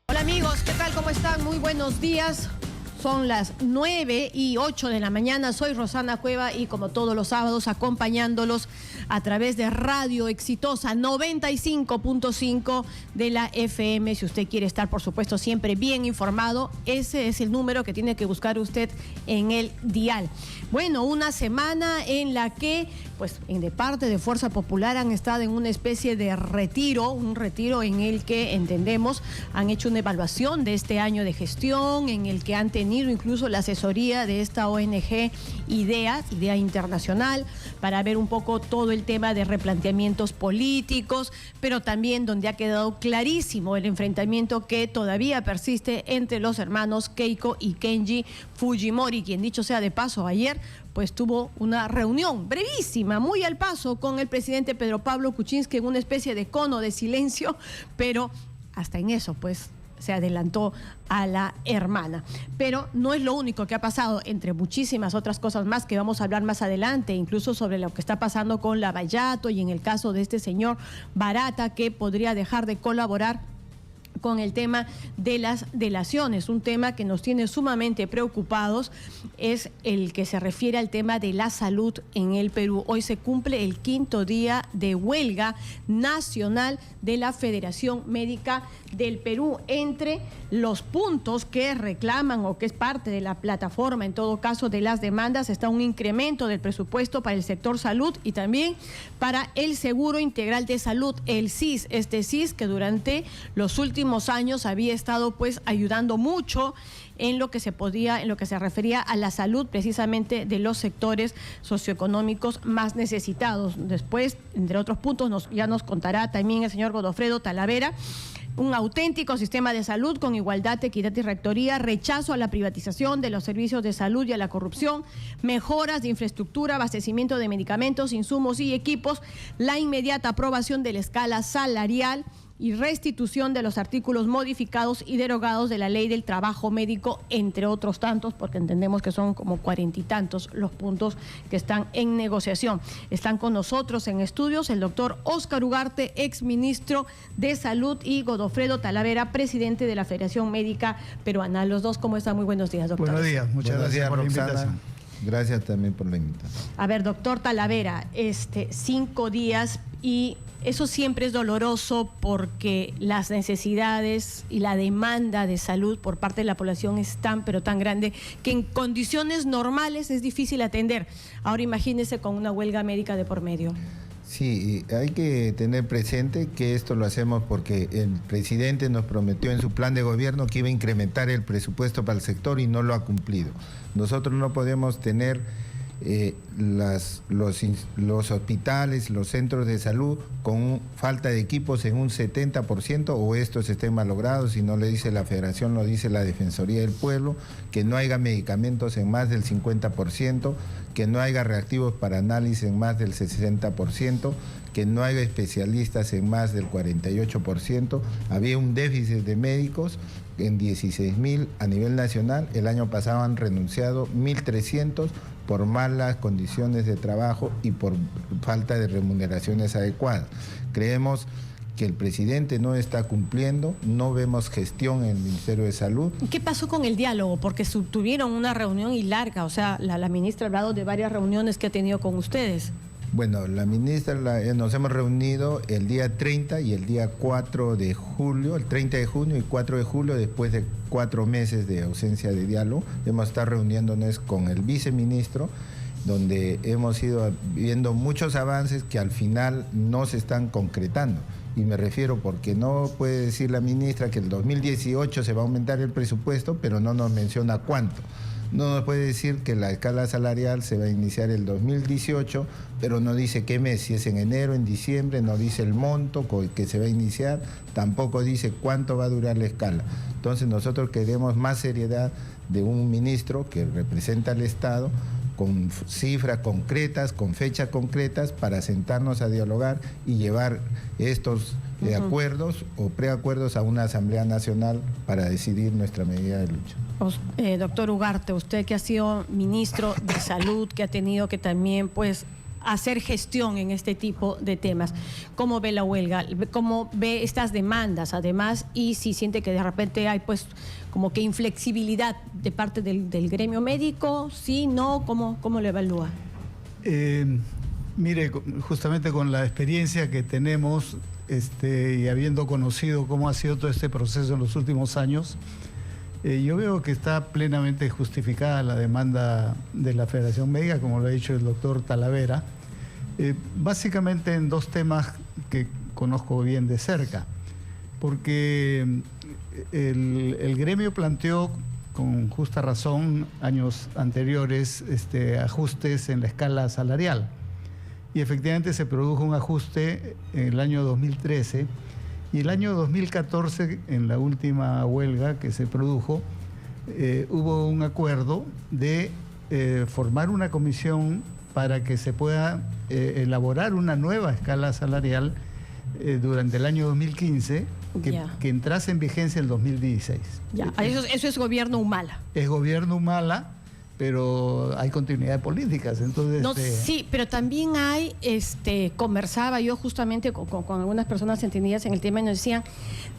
Hola amigos, ¿qué tal? ¿Cómo están? Muy buenos días. Son las 9:08 de la mañana. Soy Rosana Cueva y como todos los sábados acompañándolos a través de Radio Exitosa 95.5 de la FM. Si usted quiere estar, por supuesto, siempre bien informado, ese es el número que tiene que buscar usted en el dial. Bueno, una semana en la que, pues, de parte de Fuerza Popular han estado en una especie de retiro, un retiro en el que entendemos han hecho una evaluación de este año de gestión, en el que han tenido incluso la asesoría de esta ONG Idea Internacional, para ver un poco todo el tema de replanteamientos políticos, pero también donde ha quedado clarísimo el enfrentamiento que todavía persiste entre los hermanos Keiko y Kenji Fujimori, quien, dicho sea de paso, ayer pues tuvo una reunión brevísima, muy al paso, con el presidente Pedro Pablo Kuczynski en una especie de cono de silencio, pero hasta en eso pues se adelantó a la hermana. Pero no es lo único que ha pasado, entre muchísimas otras cosas más que vamos a hablar más adelante, incluso sobre lo que está pasando con Lavallato y en el caso de este señor Barata, que podría dejar de colaborar con el tema de las delaciones. Un tema que nos tiene sumamente preocupados es el que se refiere al tema de la salud en el Perú. Hoy se cumple el 5º día de huelga nacional de la Federación Médica del Perú. Entre los puntos que reclaman o que es parte de la plataforma, en todo caso, de las demandas, está un incremento del presupuesto para el sector salud y también para el Seguro Integral de Salud, el SIS. Este SIS que durante los últimos años había estado pues ayudando mucho en lo que se refería a la salud precisamente de los sectores socioeconómicos más necesitados. Después, entre otros puntos, ya nos contará también el señor Godofredo Talavera. Un auténtico sistema de salud con igualdad, equidad y rectoría, rechazo a la privatización de los servicios de salud y a la corrupción, mejoras de infraestructura, abastecimiento de medicamentos, insumos y equipos, la inmediata aprobación de la escala salarial y restitución de los artículos modificados y derogados de la Ley del Trabajo Médico, entre otros tantos, porque entendemos que son como 40 y tantos los puntos que están en negociación. Están con nosotros en estudios el doctor Óscar Ugarte, exministro de Salud, y Godofredo Talavera, presidente de la Federación Médica Peruana. Los dos, ¿cómo están? Muy buenos días, doctor. Buenos días, muchas gracias por la invitación. Gracias también por la invitación. A ver, doctor Talavera, 5 días, y eso siempre es doloroso porque las necesidades y la demanda de salud por parte de la población es tan, pero tan grande que en condiciones normales es difícil atender. Ahora imagínese con una huelga médica de por medio. Sí, hay que tener presente que esto lo hacemos porque el presidente nos prometió en su plan de gobierno que iba a incrementar el presupuesto para el sector y no lo ha cumplido. Nosotros no podemos tener los hospitales, los centros de salud con falta de equipos en un 70%, o estos estén malogrados, si no le dice la Federación, lo dice la Defensoría del Pueblo, que no haya medicamentos en más del 50%, que no haya reactivos para análisis en más del 60%, que no haya especialistas en más del 48%. Había un déficit de médicos en 16.000 a nivel nacional. El año pasado han renunciado 1.300 por malas condiciones de trabajo y por falta de remuneraciones adecuadas. Creemos que el presidente no está cumpliendo, no vemos gestión en el Ministerio de Salud. ¿Qué pasó con el diálogo? Porque tuvieron una reunión y larga, o sea, la ministra ha hablado de varias reuniones que ha tenido con ustedes. Bueno, la ministra nos hemos reunido el día 30 y el día 4 de julio, el 30 de junio y 4 de julio, después de 4 meses de ausencia de diálogo. Hemos estado reuniéndonos con el viceministro, donde hemos ido viendo muchos avances que al final no se están concretando. Y me refiero porque no puede decir la ministra que el 2018 se va a aumentar el presupuesto, pero no nos menciona cuánto. No nos puede decir que la escala salarial se va a iniciar el 2018, pero no dice qué mes, si es en enero, en diciembre, no dice el monto que se va a iniciar, tampoco dice cuánto va a durar la escala. Entonces nosotros queremos más seriedad de un ministro que representa al Estado, con cifras concretas, con fechas concretas, para sentarnos a dialogar y llevar estos acuerdos o preacuerdos a una Asamblea Nacional para decidir nuestra medida de lucha. Doctor Ugarte, usted que ha sido ministro de Salud, que ha tenido que también pues hacer gestión en este tipo de temas. ¿Cómo ve la huelga? ¿Cómo ve estas demandas además? Y si siente que de repente hay pues como que inflexibilidad de parte del gremio médico, sí, no, ¿cómo lo evalúa? Mire, justamente con la experiencia que tenemos y habiendo conocido cómo ha sido todo este proceso en los últimos años, yo veo que está plenamente justificada la demanda de la Federación Médica, como lo ha dicho el doctor Talavera, básicamente en dos temas que conozco bien de cerca, porque el gremio planteó con justa razón años anteriores ajustes en la escala salarial, y efectivamente se produjo un ajuste en el año 2013. Y el año 2014, en la última huelga que se produjo, hubo un acuerdo de formar una comisión para que se pueda elaborar una nueva escala salarial durante el año 2015, que entrase en vigencia el 2016. Eso es gobierno Humala. Es gobierno Humala, pero hay continuidad de políticas, entonces... No, sí, pero también hay, conversaba yo justamente con algunas personas entendidas en el tema y nos decían,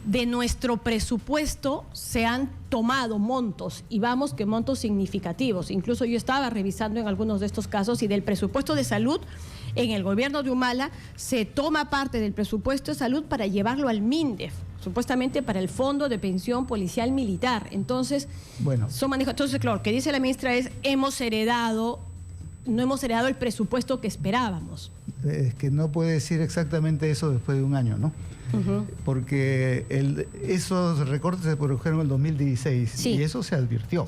de nuestro presupuesto se han tomado montos, y vamos que montos significativos. Incluso yo estaba revisando en algunos de estos casos, y del presupuesto de salud, en el gobierno de Humala, se toma parte del presupuesto de salud para llevarlo al MINDEF, supuestamente para el Fondo de Pensión Policial Militar. Entonces, bueno, son manejos. Entonces, claro, lo que dice la ministra es, no hemos heredado el presupuesto que esperábamos. Es que no puede decir exactamente eso después de un año, ¿no? Porque esos recortes se produjeron en el 2016, sí, y eso se advirtió.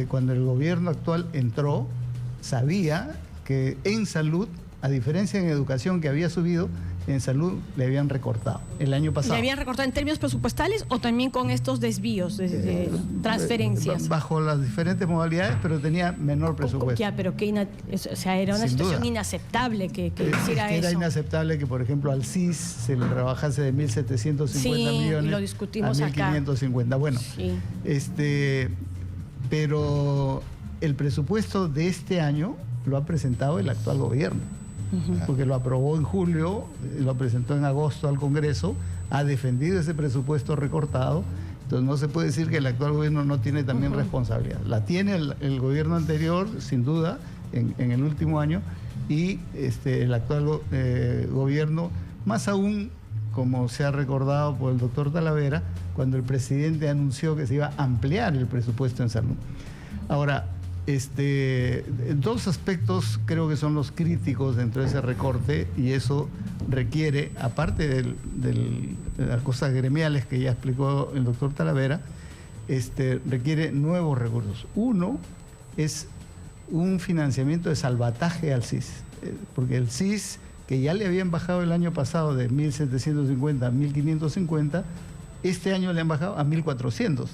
Cuando el gobierno actual entró, sabía que en salud, a diferencia en educación que había subido, en salud le habían recortado el año pasado. ¿Le habían recortado en términos presupuestales o también con estos desvíos de transferencias? Bajo las diferentes modalidades, pero tenía menor presupuesto. Ya, pero era una situación inaceptable que hiciera eso. Era inaceptable que, por ejemplo, al CIS se le rebajase de 1.750 millones y lo discutimos a 1.550. Bueno, sí. Pero el presupuesto de este año lo ha presentado el actual gobierno. Porque lo aprobó en julio, lo presentó en agosto al Congreso, ha defendido ese presupuesto recortado. Entonces no se puede decir que el actual gobierno no tiene también responsabilidad. La tiene el gobierno anterior, sin duda, en el último año, y el actual gobierno, más aún, como se ha recordado por el doctor Talavera, cuando el presidente anunció que se iba a ampliar el presupuesto en salud. Ahora, dos aspectos creo que son los críticos dentro de ese recorte, y eso requiere, aparte de las cosas gremiales que ya explicó el doctor Talavera, requiere nuevos recursos. Uno es un financiamiento de salvataje al CIS, porque el CIS, que ya le habían bajado el año pasado de 1.750 a 1.550, este año le han bajado a 1.400.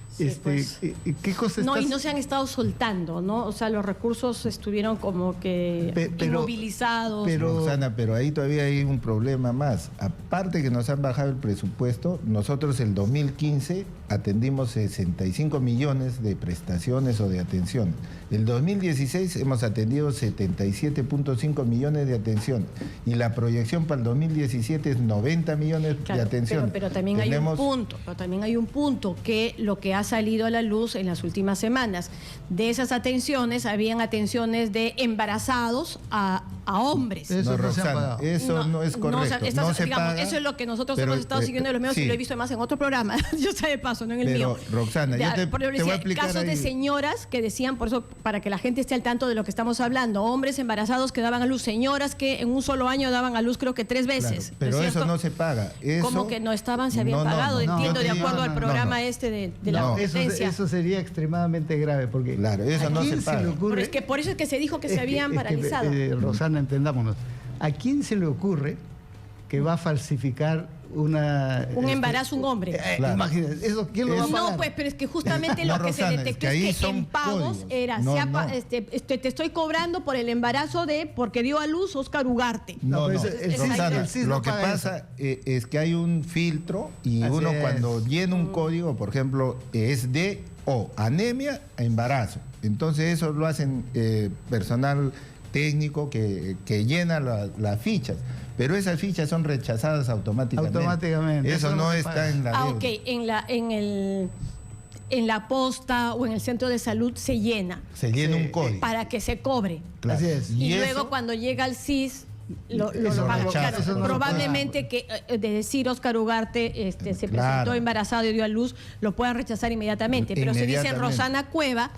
Sí, pues. ¿Qué cosas y no se han estado soltando, ¿no? O sea, los recursos estuvieron como que inmovilizados. Roxana, pero ahí todavía hay un problema más. Aparte que nos han bajado el presupuesto, nosotros el 2015 atendimos 65 millones de prestaciones o de atención. El 2016 hemos atendido 77.5 millones de atención, y la proyección para el 2017 es 90 millones de atención. Pero también hay un punto que lo que ha salido a la luz en las últimas semanas. De esas atenciones, habían atenciones de embarazados a hombres. Eso no es correcto. Eso es lo que nosotros hemos estado siguiendo en los medios, y lo he visto además en otro programa. Yo sé de paso, no en el mío. Roxana, yo te voy a explicar casos de señoras que decían, por eso, para que la gente esté al tanto de lo que estamos hablando, hombres embarazados que daban a luz, señoas que en un solo año daban a luz creo que 3 veces. Claro, pero eso no se paga. ¿Cómo que no estaban? Se habían pagado, entiendo, de acuerdo al programa de la competencia. Eso sería extremadamente grave, porque claro, eso no se paga. Pero es que por eso es que se dijo que se habían paralizado. Rosana, entendámonos. ¿A quién se le ocurre que va a falsificar un embarazo un hombre? Claro. Imagínate, ¿eso quién lo va a pagar? No, pues, pero es que justamente lo que se detectó es que en pagos era, te estoy cobrando por el embarazo porque dio a luz Óscar Ugarte. Roxana, lo que pasa es que hay un filtro, y uno cuando llena un código, por ejemplo, es anemia a embarazo. Entonces eso lo hacen personal técnico que llena las fichas. Pero esas fichas son rechazadas automáticamente. Automáticamente. Eso no está en la deuda. Ok, en la posta o en el centro de salud se llena. Se llena un código. Para que se cobre. Claro. Así es. Y luego eso, cuando llega al CIS, lo Eso paga. rechaza, Claro, eso no lo probablemente que, de decir Oscar Ugarte se presentó embarazado y dio a luz, lo puedan rechazar inmediatamente. Pero si dicen Inmediatamente. Rosana Cueva,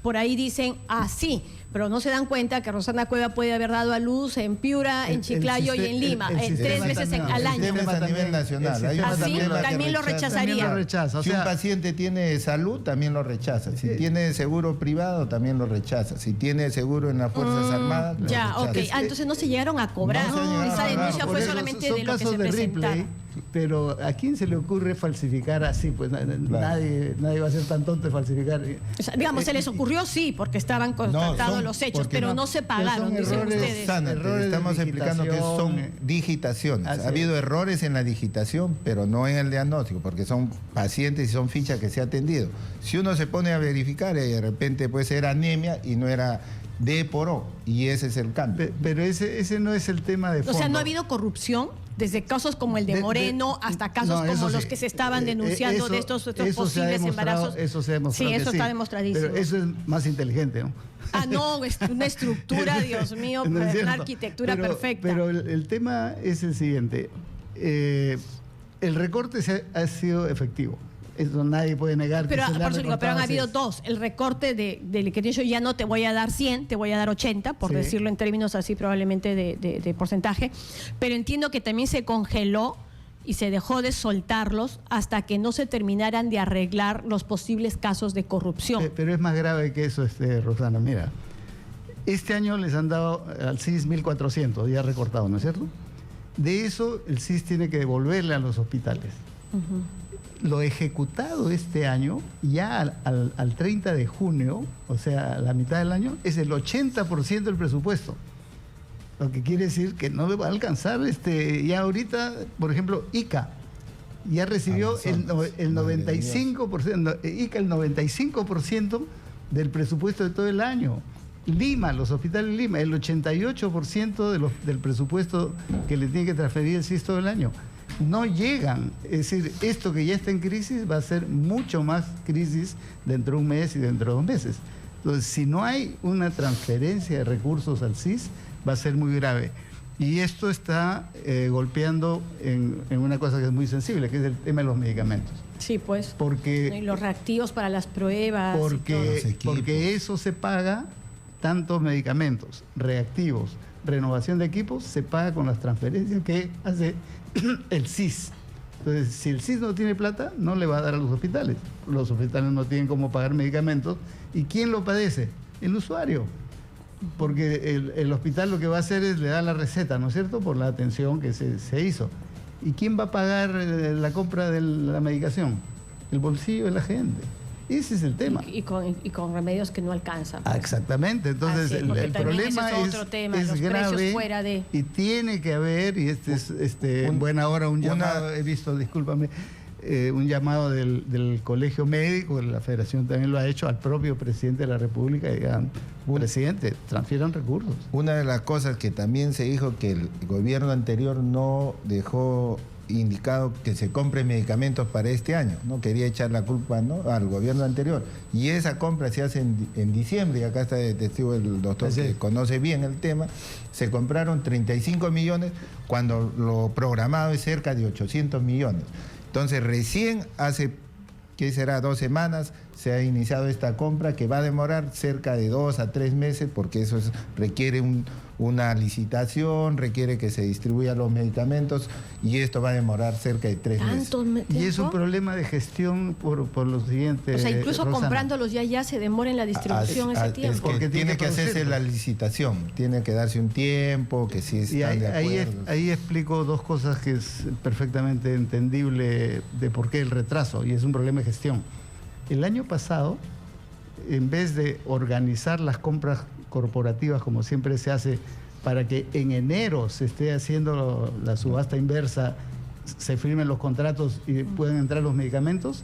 por ahí dicen así. Pero no se dan cuenta que Rosana Cueva puede haber dado a luz en Piura, en Chiclayo y en Lima, en 3 veces al año. El sistema es a nivel nacional. Hay ¿Ah, una sí? tabla que También lo rechaza. rechazaría. También lo rechaza. O Si sea, un paciente tiene salud, también lo rechaza. Si tiene seguro privado, también lo rechaza. Si tiene seguro en las Fuerzas Armadas, lo Ya, rechaza. ok. Entonces no se llegaron a cobrar. No se llegaron Esa a cobrar. denuncia por fue eso solamente son de lo que casos se de presentaron. Ripley, pero ¿a quién se le ocurre falsificar así? Pues nadie va a ser tan tonto de falsificar. O sea, digamos, se les ocurrió sí, porque estaban constatados son- los hechos, porque pero no- no se pagaron, son dicen errores ustedes. Sana, errores de estamos explicando que son digitación. digitaciones. Así Ha habido errores en la digitación, pero no en el diagnóstico, porque son pacientes y son fichas que se ha atendido. Si uno se pone a verificar, de repente puede ser anemia y no era D por O, y ese es el cambio. Pero ese no es el tema de O fondo. sea, no ha habido corrupción, desde casos como el de Moreno hasta casos no, eso como los sí. que se estaban denunciando Eso- de estos eso se ha posibles demostrado, embarazos. Eso se ha demostrado. Sí, que eso está demostradísimo. Pero eso es más inteligente, ¿no? Ah, no, es una estructura, Dios mío, No es una cierto. arquitectura Pero- perfecta. Pero el tema es el siguiente. El recorte ha sido efectivo. Eso nadie puede negar. Pero, que se le por eso digo, pero han habido recortado dos. El recorte del que yo ya no te voy a dar 100, te voy a dar 80, por Sí. decirlo en términos así probablemente de porcentaje. Pero entiendo que también se congeló y se dejó de soltarlos hasta que no se terminaran de arreglar los posibles casos de corrupción. Pero es más grave que eso, Rosana. Mira, este año les han dado al CIS 1.400, ya recortado, ¿no es cierto? De eso el CIS tiene que devolverle a los hospitales. Lo ejecutado este año, ya al 30 de junio, o sea, a la mitad del año, es el 80% del presupuesto. Lo que quiere decir que no le va a alcanzar, ya ahorita, por ejemplo, ICA ya recibió el 95%, ICA el 95% del presupuesto de todo el año. Lima, los hospitales de Lima, el 88% del presupuesto que le tiene que transferir el CIS todo el año. No llegan. Es decir, esto que ya está en crisis va a ser mucho más crisis dentro de un mes y dentro de 2 meses. Entonces, si no hay una transferencia de recursos al CIS, va a ser muy grave. Y esto está golpeando en una cosa que es muy sensible, que es el tema de los medicamentos. Sí, pues. Porque, Y los reactivos para las pruebas. y todo. porque eso se paga, tantos medicamentos, reactivos, renovación de equipos, se paga con las transferencias que hace el CIS. Entonces, si el CIS no tiene plata, no le va a dar a los hospitales. Los hospitales no tienen cómo pagar medicamentos. ¿Y quién lo padece? El usuario. Porque el hospital lo que va a hacer es le da la receta, ¿no es cierto?, por la atención que se hizo. ¿Y quién va a pagar la compra de la medicación? El bolsillo de la gente. Ese es el tema. Y con remedios que no alcanzan. Exactamente, entonces Así, porque el también problema ese es otro tema, los precios grave fuera de- y tiene que haber, y en buena hora un llamado, he visto, discúlpame, un llamado del Colegio Médico, de la Federación también lo ha hecho, al propio presidente de la República, y digan, presidente, transfieran recursos. Una de las cosas que también se dijo que el gobierno anterior no dejó indicado que se compre medicamentos para este año, no quería echar la culpa, ¿no?, al gobierno anterior, y esa compra se hace en diciembre, y acá está de testigo el doctor que conoce bien el tema. Se compraron 35 millones cuando lo programado es cerca de 800 millones. Entonces recién hace, ¿qué será?, 2 semanas se ha iniciado esta compra, que va a demorar cerca de 2 a 3 meses, porque eso requiere una licitación, requiere que se distribuyan los medicamentos, y esto va a demorar cerca de 3 meses. Y es un problema de gestión por lo siguiente. O sea, incluso Rosana. comprándolos ya se demora en la distribución ese Es tiempo. que Porque tiene que hacerse producirlo. la licitación, tiene que darse un tiempo, que sí Y están de acuerdo. ahí explico 2 cosas que es perfectamente entendible de por qué el retraso, y es un problema de gestión. El año pasado, en vez de organizar las compras corporativas como siempre se hace, para que en enero se esté haciendo la subasta inversa, se firmen los contratos y puedan entrar los medicamentos,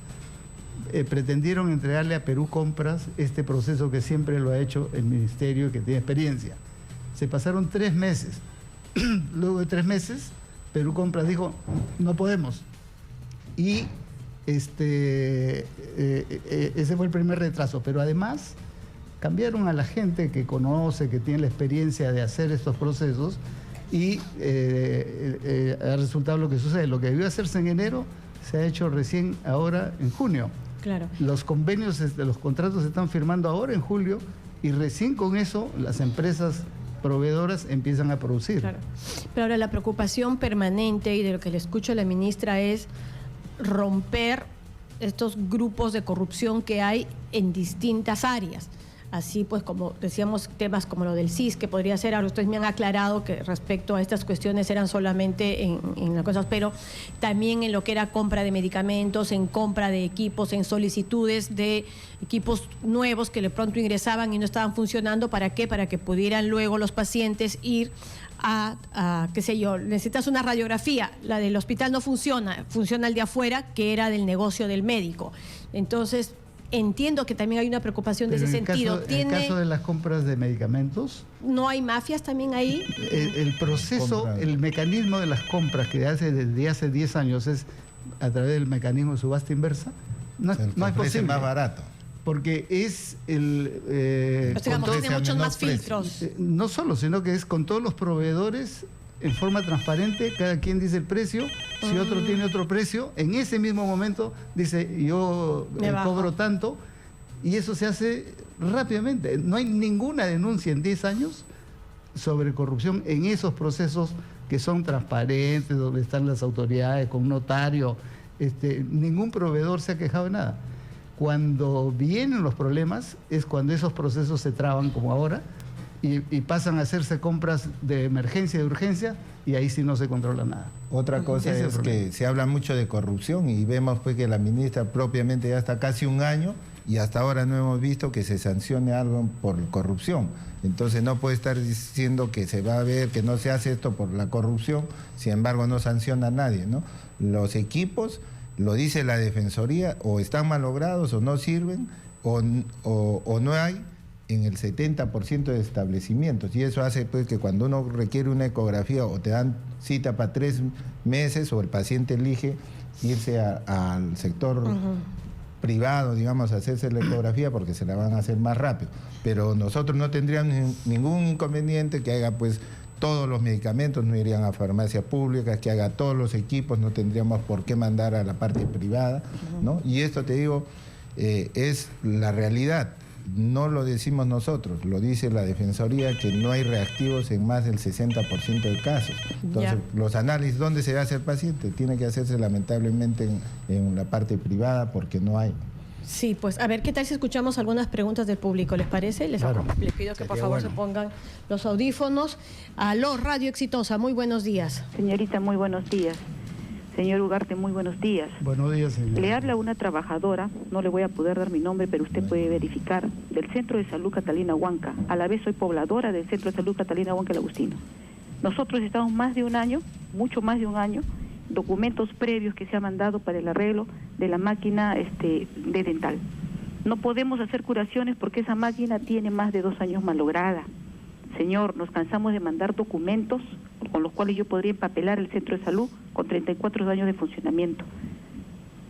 pretendieron entregarle a Perú Compras este proceso que siempre lo ha hecho el ministerio, que tiene experiencia. Se pasaron 3 meses. Luego de 3 meses, Perú Compras dijo, no podemos. Y ese fue el primer retraso. Pero además, cambiaron a la gente que conoce, que tiene la experiencia de hacer estos procesos, y ha resultado lo que sucede. Lo que debió hacerse en enero se ha hecho recién ahora en junio. Claro. Los convenios, los contratos se están firmando ahora en julio, y recién con eso las empresas proveedoras empiezan a producir. Claro. Pero ahora la preocupación permanente, y de lo que le escucho a la ministra, es romper estos grupos de corrupción que hay en distintas áreas. Así pues, como decíamos, temas como lo del CIS, que podría ser, ahora ustedes me han aclarado que respecto a estas cuestiones eran solamente en las cosas, pero también en lo que era compra de medicamentos, en compra de equipos, en solicitudes de equipos nuevos que de pronto ingresaban y no estaban funcionando. ¿Para qué? Para que pudieran luego los pacientes ir a qué sé yo, necesitas una radiografía, la del hospital no funciona, funciona el de afuera, que era del negocio del médico. Entonces, entiendo que también hay una preocupación de ese sentido. En el caso de las compras de medicamentos, ¿no hay mafias también ahí? El proceso, el mecanismo de las compras que desde hace 10 años es a través del mecanismo de subasta inversa, no es posible. Más barato. Porque es pues digamos, tiene muchos más filtros. No solo, sino que es con todos los proveedores en forma transparente, cada quien dice el precio, si otro tiene otro precio, en ese mismo momento dice yo cobro tanto, y eso se hace rápidamente. No hay ninguna denuncia en 10 años sobre corrupción en esos procesos que son transparentes, donde están las autoridades, con un notario. Ningún proveedor se ha quejado de nada. Cuando vienen los problemas es cuando esos procesos se traban, como ahora, y pasan a hacerse compras de emergencia y de urgencia, y ahí sí no se controla nada. Otra cosa es que se habla mucho de corrupción, y vemos pues que la ministra propiamente ya está casi un año y hasta ahora no hemos visto que se sancione algo por corrupción. Entonces no puede estar diciendo que se va a ver que no se hace esto por la corrupción, sin embargo no sanciona a nadie, ¿no? Los equipos, lo dice la Defensoría, o están malogrados o no sirven, o no hay en el 70% de establecimientos, y eso hace pues que cuando uno requiere una ecografía o te dan cita para 3 meses, o el paciente elige irse al sector privado, digamos, a hacerse la ecografía porque se la van a hacer más rápido. Pero nosotros no tendríamos ningún inconveniente que haga pues todos los medicamentos, no irían a farmacias públicas, que haga todos los equipos, no tendríamos por qué mandar a la parte privada, ¿no? Y esto, te digo, es la realidad. No lo decimos nosotros, lo dice la Defensoría, que no hay reactivos en más del 60% de casos. Entonces, los análisis, ¿dónde se hace el paciente? Tiene que hacerse lamentablemente en la parte privada, porque no hay. Sí, pues a ver, ¿qué tal si escuchamos algunas preguntas del público? ¿Les parece? Les pido que por favor se pongan los audífonos. Aló, Radio Exitosa, muy buenos días. Señorita, muy buenos días. Señor Ugarte, muy buenos días. Buenos días, señor. Le habla una trabajadora, no le voy a poder dar mi nombre, pero usted puede verificar, del Centro de Salud Catalina Huanca. A la vez soy pobladora del Centro de Salud Catalina Huanca El Agustino. Nosotros estamos más de un año, mucho más de un año, documentos previos que se ha mandado para el arreglo de la máquina de dental. No podemos hacer curaciones porque esa máquina tiene más de 2 años malograda. Señor, nos cansamos de mandar documentos con los cuales yo podría empapelar el centro de salud con 34 años de funcionamiento.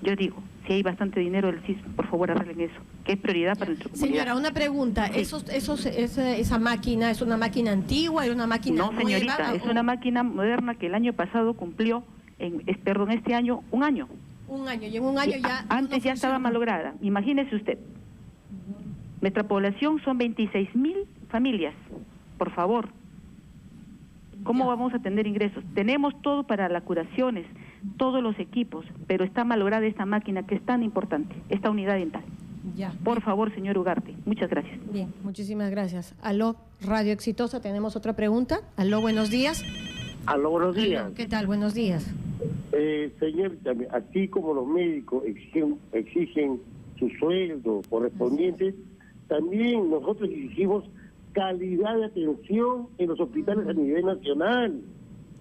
Yo digo, si hay bastante dinero del CIS, por favor arreglen eso, que es prioridad para nuestra comunidad. Señora, una pregunta, ¿esa máquina es una máquina antigua, es una máquina nueva? No, señorita, es una máquina moderna que el año pasado cumplió, este año, un año. Un año, y en un año ya... Antes ya estaba malograda, imagínese usted. Nuestra población son 26,000 familias, por favor. ¿Cómo vamos a tener ingresos? Tenemos todo para las curaciones, todos los equipos, pero está malograda esta máquina que es tan importante, esta unidad dental. Ya. Por favor, señor Ugarte, muchas gracias. Bien, muchísimas gracias. Aló, Radio Exitosa, tenemos otra pregunta. Aló, buenos días. Aló, buenos días. ¿Qué tal? Buenos días. Señor, así como los médicos exigen su sueldo correspondiente, también nosotros exigimos calidad de atención en los hospitales a nivel nacional.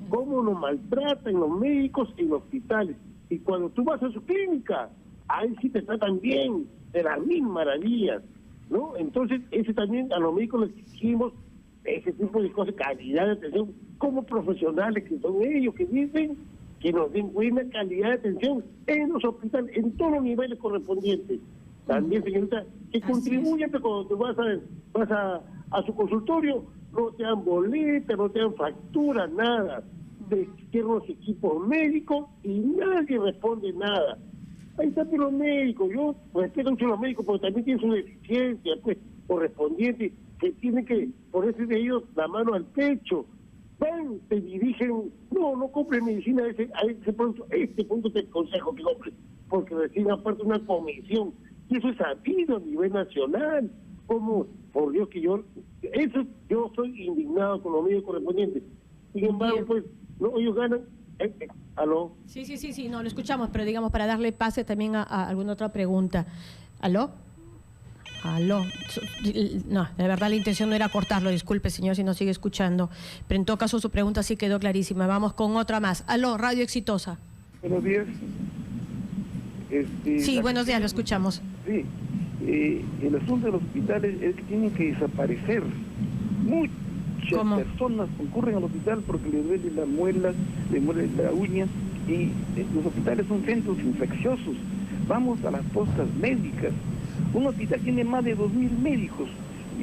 ¿Cómo nos maltratan los médicos en los hospitales? Y cuando tú vas a su clínica, ahí sí te tratan bien, de las mil maravillas, ¿no? Entonces, ese también a los médicos les exigimos ese tipo de cosas, calidad de atención, como profesionales que son ellos, que dicen que nos den buena calidad de atención en los hospitales, en todos los niveles correspondientes. También, señorita, que contribuyan, pero cuando tú vas a su consultorio, no te dan boleta, no te dan factura, nada. Quieren los equipos médicos y nadie responde nada. Ahí están los médicos, yo respeto mucho a los médicos, porque también tienen su deficiencia pues, correspondiente, que tienen que ponerse de ellos la mano al pecho. Van, te dirigen, no compres medicina a ese punto, este punto te aconsejo que compres, porque reciben aparte una comisión, y eso es sabido a nivel nacional. Como, por Dios que yo soy indignado con los medios correspondientes. Sin embargo, pues, no, ellos ganan. ¿Aló? Sí, no, lo escuchamos, pero digamos, para darle pase también a alguna otra pregunta. ¿Aló? No, de verdad la intención no era cortarlo, disculpe señor si no sigue escuchando, pero en todo caso su pregunta sí quedó clarísima. Vamos con otra más. Aló, Radio Exitosa. Buenos días. Sí, buenos días, lo escuchamos. Sí, el asunto de los hospitales es que tienen que desaparecer. Muchas personas concurren al hospital porque les duele la muela, les duele la uña, y los hospitales son centros infecciosos. Vamos a las postas médicas. Un hospital tiene más de 2.000 médicos,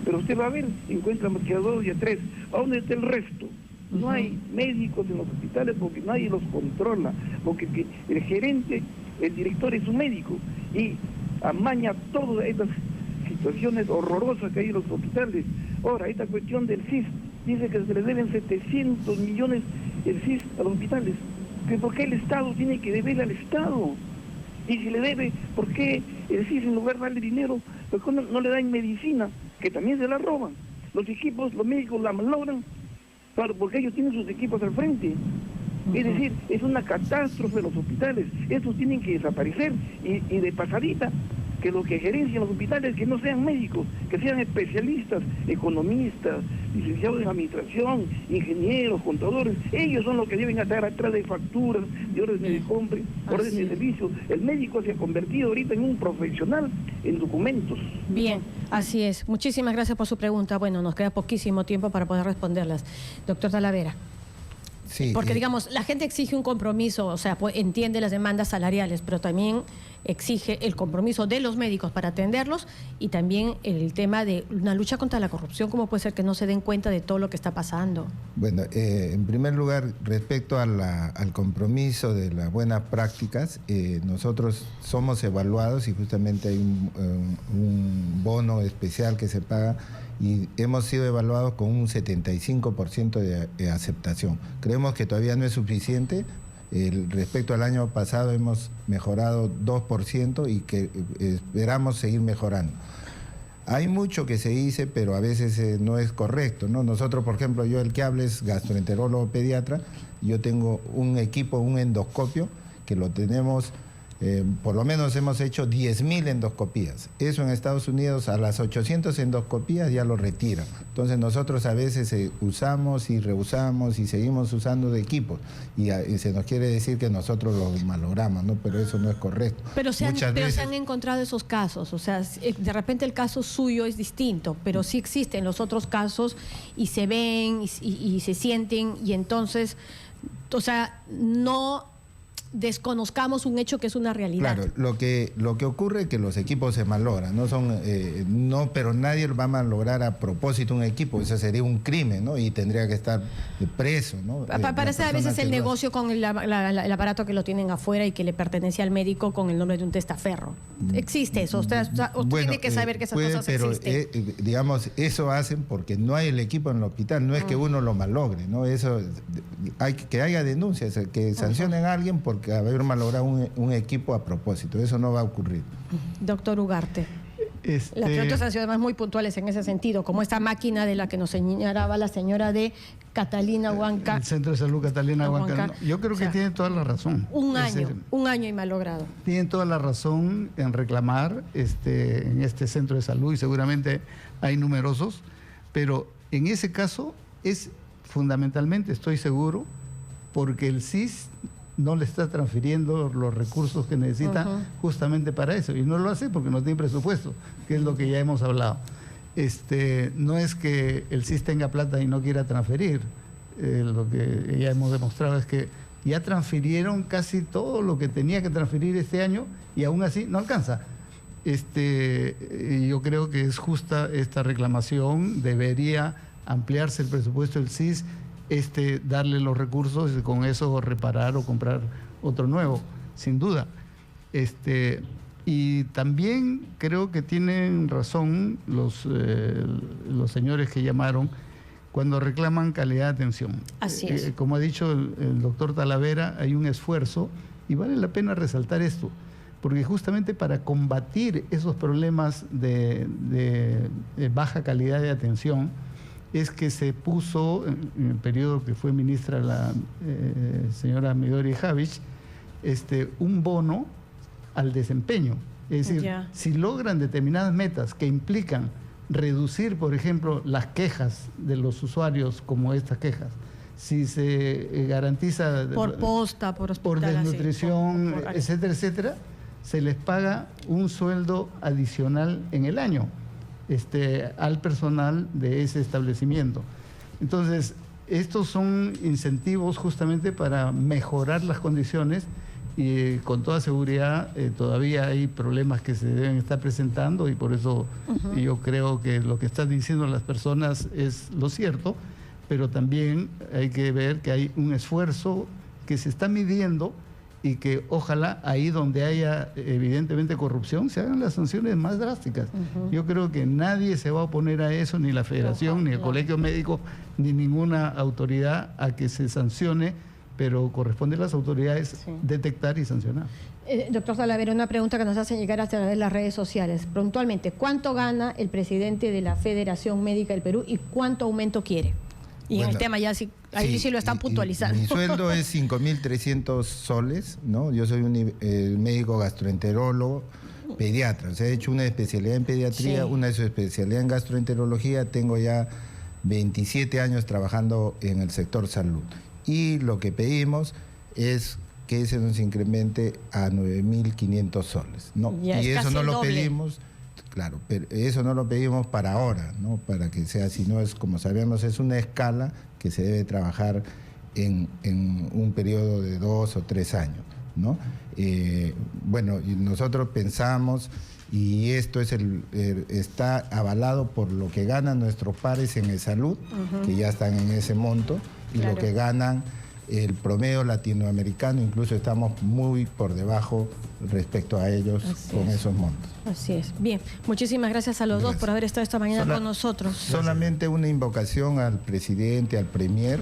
pero usted va a ver, encuentra más que a 2 y a 3. ¿A dónde está el resto? No hay médicos en los hospitales porque nadie los controla, porque el gerente, el director es un médico y amaña todas estas situaciones horrorosas que hay en los hospitales. Ahora, esta cuestión del CIS, dice que se le deben 700 millones el CIS a los hospitales. ¿Por qué el Estado tiene que deberle al Estado? Y si le debe, ¿por qué el CIS en lugar de darle dinero, por qué no le dan medicina, que también se la roban? Los equipos, los médicos la malogran, claro, porque ellos tienen sus equipos al frente. Es decir, es una catástrofe en los hospitales. Estos tienen que desaparecer y de pasadita, que los que gerencian los hospitales que no sean médicos, que sean especialistas, economistas, licenciados en administración, ingenieros, contadores. Ellos son los que deben estar atrás de facturas, de órdenes de compra, órdenes de servicio. El médico se ha convertido ahorita en un profesional en documentos. Bien, así es. Muchísimas gracias por su pregunta. Bueno, nos queda poquísimo tiempo para poder responderlas. Doctor Talavera. Sí, porque digamos, la gente exige un compromiso, o sea, pues, entiende las demandas salariales, pero también exige el compromiso de los médicos para atenderlos y también el tema de una lucha contra la corrupción. ¿Cómo puede ser que no se den cuenta de todo lo que está pasando? Bueno, en primer lugar, respecto al compromiso de las buenas prácticas, nosotros somos evaluados y justamente hay un bono especial que se paga y hemos sido evaluados con un 75% de aceptación. Creemos que todavía no es suficiente. Respecto al año pasado hemos mejorado 2% y que esperamos seguir mejorando. Hay mucho que se dice, pero a veces no es correcto, ¿no? Nosotros, por ejemplo, yo el que hablo es gastroenterólogo pediatra, yo tengo un equipo, un endoscopio, que lo tenemos, por lo menos hemos hecho 10.000 endoscopías. Eso en Estados Unidos a las 800 endoscopías ya lo retiran. Entonces nosotros a veces usamos y reusamos y seguimos usando de equipos y se nos quiere decir que nosotros los malogramos, ¿no? Pero eso no es correcto. Pero se han encontrado esos casos, o sea, de repente el caso suyo es distinto, pero sí existen los otros casos y se ven y se sienten y entonces, o sea, no desconozcamos un hecho que es una realidad. Claro, lo que ocurre es que los equipos se malogran, pero nadie va a malograr a propósito un equipo, eso sería un crimen, ¿no? Y tendría que estar preso, ¿no? Parece a veces el negocio con el aparato que lo tienen afuera y que le pertenece al médico con el nombre de un testaferro. Existe eso, usted tiene que saber que esas cosas existen. Digamos, eso hacen porque no hay el equipo en el hospital, no es que uno lo malogre, ¿no? Eso, que haya denuncias, que sancionen a alguien porque haber malogrado un equipo a propósito. Eso no va a ocurrir. Doctor Ugarte. Las preguntas han sido además muy puntuales en ese sentido, como esta máquina de la que nos señalaba la señora de Catalina Huanca. El Centro de Salud Catalina Huanca. Yo creo que tiene toda la razón. Un año y malogrado. Tienen toda la razón en reclamar en este centro de salud y seguramente hay numerosos, pero en ese caso es fundamentalmente, estoy seguro, porque el CIS no le está transfiriendo los recursos que necesita justamente para eso. Y no lo hace porque no tiene presupuesto, que es lo que ya hemos hablado. no es que el CIS tenga plata y no quiera transferir. Lo que ya hemos demostrado es que ya transfirieron casi todo lo que tenía que transferir este año y aún así no alcanza. Yo creo que es justa esta reclamación, debería ampliarse el presupuesto del CIS, darle los recursos y con eso reparar o comprar otro nuevo, sin duda. Y también creo que tienen razón los señores que llamaron cuando reclaman calidad de atención. Así es. Como ha dicho el doctor Talavera, hay un esfuerzo y vale la pena resaltar esto, porque justamente para combatir esos problemas de baja calidad de atención es que se puso, en el periodo que fue ministra la señora Midori Javich, un bono al desempeño. Es decir, si logran determinadas metas que implican reducir, por ejemplo, las quejas de los usuarios como estas quejas, si se garantiza por posta, por hospital, por desnutrición, por etcétera, etcétera, se les paga un sueldo adicional en el año al personal de ese establecimiento. Entonces, estos son incentivos justamente para mejorar las condiciones y con toda seguridad todavía hay problemas que se deben estar presentando y por eso yo creo que lo que están diciendo las personas es lo cierto, pero también hay que ver que hay un esfuerzo que se está midiendo y que ojalá ahí donde haya evidentemente corrupción se hagan las sanciones más drásticas. Yo creo que nadie se va a oponer a eso, ni la Federación, ni el Colegio Médico, ni ninguna autoridad a que se sancione, pero corresponde a las autoridades detectar y sancionar. Doctor Talavera, una pregunta que nos hacen llegar a través de las redes sociales. Puntualmente, ¿cuánto gana el presidente de la Federación Médica del Perú y cuánto aumento quiere? Y bueno, en el tema ya sí, ahí sí lo están puntualizando. Mi sueldo es 5.300 soles, ¿no? Yo soy un médico gastroenterólogo, pediatra. O sea, he hecho una especialidad en pediatría, una especialidad en gastroenterología. Tengo ya 27 años trabajando en el sector salud. Y lo que pedimos es que se nos incremente a 9.500 soles, ¿no? Y eso no lo pedimos, claro, pero eso no lo pedimos para ahora, ¿no? Para que sea así, no es, como sabemos, es una escala que se debe trabajar en un periodo de 2 o 3 años, ¿no? Bueno, y nosotros pensamos, y esto es está avalado por lo que ganan nuestros pares en el salud, que ya están en ese monto, y lo que ganan el promedio latinoamericano, incluso estamos muy por debajo respecto a ellos con esos montos. Así es. Bien, muchísimas gracias a los dos por haber estado esta mañana con nosotros. Solamente una invocación al presidente, al premier,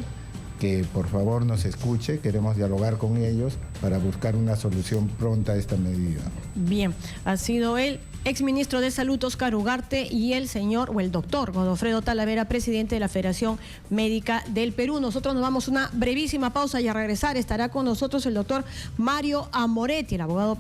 que por favor nos escuche, queremos dialogar con ellos para buscar una solución pronta a esta medida. Bien, ha sido el exministro de Salud Óscar Ugarte y el señor o el doctor Godofredo Talavera, presidente de la Federación Médica del Perú. Nosotros nos vamos a una brevísima pausa y a regresar estará con nosotros el doctor Mario Amoretti, el abogado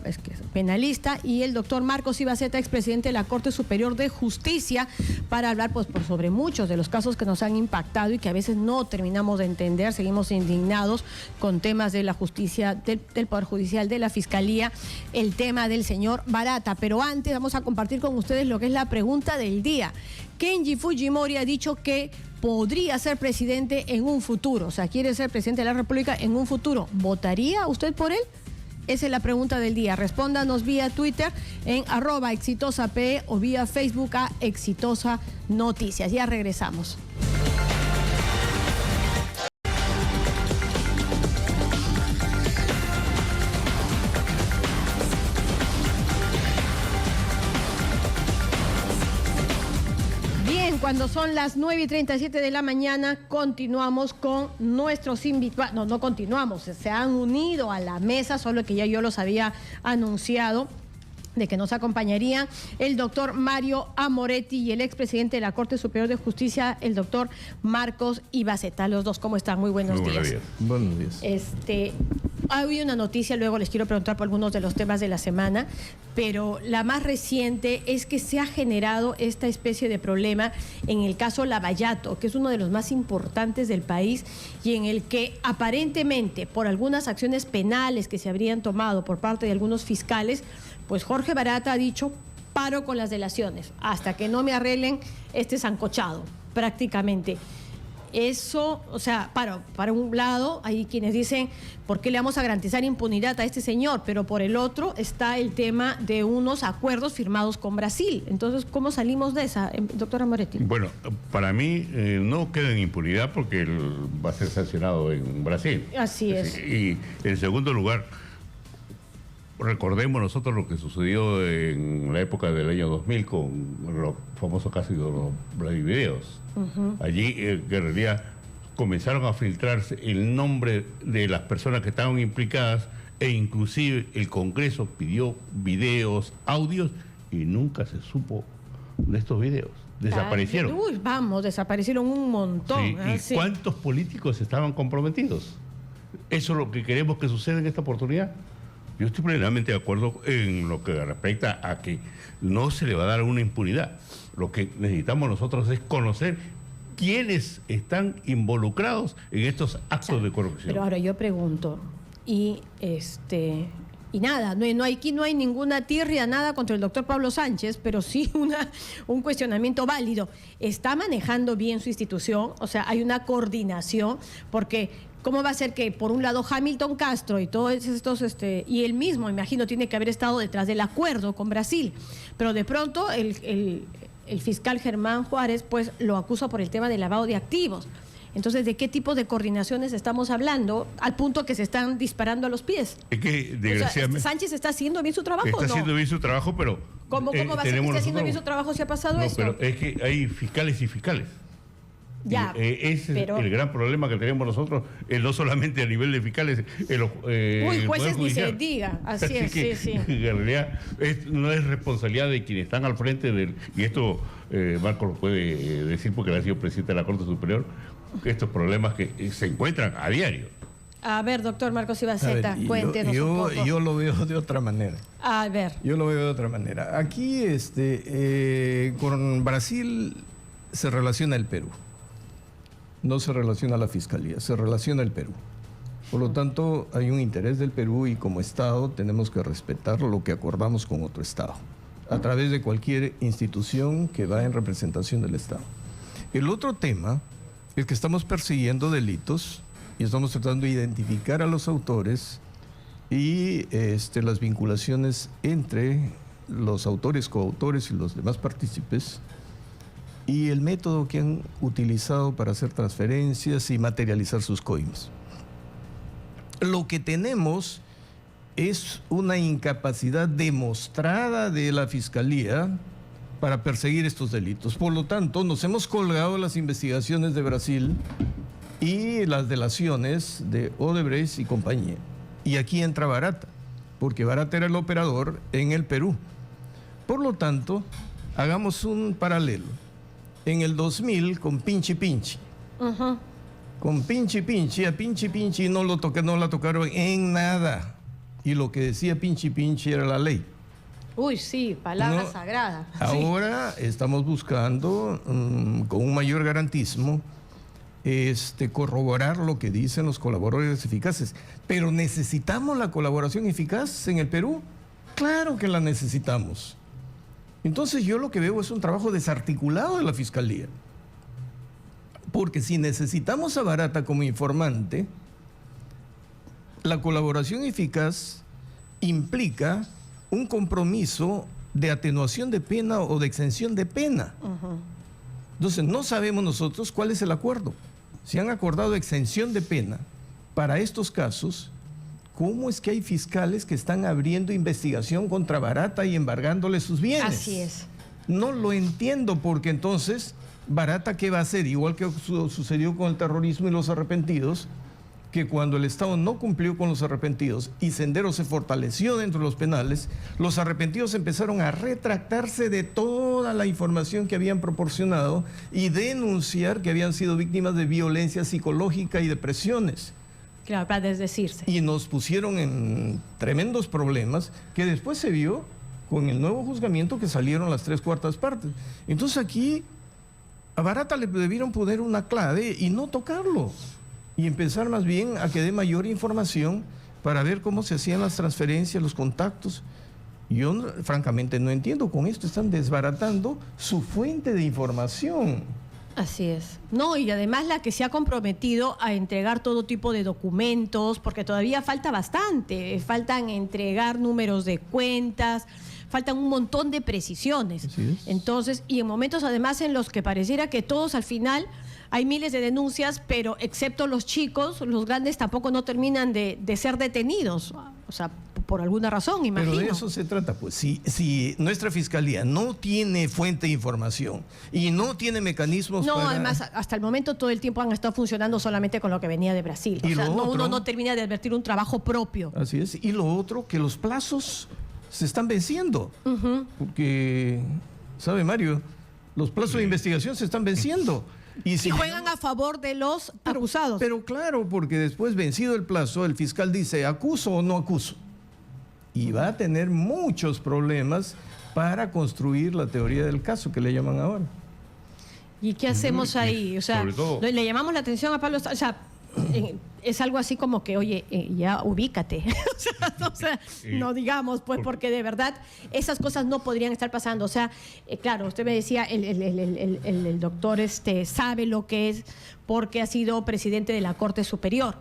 penalista, y el doctor Marcos Ibaceta, expresidente de la Corte Superior de Justicia, para hablar sobre muchos de los casos que nos han impactado y que a veces no terminamos de entender. Seguimos indignados con temas de la justicia, del Poder Judicial, de la Fiscalía, el tema del señor Barata. Pero antes vamos a compartir con ustedes lo que es la pregunta del día. Kenji Fujimori ha dicho que podría ser presidente en un futuro, o sea, quiere ser presidente de la República en un futuro. ¿Votaría usted por él? Esa es la pregunta del día. Respóndanos vía Twitter en @exitosape o vía Facebook a Exitosa Noticias. Ya regresamos. Cuando son las 9:37 de la mañana, continuamos con nuestros invitados. No continuamos, se han unido a la mesa, solo que ya yo los había anunciado de que nos acompañarían el doctor Mario Amoretti y el expresidente de la Corte Superior de Justicia, el doctor Marcos Ibaceta. Los dos, ¿cómo están? Muy buenos días. Buenos días. Ha habido una noticia, luego les quiero preguntar por algunos de los temas de la semana, pero la más reciente es que se ha generado esta especie de problema en el caso Lavallato, que es uno de los más importantes del país y en el que aparentemente por algunas acciones penales que se habrían tomado por parte de algunos fiscales, pues Jorge Barata ha dicho paro con las delaciones hasta que no me arreglen este sancochado, prácticamente. Eso, o sea, para un lado hay quienes dicen, ¿por qué le vamos a garantizar impunidad a este señor? Pero por el otro está el tema de unos acuerdos firmados con Brasil. Entonces, ¿cómo salimos de esa, doctora Moretti? Bueno, para mí no queda en impunidad porque él va a ser sancionado en Brasil. Así es. Y en segundo lugar, recordemos nosotros lo que sucedió en la época del año 2000 con los famosos casos de los Vladivideos. Allí, en realidad, comenzaron a filtrarse el nombre de las personas que estaban implicadas e inclusive el Congreso pidió videos, audios y nunca se supo de estos videos. Desaparecieron. Desaparecieron un montón. Sí, ¿y cuántos políticos estaban comprometidos? Eso es lo que queremos que suceda en esta oportunidad. Yo estoy plenamente de acuerdo en lo que respecta a que no se le va a dar una impunidad. Lo que necesitamos nosotros es conocer quiénes están involucrados en estos actos de corrupción. Pero ahora yo pregunto, y nada, aquí no hay ninguna tirria, nada contra el doctor Pablo Sánchez, pero sí un cuestionamiento válido. ¿Está manejando bien su institución? O sea, hay una coordinación, porque ¿cómo va a ser que por un lado Hamilton Castro y todos estos, y él mismo, imagino, tiene que haber estado detrás del acuerdo con Brasil, pero de pronto el fiscal Germán Juárez pues lo acusa por el tema del lavado de activos? Entonces, ¿de qué tipo de coordinaciones estamos hablando al punto que se están disparando a los pies? Es que, desgraciadamente, ¿Sánchez está haciendo bien su trabajo o no? Está haciendo bien su trabajo, pero... ¿Cómo va a ser que esté haciendo bien su trabajo si ha pasado esto? No, pero es que hay fiscales y fiscales. Ya, ese es el gran problema que tenemos nosotros, no solamente a nivel de fiscales, jueces ni se diga, así es, que, sí. En realidad no es responsabilidad de quienes están al frente del, y esto Marco lo puede decir porque él ha sido presidente de la Corte Superior, estos problemas que se encuentran a diario. A ver, doctor Marcos Ibaceta, cuéntenos un poco. Yo lo veo de otra manera. A ver. Yo lo veo de otra manera. Aquí con Brasil se relaciona el Perú. No se relaciona la Fiscalía, se relaciona el Perú. Por lo tanto, hay un interés del Perú y como Estado tenemos que respetar lo que acordamos con otro Estado, a través de cualquier institución que va en representación del Estado. El otro tema es que estamos persiguiendo delitos y estamos tratando de identificar a los autores y las vinculaciones entre los autores, coautores y los demás partícipes, y el método que han utilizado para hacer transferencias y materializar sus coimas. Lo que tenemos es una incapacidad demostrada de la Fiscalía para perseguir estos delitos. Por lo tanto, nos hemos colgado las investigaciones de Brasil y las delaciones de Odebrecht y compañía. Y aquí entra Barata, porque Barata era el operador en el Perú. Por lo tanto, hagamos un paralelo. En el 2000 con Pinchi Pinchi. Con Pinchi Pinchi, a Pinchi Pinchi no la tocaron en nada. Y lo que decía Pinchi Pinchi era la ley. Uy, sí, palabra sagrada. Ahora estamos buscando, con un mayor garantismo, corroborar lo que dicen los colaboradores eficaces. Pero ¿necesitamos la colaboración eficaz en el Perú? Claro que la necesitamos. Entonces yo lo que veo es un trabajo desarticulado de la Fiscalía. Porque si necesitamos a Barata como informante, la colaboración eficaz implica un compromiso de atenuación de pena o de exención de pena. Entonces no sabemos nosotros cuál es el acuerdo. Si han acordado exención de pena para estos casos, ¿cómo es que hay fiscales que están abriendo investigación contra Barata y embargándole sus bienes? Así es. No lo entiendo, porque entonces, ¿Barata qué va a hacer? Igual que sucedió con el terrorismo y los arrepentidos, que cuando el Estado no cumplió con los arrepentidos y Sendero se fortaleció dentro de los penales, los arrepentidos empezaron a retractarse de toda la información que habían proporcionado y denunciar que habían sido víctimas de violencia psicológica y de presiones. Claro, para desdecirse. Y nos pusieron en tremendos problemas que después se vio con el nuevo juzgamiento que salieron las 3/4 partes. Entonces aquí a Barata le debieron poner una clave y no tocarlo. Y empezar más bien a que dé mayor información para ver cómo se hacían las transferencias, los contactos. Yo francamente no entiendo, con esto están desbaratando su fuente de información. Así es. No, y además la que se ha comprometido a entregar todo tipo de documentos, porque todavía falta bastante. Faltan entregar números de cuentas, faltan un montón de precisiones. Así es. Entonces, y en momentos además en los que pareciera que todos al final hay miles de denuncias, pero excepto los chicos, los grandes tampoco no terminan de ser detenidos. O sea, por alguna razón, imagino. Pero de eso se trata, pues. Si nuestra fiscalía no tiene fuente de información y no tiene mecanismos No, para... además, hasta el momento todo el tiempo han estado funcionando solamente con lo que venía de Brasil. Y O sea, lo otro- uno no termina de advertir un trabajo propio. Así es. Y lo otro, que los plazos se están venciendo. Porque, ¿sabe, Mario? Los plazos de investigación se están venciendo. Y juegan a favor de los acusados. Pero claro, porque después, vencido el plazo, el fiscal dice, ¿acuso o no acuso? Y va a tener muchos problemas para construir la teoría del caso, que le llaman ahora. ¿Y qué hacemos ahí? O sea, Sobre todo- le llamamos la atención a Pablo. O sea, es algo así como que, oye, ya ubícate. O sea, no digamos, pues, porque de verdad esas cosas no podrían estar pasando. O sea, claro, usted me decía, el doctor sabe lo que es porque ha sido presidente de la Corte Superior.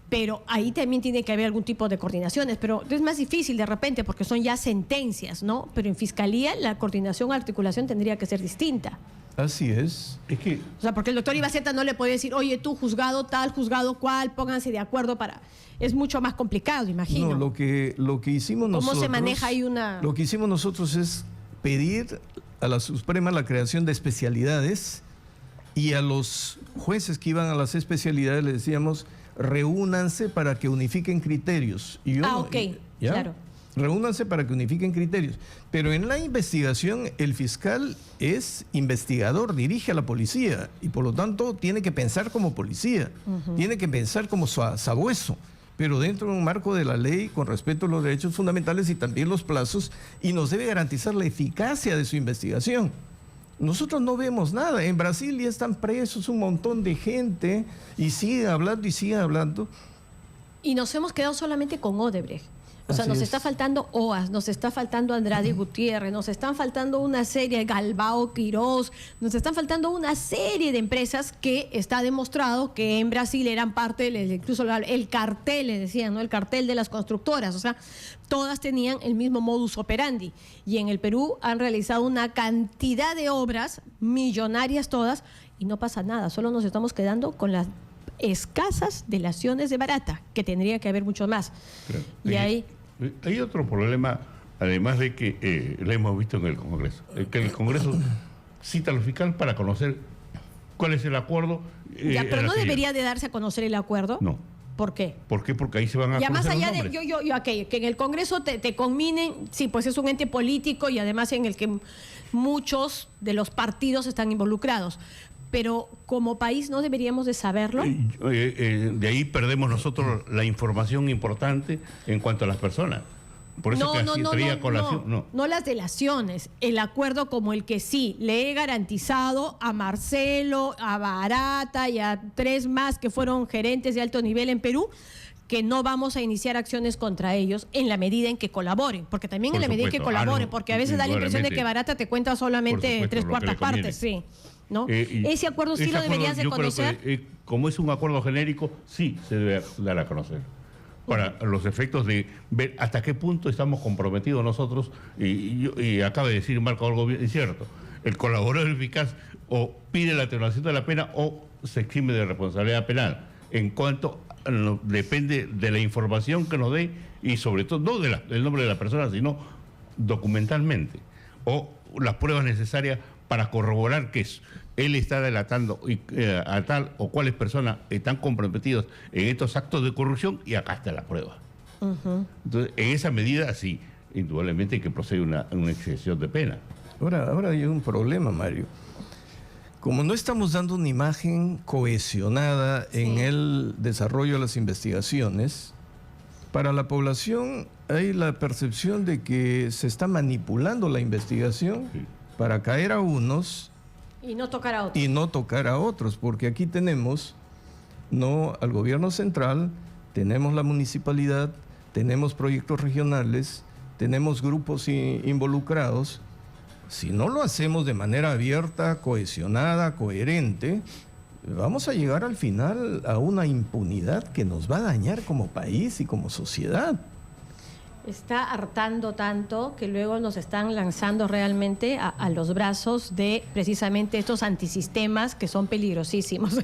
Pero ahí también tiene que haber algún tipo de coordinaciones, pero es más difícil de repente porque son ya sentencias, ¿no? Pero en fiscalía la coordinación, articulación tendría que ser distinta. Así es. Es que O sea, porque el doctor Ibaceta no le puede decir, oye, tú juzgado tal, juzgado cual, pónganse de acuerdo para... Es mucho más complicado, imagino. No, lo que hicimos ¿Cómo nosotros... se maneja ahí una...? Lo que hicimos nosotros es pedir a la Suprema la creación de especialidades y a los jueces que iban a las especialidades les decíamos, reúnanse para que unifiquen criterios. Y yo ok, ¿ya? claro. Reúnanse para que unifiquen criterios. Pero en la investigación el fiscal es investigador, dirige a la policía y por lo tanto tiene que pensar como policía, tiene que pensar como sabueso, pero dentro de un marco de la ley con respeto a los derechos fundamentales y también los plazos, y nos debe garantizar la eficacia de su investigación. Nosotros no vemos nada. En Brasil ya están presos un montón de gente y siguen hablando y siguen hablando. Y nos hemos quedado solamente con Odebrecht. O sea, Así nos es. está faltando OAS, nos está faltando Andrade Gutiérrez, nos están faltando una serie, Galbao, Quirós, nos están faltando una serie de empresas que está demostrado que en Brasil eran parte, incluso el cartel, le decían, ¿no? El cartel de las constructoras. O sea, todas tenían el mismo modus operandi. Y en el Perú han realizado una cantidad de obras, millonarias todas, y no pasa nada. Solo nos estamos quedando con las escasas delaciones de barata, que tendría que haber mucho más. Claro. Y ahí... Hay otro problema, además de que lo hemos visto en el Congreso, que el Congreso cita al fiscal para conocer cuál es el acuerdo. Ya, pero en no aquello. debería de darse a conocer el acuerdo. No. ¿Por qué? ¿Por qué? Porque ahí se van a Ya más conocer allá los de nombres. que en el Congreso te conminen, sí, pues es un ente político y además en el que muchos de los partidos están involucrados. Pero como país no deberíamos de saberlo. De ahí perdemos nosotros la información importante en cuanto a las personas. Por eso traía colación. No las delaciones, el acuerdo como el que sí le he garantizado a Marcelo, a Barata y a 3 más que fueron gerentes de alto nivel en Perú, que no vamos a iniciar acciones contra ellos en la medida en que colaboren, porque también Por en la medida en que supuesto. colaboren, No, porque a veces da la impresión de que indudablemente. Barata te cuenta solamente Por supuesto, 3/4 lo que le conviene. partes, sí. ¿No? Y Ese acuerdo sí ese lo deberías de yo creo conocer. que, como es un acuerdo genérico, sí se debe dar a conocer. Para los efectos de ver hasta qué punto estamos comprometidos nosotros, y acaba de decir Marco algo bien cierto, el colaborador eficaz o pide la atenuación de la pena o se exime de responsabilidad penal. En cuanto depende de la información que nos dé y sobre todo no del nombre de la persona, sino documentalmente, o las pruebas necesarias para corroborar que él está delatando a tal o cuáles personas están comprometidas en estos actos de corrupción, y acá está la prueba. Entonces, en esa medida, sí, indudablemente hay que proceder una excepción de pena. Ahora hay un problema, Mario. Como no estamos dando una imagen cohesionada en el desarrollo de las investigaciones, para la población hay la percepción de que se está manipulando la investigación para caer a unos Y no tocar a otros. y no tocar a otros, porque aquí tenemos al gobierno central, tenemos la municipalidad, tenemos proyectos regionales, tenemos grupos involucrados. Si no lo hacemos de manera abierta, cohesionada, coherente, vamos a llegar al final a una impunidad que nos va a dañar como país y como sociedad. Está hartando tanto que luego nos están lanzando realmente a los brazos de precisamente estos antisistemas que son peligrosísimos.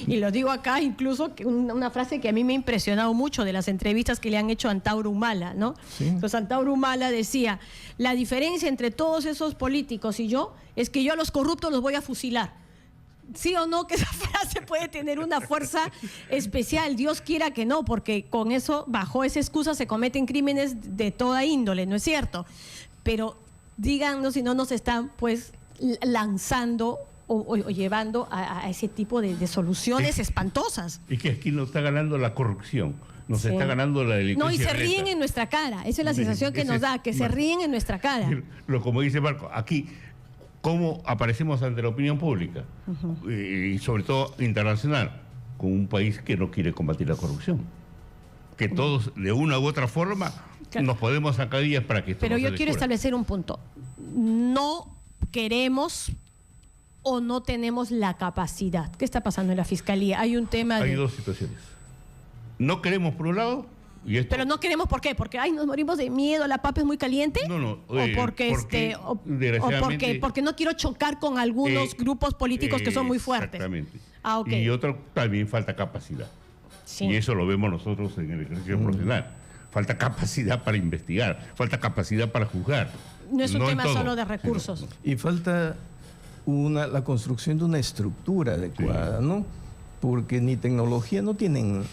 Y lo digo acá incluso, una frase que a mí me ha impresionado mucho de las entrevistas que le han hecho a Antauro Humala, ¿no? Sí. Entonces Antauro Humala decía, la diferencia entre todos esos políticos y yo es que yo a los corruptos los voy a fusilar. ¿Sí o no que esa frase puede tener una fuerza especial? Dios quiera que no, porque con eso, bajo esa excusa, se cometen crímenes de toda índole, ¿no es cierto? Pero díganos si no nos están pues lanzando o llevando a ese tipo de soluciones espantosas. Y que aquí nos está ganando la corrupción, nos está ganando la delincuencia. No, y se violenta. ríen en nuestra cara, esa es la sensación que nos da, que se ríen en nuestra cara. Como dice Marco, aquí cómo aparecemos ante la opinión pública y sobre todo internacional, con un país que no quiere combatir la corrupción. Que todos, de una u otra forma, nos podemos sacar días para que esto Pero no se yo quiero descubra. establecer un punto. No queremos o no tenemos la capacidad. ¿Qué está pasando en la Fiscalía? Hay un tema Hay de... dos situaciones. No queremos, por un lado, y esto... Pero no queremos, ¿por qué? Porque nos morimos de miedo, la papa es muy caliente. No, O porque no quiero chocar con algunos grupos políticos que son muy fuertes. Exactamente. Ah, ok. Y otro, también falta capacidad. Sí. Y eso lo vemos nosotros en el ejercicio profesional. Falta capacidad para investigar, falta capacidad para juzgar. No es un en tema todo, solo de recursos. Y falta la construcción de una estructura adecuada, ¿no? Porque ni tecnología no tienen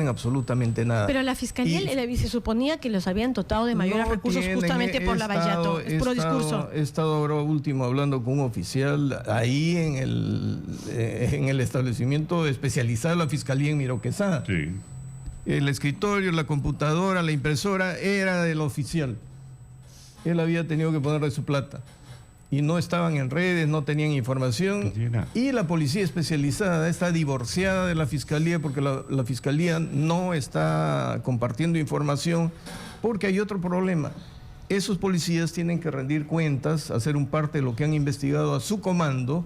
absolutamente nada. Pero la Fiscalía se suponía que los habían dotado de mayores No recursos tienen, justamente por Lavallato. Es puro discurso. He estado ahora último hablando con un oficial ahí en el establecimiento especializado de la Fiscalía en Miro Quesada. Sí. El escritorio, la computadora, la impresora era del oficial. Él había tenido que poner de su plata. Y no estaban en redes, no tenían información. No tiene nada. Y la policía especializada está divorciada de la Fiscalía porque la Fiscalía no está compartiendo información, porque hay otro problema. Esos policías tienen que rendir cuentas, hacer un parte de lo que han investigado a su comando,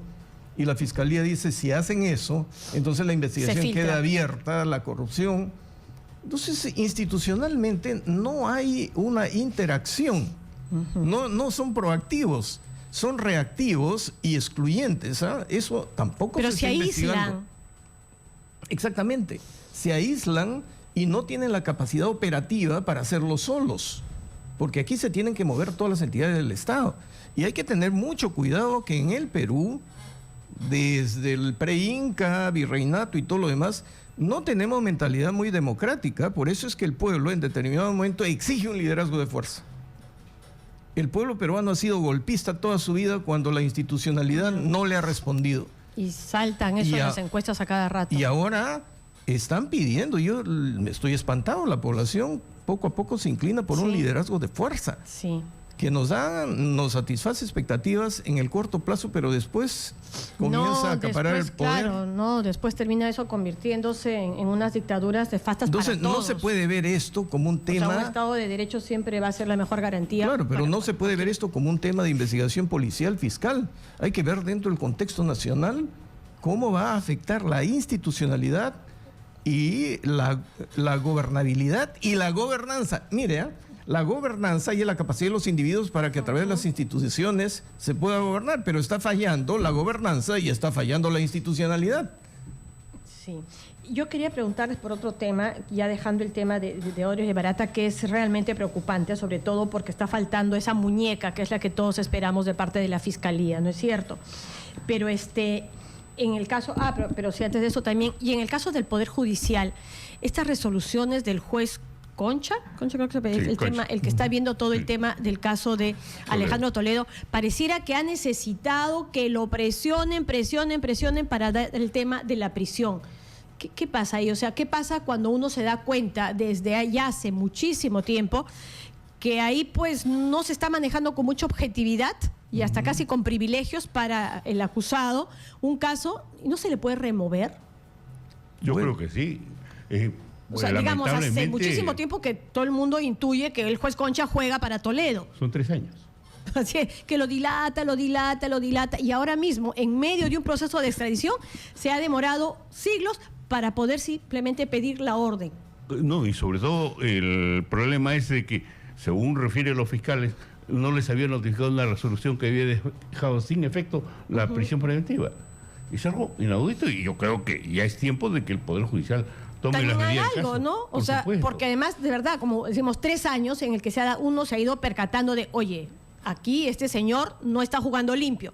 y la Fiscalía dice, si hacen eso, entonces la investigación queda abierta, la corrupción. Entonces, institucionalmente no hay una interacción. No son proactivos. Son reactivos y excluyentes. Eso tampoco Pero se está investigando. Exactamente. Se aíslan y no tienen la capacidad operativa para hacerlo solos. Porque aquí se tienen que mover todas las entidades del Estado. Y hay que tener mucho cuidado que en el Perú, desde el pre-Inca, virreinato y todo lo demás, no tenemos mentalidad muy democrática. Por eso es que el pueblo en determinado momento exige un liderazgo de fuerza. El pueblo peruano ha sido golpista toda su vida cuando la institucionalidad no le ha respondido. Y saltan eso en las encuestas a cada rato. Y ahora están pidiendo, yo estoy espantado, la población poco a poco se inclina por un liderazgo de fuerza. Sí. Que nos satisface expectativas en el corto plazo, pero después comienza a acaparar el poder. Claro, después termina eso convirtiéndose en unas dictaduras de fastas para todos. Entonces no se puede ver esto como un tema... O sea, un Estado de Derecho siempre va a ser la mejor garantía. Claro, pero no se puede ver esto como un tema de investigación policial fiscal. Hay que ver dentro del contexto nacional cómo va a afectar la institucionalidad y la gobernabilidad y la gobernanza. Mire, la gobernanza y la capacidad de los individuos para que a través de las instituciones se pueda gobernar, pero está fallando la gobernanza y está fallando la institucionalidad. Sí. Yo quería preguntarles por otro tema, ya dejando el tema de Odrio y Barata, que es realmente preocupante, sobre todo porque está faltando esa muñeca que es la que todos esperamos de parte de la Fiscalía, ¿no es cierto? Pero en el caso, pero sí, antes de eso también, y en el caso del Poder Judicial, estas resoluciones del juez Concha creo que el que está viendo todo el tema del caso de Alejandro Toledo, pareciera que ha necesitado que lo presionen para dar el tema de la prisión. ¿Qué pasa ahí? O sea, ¿qué pasa cuando uno se da cuenta desde ya hace muchísimo tiempo que ahí pues no se está manejando con mucha objetividad y hasta casi con privilegios para el acusado un caso y no se le puede remover? Yo creo que sí. O sea, digamos, hace muchísimo tiempo que todo el mundo intuye que el juez Concha juega para Toledo. Son 3 años. Así es, que lo dilata, y ahora mismo, en medio de un proceso de extradición, se ha demorado siglos para poder simplemente pedir la orden. No, y sobre todo el problema es de que, según refieren los fiscales, no les había notificado una resolución que había dejado sin efecto la prisión preventiva. Es algo inaudito y yo creo que ya es tiempo de que el Poder Judicial tome las medidas del caso. ¿No? O sea, porque además, de verdad, como decimos, 3 años en el que uno se ha ido percatando de, oye, aquí este señor no está jugando limpio,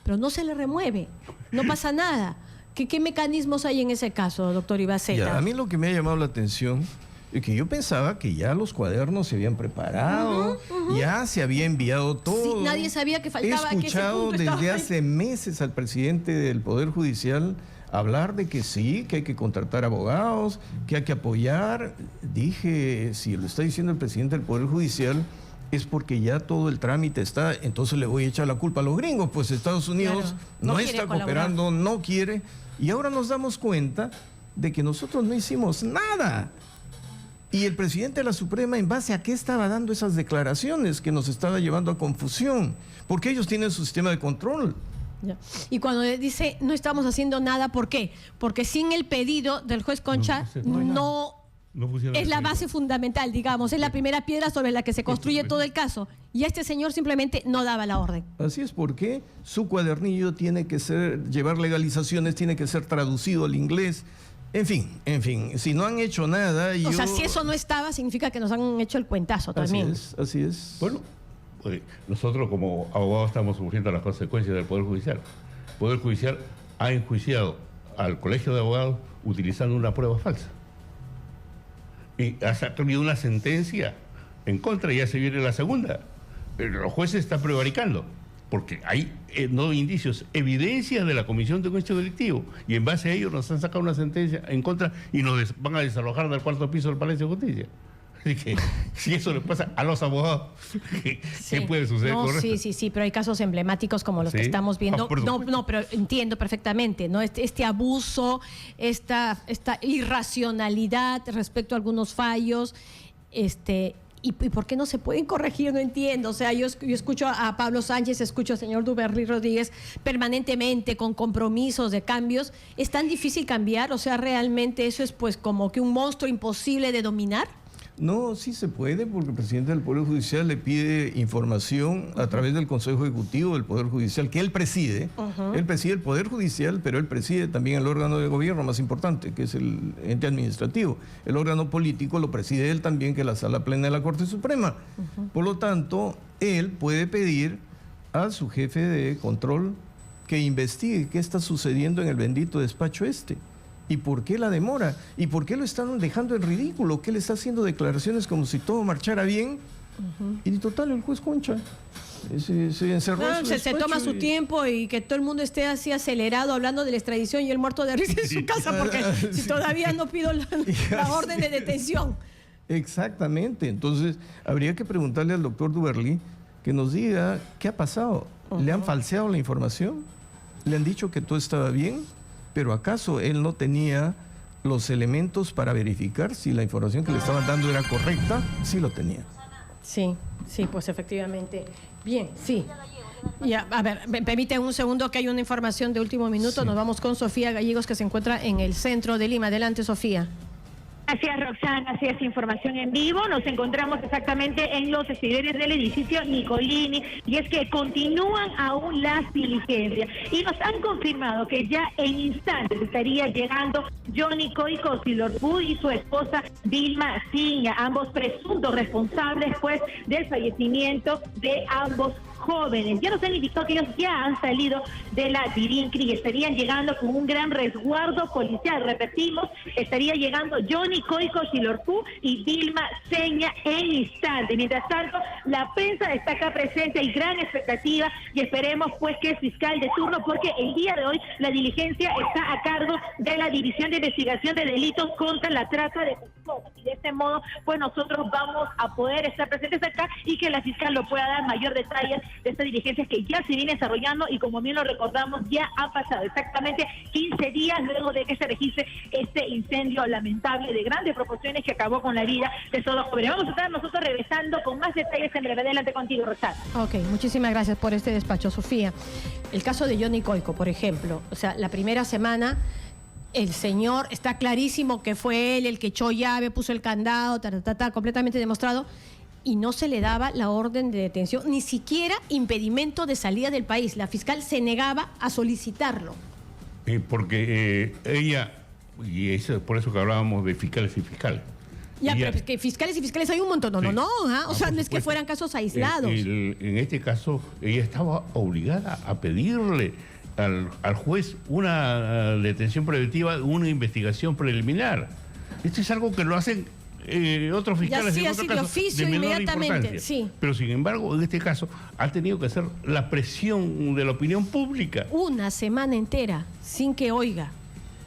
pero no se le remueve, no pasa nada. ¿Qué mecanismos hay en ese caso, doctor Ibaceta? A mí lo que me ha llamado la atención es que yo pensaba que ya los cuadernos se habían preparado, ya se había enviado todo. Sí, nadie sabía que faltaba. He escuchado desde hace meses al presidente del Poder Judicial hablar de que sí, que hay que contratar abogados, que hay que apoyar. Dije, si lo está diciendo el presidente del Poder Judicial, es porque ya todo el trámite está, entonces le voy a echar la culpa a los gringos, pues Estados Unidos no está cooperando, no quiere, y ahora nos damos cuenta de que nosotros no hicimos nada. Y el presidente de la Suprema, ¿en base a qué estaba dando esas declaraciones que nos estaba llevando a confusión? Porque ellos tienen su sistema de control. Ya. Y cuando dice no estamos haciendo nada, ¿por qué? Porque sin el pedido del juez Concha no es la base fundamental, digamos, es la primera piedra sobre la que se construye todo el caso. Y este señor simplemente no daba la orden. Así es, porque su cuadernillo tiene que llevar legalizaciones, tiene que ser traducido al inglés. En fin, si no han hecho nada... O sea, si eso no estaba, significa que nos han hecho el cuentazo también. Así es. Bueno, nosotros como abogados estamos sufriendo las consecuencias del Poder Judicial. El Poder Judicial ha enjuiciado al Colegio de Abogados utilizando una prueba falsa. Y ha tenido una sentencia en contra y ya se viene la segunda. Pero los jueces están prevaricando, porque hay no indicios, evidencias de la comisión de un hecho delictivo, y en base a ello nos han sacado una sentencia en contra y nos van a desalojar del 4º piso del Palacio de Justicia. Así que si eso le pasa a los abogados, ¿qué puede suceder con esto? Sí, pero hay casos emblemáticos como los que estamos viendo. Pero entiendo perfectamente, ¿no? Este abuso, esta irracionalidad respecto a algunos fallos, ¿Y por qué no se pueden corregir? No entiendo. O sea, yo escucho a Pablo Sánchez, escucho al señor Duberly Rodríguez permanentemente con compromisos de cambios. ¿Es tan difícil cambiar? O sea, ¿realmente eso es pues como que un monstruo imposible de dominar? No, sí se puede, porque el presidente del Poder Judicial le pide información a través del Consejo Ejecutivo del Poder Judicial, que él preside. Él preside el Poder Judicial, pero él preside también el órgano de gobierno más importante, que es el ente administrativo. El órgano político lo preside él también, que es la Sala Plena de la Corte Suprema. Por lo tanto, él puede pedir a su jefe de control que investigue qué está sucediendo en el bendito despacho este. ¿Y por qué la demora? ¿Y por qué lo están dejando en ridículo? ¿Qué le está haciendo declaraciones como si todo marchara bien? Y total, el juez Concha se encerró en su se toma su tiempo y que todo el mundo esté así acelerado hablando de la extradición y el muerto de risa en su casa, porque si todavía no pido la orden de detención. Exactamente. Entonces, habría que preguntarle al doctor Duberly que nos diga qué ha pasado. ¿Le han falseado la información? ¿Le han dicho que todo estaba bien? ¿Pero acaso él no tenía los elementos para verificar si la información que le estaban dando era correcta? Sí lo tenía. Sí, pues efectivamente. Bien, sí. Ya, a ver, permiten un segundo que hay una información de último minuto. Nos vamos con Sofía Gallegos, que se encuentra en el centro de Lima. Adelante, Sofía. Gracias, Roxana. Así es, información en vivo. Nos encontramos exactamente en los exteriores del edificio Nicolini, y es que continúan aún las diligencias y nos han confirmado que ya en instantes estaría llegando Johnny Coico Silorpú y su esposa Vilma Ciña, ambos presuntos responsables pues del fallecimiento de ambos jóvenes. Ya nos han indicado que ellos ya han salido de la Dirincri y estarían llegando con un gran resguardo policial. Repetimos, estaría llegando Johnny Coico Silorpú y Vilma Ciña en instante. Mientras tanto, la prensa está acá presente, hay gran expectativa y esperemos pues que el fiscal de turno, porque el día de hoy la diligencia está a cargo de la División de Investigación de Delitos contra la Trata de Personas, y de este modo pues nosotros vamos a poder estar presentes acá y que la fiscal lo pueda dar mayor detalles de estas diligencias que ya se viene desarrollando y como bien lo recordamos, ya ha pasado exactamente 15 días luego de que se registre este incendio lamentable de grandes proporciones que acabó con la vida de estos dos jóvenes. Vamos a estar nosotros regresando con más detalles en breve. Adelante contigo, Rosana. Ok, muchísimas gracias por este despacho, Sofía. El caso de Johnny Coico, por ejemplo, o sea, la primera semana el señor, está clarísimo que fue él el que echó llave, puso el candado, completamente demostrado, y no se le daba la orden de detención, ni siquiera impedimento de salida del país. La fiscal se negaba a solicitarlo. Porque ella, y eso, por eso que hablábamos de fiscales y fiscales. Ya, pero es que fiscales y fiscales hay un montón. O sea, no es que fueran casos aislados. En este caso, ella estaba obligada a pedirle al juez una detención preventiva, una investigación preliminar. Esto es algo que lo hacen otros fiscales ya, sí, en otro así caso, de oficio, de menor inmediatamente, importancia. sí. Pero sin embargo, en este caso, ha tenido que hacer la presión de la opinión pública. Una semana entera, sin que oiga.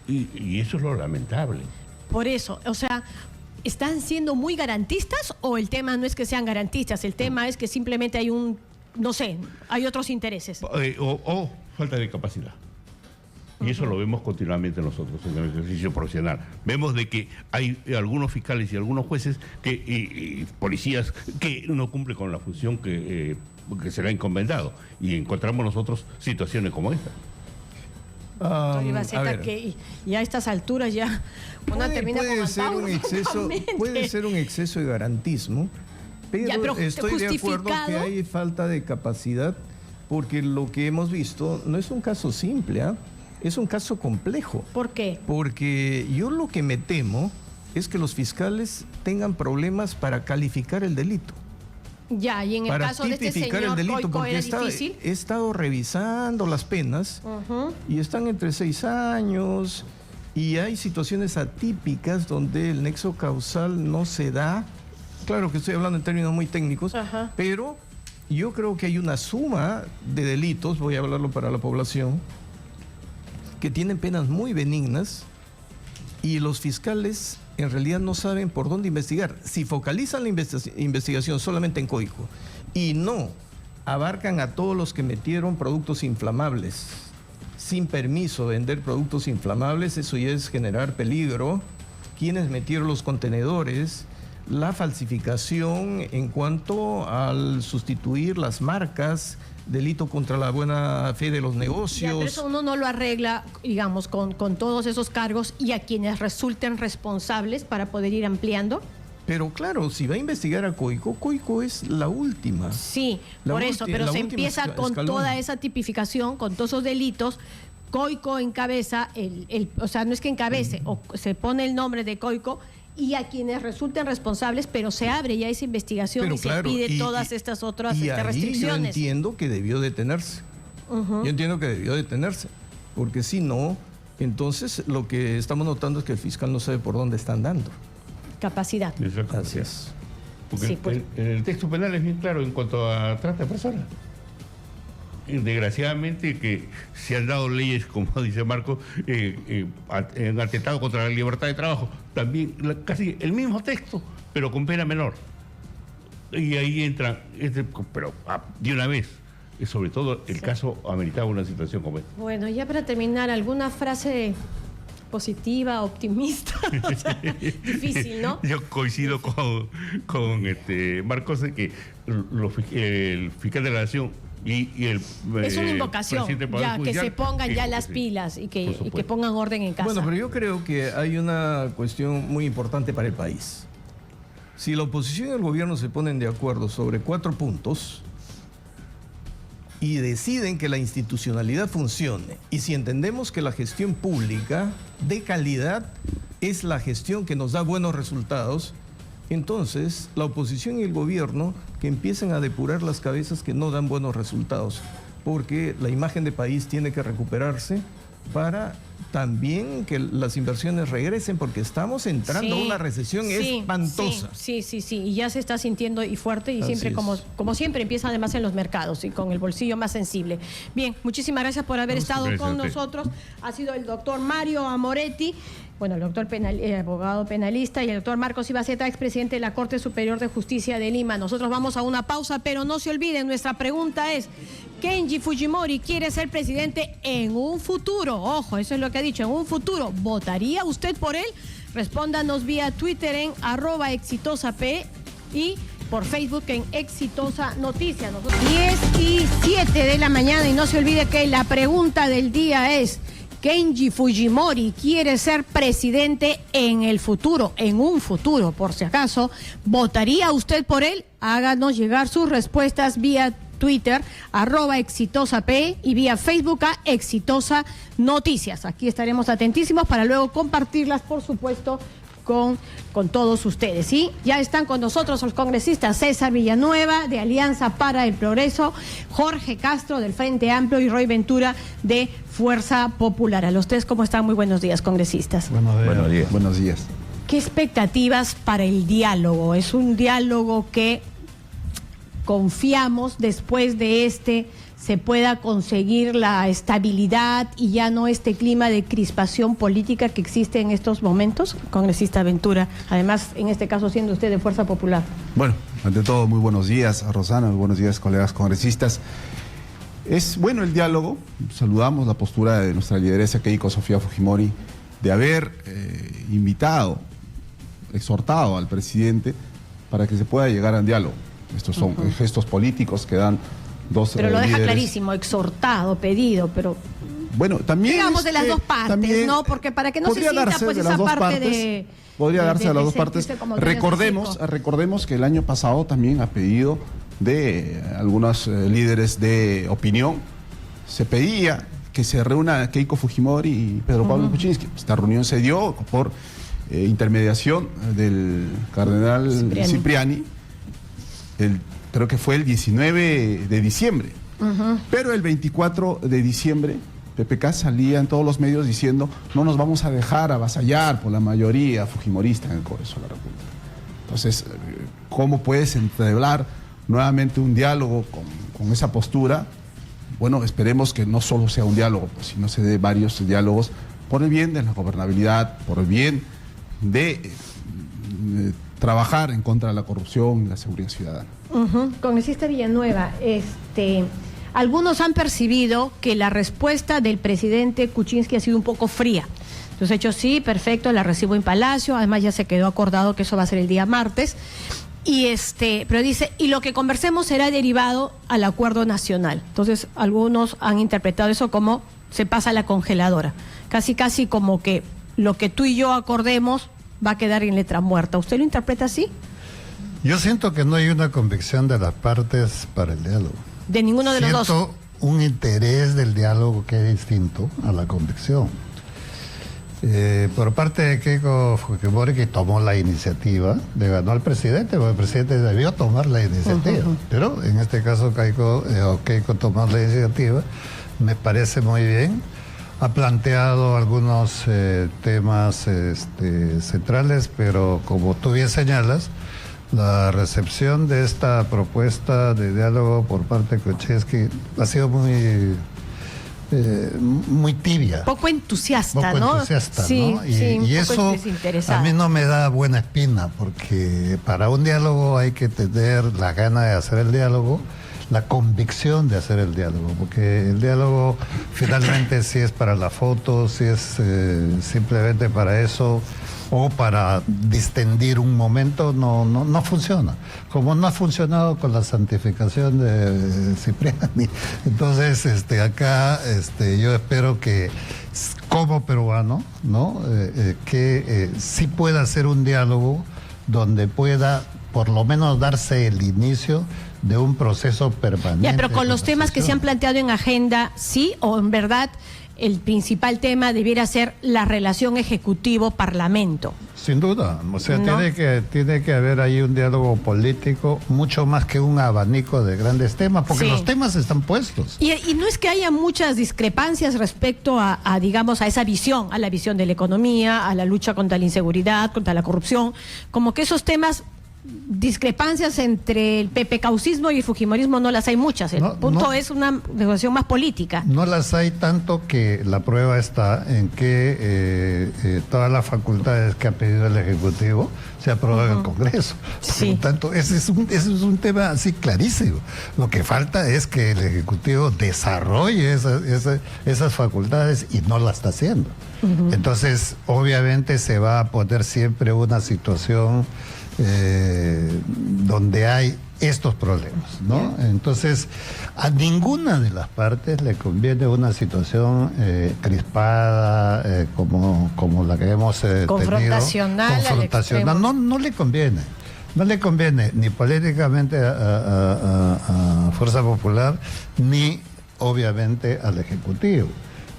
Y eso es lo lamentable. Por eso, o sea, ¿están siendo muy garantistas o el tema no es que sean garantistas? El tema es que simplemente hay hay otros intereses. O falta de capacidad. Y eso lo vemos continuamente nosotros en el ejercicio profesional. Vemos de que hay algunos fiscales y algunos jueces y policías que no cumplen con la función que se le ha encomendado. Y encontramos nosotros situaciones como esta. Y a estas alturas ya termina puede ser un exceso de garantismo, pero estoy de acuerdo que hay falta de capacidad, porque lo que hemos visto no es un caso simple, es un caso complejo. ¿Por qué? Porque yo lo que me temo es que los fiscales tengan problemas para calificar el delito. Ya, y en el caso de este señor Coico era difícil. He estado revisando las penas y están entre 6 años y hay situaciones atípicas donde el nexo causal no se da. Claro que estoy hablando en términos muy técnicos, pero yo creo que hay una suma de delitos, voy a hablarlo para la población, que tienen penas muy benignas y los fiscales en realidad no saben por dónde investigar. Si focalizan la investigación solamente en Coico y no abarcan a todos los que metieron productos inflamables sin permiso de vender productos inflamables, eso ya es generar peligro. Quienes metieron los contenedores, la falsificación en cuanto al sustituir las marcas, delito contra la buena fe de los negocios. Pero eso uno no lo arregla, digamos, con todos esos cargos y a quienes resulten responsables para poder ir ampliando. Pero claro, si va a investigar a Coico, Coico es la última. Sí, por eso, pero se empieza con toda esa tipificación, con todos esos delitos. Coico encabeza, o sea, no es que encabece, o se pone el nombre de Coico, y a quienes resulten responsables, pero se abre ya esa investigación se pide todas estas otras restricciones. Yo entiendo que debió detenerse. Yo entiendo que debió detenerse, porque si no, entonces lo que estamos notando es que el fiscal no sabe por dónde está andando. Capacidad. Gracias. Porque el texto penal es bien claro en cuanto a trata de personas. Desgraciadamente que se han dado leyes, como dice Marco, en atentado contra la libertad de trabajo, también casi el mismo texto, pero con pena menor. Y ahí entra, pero de una vez, sobre todo el caso ameritaba una situación como esta. Bueno, ya para terminar, ¿alguna frase positiva, optimista? O sea, difícil, ¿no? Yo coincido con Marcos en que el fiscal de la Nación y el es una invocación, ya que se pongan ya las pilas y que pongan orden en casa. Bueno, pero yo creo que hay una cuestión muy importante para el país. Si la oposición y el gobierno se ponen de acuerdo sobre 4 puntos y deciden que la institucionalidad funcione, y si entendemos que la gestión pública de calidad es la gestión que nos da buenos resultados, entonces la oposición y el gobierno que empiecen a depurar las cabezas que no dan buenos resultados, porque la imagen de país tiene que recuperarse para también que las inversiones regresen, porque estamos entrando a una recesión espantosa. Sí, y ya se está sintiendo y fuerte, y siempre, como siempre, empieza además en los mercados y con el bolsillo más sensible. Bien, muchísimas gracias por haber estado con nosotros. Ha sido el doctor Mario Amoretti, Bueno, el doctor abogado penalista, y el doctor Marcos Ibaceta, expresidente de la Corte Superior de Justicia de Lima. Nosotros vamos a una pausa, pero no se olviden, nuestra pregunta es, Kenji Fujimori quiere ser presidente en un futuro. Ojo, eso es lo que ha dicho, en un futuro. ¿Votaría usted por él? Respóndanos vía Twitter en @exitosap y por Facebook en Exitosa Noticias. 10:07 de la mañana, y no se olvide que la pregunta del día es: Kenji Fujimori quiere ser presidente en el futuro, en un futuro, por si acaso. ¿Votaría usted por él? Háganos llegar sus respuestas vía Twitter, @exitosap, y vía Facebook a Exitosa Noticias. Aquí estaremos atentísimos para luego compartirlas, por supuesto, con todos ustedes, ¿sí? Ya están con nosotros los congresistas César Villanueva, de Alianza para el Progreso, Jorge Castro, del Frente Amplio, y Roy Ventura, de Fuerza Popular. A los tres, ¿cómo están? Muy buenos días, congresistas. Buenos días. Buenos días. ¿Qué expectativas para el diálogo? Es un diálogo que confiamos después de se pueda conseguir la estabilidad y ya no este clima de crispación política que existe en estos momentos, congresista Ventura, además en este caso siendo usted de Fuerza Popular. Bueno, ante todo, muy buenos días a Rosana, muy buenos días, colegas congresistas. Es bueno el diálogo, saludamos la postura de nuestra lideresa Keiko Sofía Fujimori de haber invitado, exhortado al presidente para que se pueda llegar al diálogo. Estos son gestos políticos que dan dos pero lo deja líderes. Clarísimo, exhortado, pedido, pero bueno, también digamos de las dos partes, también, ¿no? Porque para que no se sienta pues esa parte de... Podría darse de las dos partes. Recordemos que el año pasado también a pedido de algunos líderes de opinión se pedía que se reúna Keiko Fujimori y Pedro Pablo Kuczynski. Esta reunión se dio por intermediación del cardenal Cipriani. Creo que fue el 19 de diciembre. Pero el 24 de diciembre, PPK salía en todos los medios diciendo: no nos vamos a dejar avasallar por la mayoría fujimorista en el Congreso de la República. Entonces, ¿cómo puedes entablar nuevamente un diálogo con esa postura? Bueno, esperemos que no solo sea un diálogo, sino se dé varios diálogos por el bien de la gobernabilidad, por el bien de trabajar en contra de la corrupción y la seguridad ciudadana. Congresista Villanueva, algunos han percibido que la respuesta del presidente Kuczynski ha sido un poco fría. Entonces, hecho sí, perfecto, la recibo en Palacio, además ya se quedó acordado que eso va a ser el día martes, pero dice, y lo que conversemos será derivado al acuerdo nacional. Entonces, algunos han interpretado eso como se pasa a la congeladora, casi como que lo que tú y yo acordemos va a quedar en letra muerta. ¿Usted lo interpreta así? Yo siento que no hay una convicción de las partes para el diálogo. De ninguno de los dos. Siento un interés del diálogo que es distinto a la convicción. Por parte de Keiko Fujimori, que tomó la iniciativa, le ganó al presidente, porque el presidente debió tomar la iniciativa. Pero en este caso Keiko tomó la iniciativa, me parece muy bien. Ha planteado algunos temas centrales, pero como tú bien señalas, la recepción de esta propuesta de diálogo por parte de Kuczynski ha sido muy tibia. Poco entusiasta, ¿no? Entusiasta, sí, ¿no? sí, Y eso a mí no me da buena espina, porque para un diálogo hay que tener la gana de hacer el diálogo, la convicción de hacer el diálogo, porque el diálogo finalmente si es para la foto, si es simplemente para eso o para distendir un momento, no funciona. Como no ha funcionado con la santificación de Cipriani. Entonces, acá yo espero que como peruano, ¿no? Que sí pueda ser un diálogo donde pueda por lo menos darse el inicio de un proceso permanente. Ya, pero con los temas que se han planteado en agenda, ¿sí? ¿O en verdad el principal tema debiera ser la relación ejecutivo-parlamento? Sin duda, o sea, ¿no? tiene que haber ahí un diálogo político, mucho más que un abanico de grandes temas, porque los temas están puestos. Y no es que haya muchas discrepancias respecto digamos, a esa visión, a la visión de la economía, a la lucha contra la inseguridad, contra la corrupción, como que esos temas discrepancias entre el PPCaucismo y el fujimorismo no las hay muchas. El punto es una negociación más política. No las hay tanto que la prueba está en que todas las facultades que ha pedido el Ejecutivo se aprueban en el Congreso. Por lo tanto, ese es un tema así clarísimo. Lo que falta es que el Ejecutivo desarrolle esas facultades y no la está haciendo. Entonces, obviamente se va a poner siempre una situación donde hay estos problemas, ¿no? Entonces, a ninguna de las partes le conviene una situación crispada como la que hemos tenido. Confrontacional. No le conviene. No le conviene ni políticamente a Fuerza Popular, ni obviamente al Ejecutivo.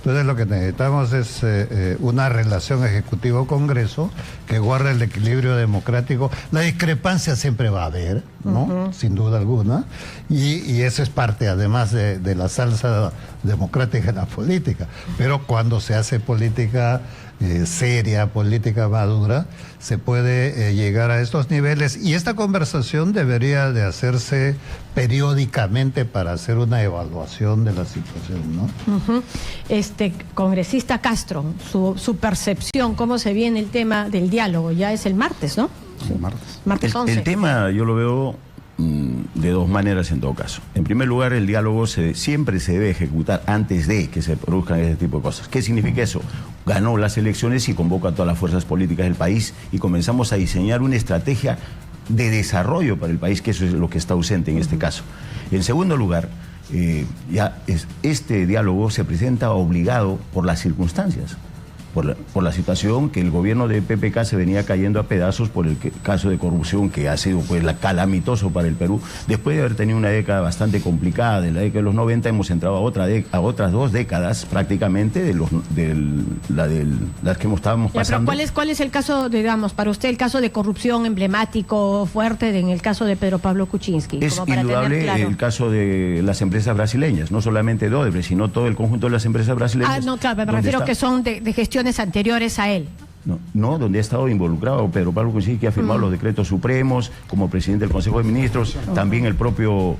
Entonces lo que necesitamos es una relación Ejecutivo-Congreso que guarde el equilibrio democrático. La discrepancia siempre va a haber, ¿no? Sin duda alguna. Y eso es parte además de la salsa democrática en la política. Pero cuando se hace política seria, política madura, se puede llegar a estos niveles, y esta conversación debería de hacerse periódicamente para hacer una evaluación de la situación, ¿no? Congresista Castro, su percepción, ¿cómo se viene el tema del diálogo? Ya es el martes, ¿no? Sí. Martes 11. El tema yo lo veo de dos maneras en todo caso. En primer lugar, el diálogo siempre se debe ejecutar antes de que se produzcan ese tipo de cosas. ¿Qué significa eso? Ganó las elecciones y convoca a todas las fuerzas políticas del país y comenzamos a diseñar una estrategia de desarrollo para el país, que eso es lo que está ausente en este caso. En segundo lugar, este diálogo se presenta obligado por las circunstancias. Por la situación que el gobierno de PPK se venía cayendo a pedazos por el caso de corrupción que ha sido calamitoso para el Perú. Después de haber tenido una década bastante complicada, de la década de los 90, hemos entrado a otras 2 décadas prácticamente de las que estábamos pasando. Pero ¿cuál es el caso, digamos, para usted el caso de corrupción emblemático, fuerte, en el caso de Pedro Pablo Kuczynski? Es indudable el caso de las empresas brasileñas, no solamente de Odebrecht, sino todo el conjunto de las empresas brasileñas. No, claro, me refiero que son de gestión anteriores a él. No, donde ha estado involucrado Pedro Pablo Kuczynski, que ha firmado los decretos supremos como presidente del Consejo de Ministros, también el propio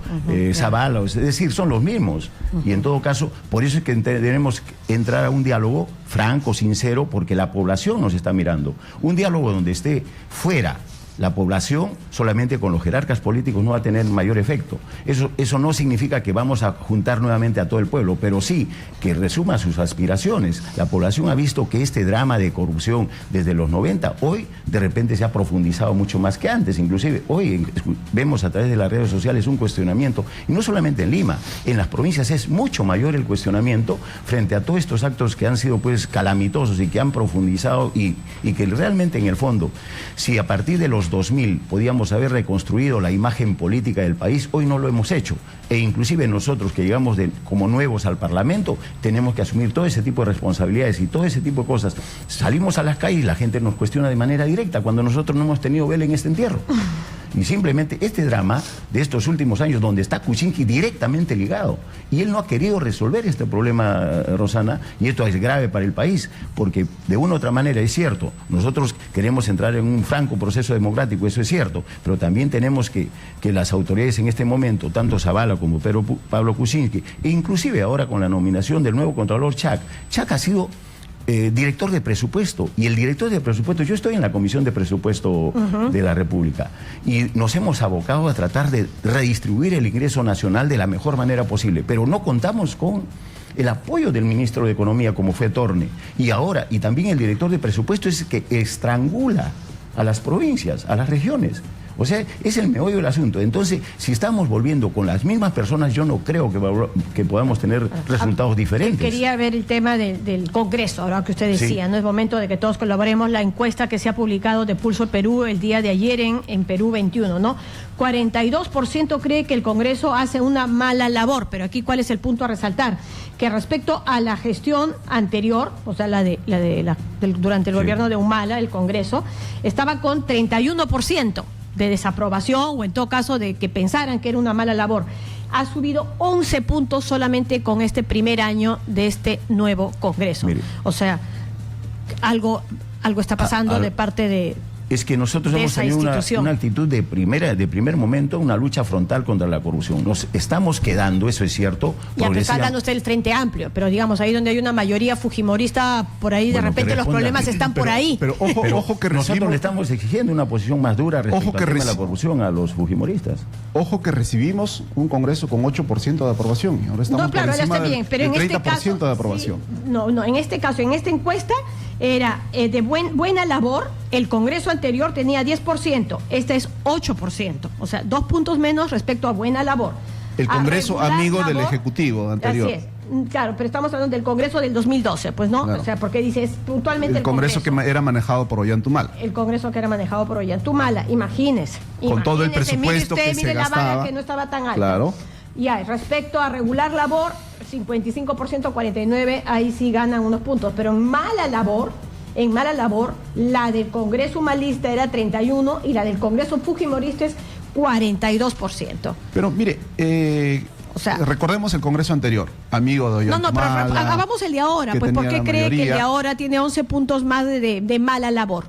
Zavala, es decir, son los mismos. Y en todo caso, por eso es que tenemos que entrar a un diálogo franco, sincero, porque la población nos está mirando. Un diálogo donde esté fuera la población, solamente con los jerarcas políticos no va a tener mayor efecto. Eso no significa que vamos a juntar nuevamente a todo el pueblo, pero sí que resuma sus aspiraciones. La población ha visto que este drama de corrupción desde los 90, hoy de repente se ha profundizado mucho más que antes. Inclusive hoy vemos a través de las redes sociales un cuestionamiento, y no solamente en Lima, en las provincias es mucho mayor el cuestionamiento frente a todos estos actos que han sido calamitosos y que han profundizado y que realmente en el fondo, si a partir de los 2000 podíamos haber reconstruido la imagen política del país, hoy no lo hemos hecho. E inclusive nosotros que llegamos como nuevos al Parlamento, tenemos que asumir todo ese tipo de responsabilidades y todo ese tipo de cosas. Salimos a las calles y la gente nos cuestiona de manera directa cuando nosotros no hemos tenido vela en este entierro. Y simplemente este drama de estos últimos años, donde está Kuczynski directamente ligado, y él no ha querido resolver este problema, Rosana, y esto es grave para el país, porque de una u otra manera es cierto, nosotros queremos entrar en un franco proceso democrático, eso es cierto, pero también tenemos que las autoridades en este momento, tanto Zavala como Pedro Pablo Kuczynski, e inclusive ahora con la nominación del nuevo Contralor Chak ha sido director de presupuesto, y el director de presupuesto, yo estoy en la Comisión de Presupuesto de la República, y nos hemos abocado a tratar de redistribuir el ingreso nacional de la mejor manera posible, pero no contamos con el apoyo del ministro de Economía, como fue Torne, y también el director de presupuesto es el que estrangula a las provincias, a las regiones. O sea, es el meollo del asunto. Entonces, si estamos volviendo con las mismas personas, yo no creo que podamos tener resultados diferentes. Quería ver el tema del Congreso, ahora que usted decía, ¿no? Es momento de que todos colaboremos. La encuesta que se ha publicado de Pulso Perú el día de ayer en Perú 21, ¿no? 42% cree que el Congreso hace una mala labor, pero aquí ¿cuál es el punto a resaltar? Que respecto a la gestión anterior, o sea, durante el gobierno de Humala, el Congreso, estaba con 31% de desaprobación, o en todo caso de que pensaran que era una mala labor. Ha subido 11 puntos solamente con este primer año de este nuevo Congreso. Mire, o sea, algo está pasando de parte Es que nosotros hemos tenido una actitud de primer momento, una lucha frontal contra la corrupción. Nos estamos quedando, eso es cierto. Ya, pero está hablando usted del Frente Amplio, pero digamos, ahí donde hay una mayoría fujimorista, por ahí de repente los problemas están por ahí. Pero ojo que nosotros le estamos exigiendo una posición más dura respecto al tema de la corrupción a los fujimoristas. Ojo que recibimos un Congreso con 8% de aprobación y ahora estamos por encima del 30% de aprobación. No, en este caso, en esta encuesta era de buena labor. El Congreso anterior tenía 10%, este es 8%, o sea, 2 puntos menos respecto a buena labor. El Congreso amigo labor, del Ejecutivo anterior. Así es, claro, pero estamos hablando del Congreso del 2012, pues no, claro. O sea, porque dices puntualmente el Congreso que era manejado por Ollantumala. El Congreso que era manejado por Ollantumala, imagínese. Con todo el presupuesto mire usted, que se gastaba. La vara que no estaba tan alta. Claro. Ya, respecto a regular labor, 55%, 49%, ahí sí ganan unos puntos, pero en mala labor, la del Congreso humanista era 31% y la del Congreso fujimorista es 42%. Pero mire, recordemos el Congreso anterior, amigo de Ollantumala. No, pero hagamos el de ahora, pues ¿por qué cree que el de ahora tiene 11 puntos más de mala labor?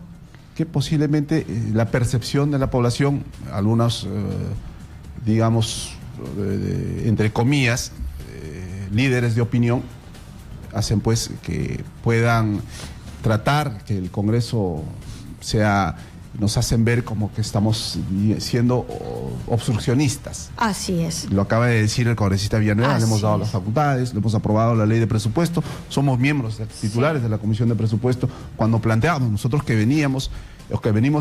Que posiblemente la percepción de la población, algunos, digamos, entre comillas, líderes de opinión, hacen pues que puedan tratar que el Congreso nos hacen ver como que estamos siendo obstruccionistas. Así es. Lo acaba de decir el congresista Villanueva, le hemos dado las facultades, le hemos aprobado la ley de presupuesto, somos miembros titulares de la Comisión de Presupuesto. Cuando planteábamos, nosotros que venimos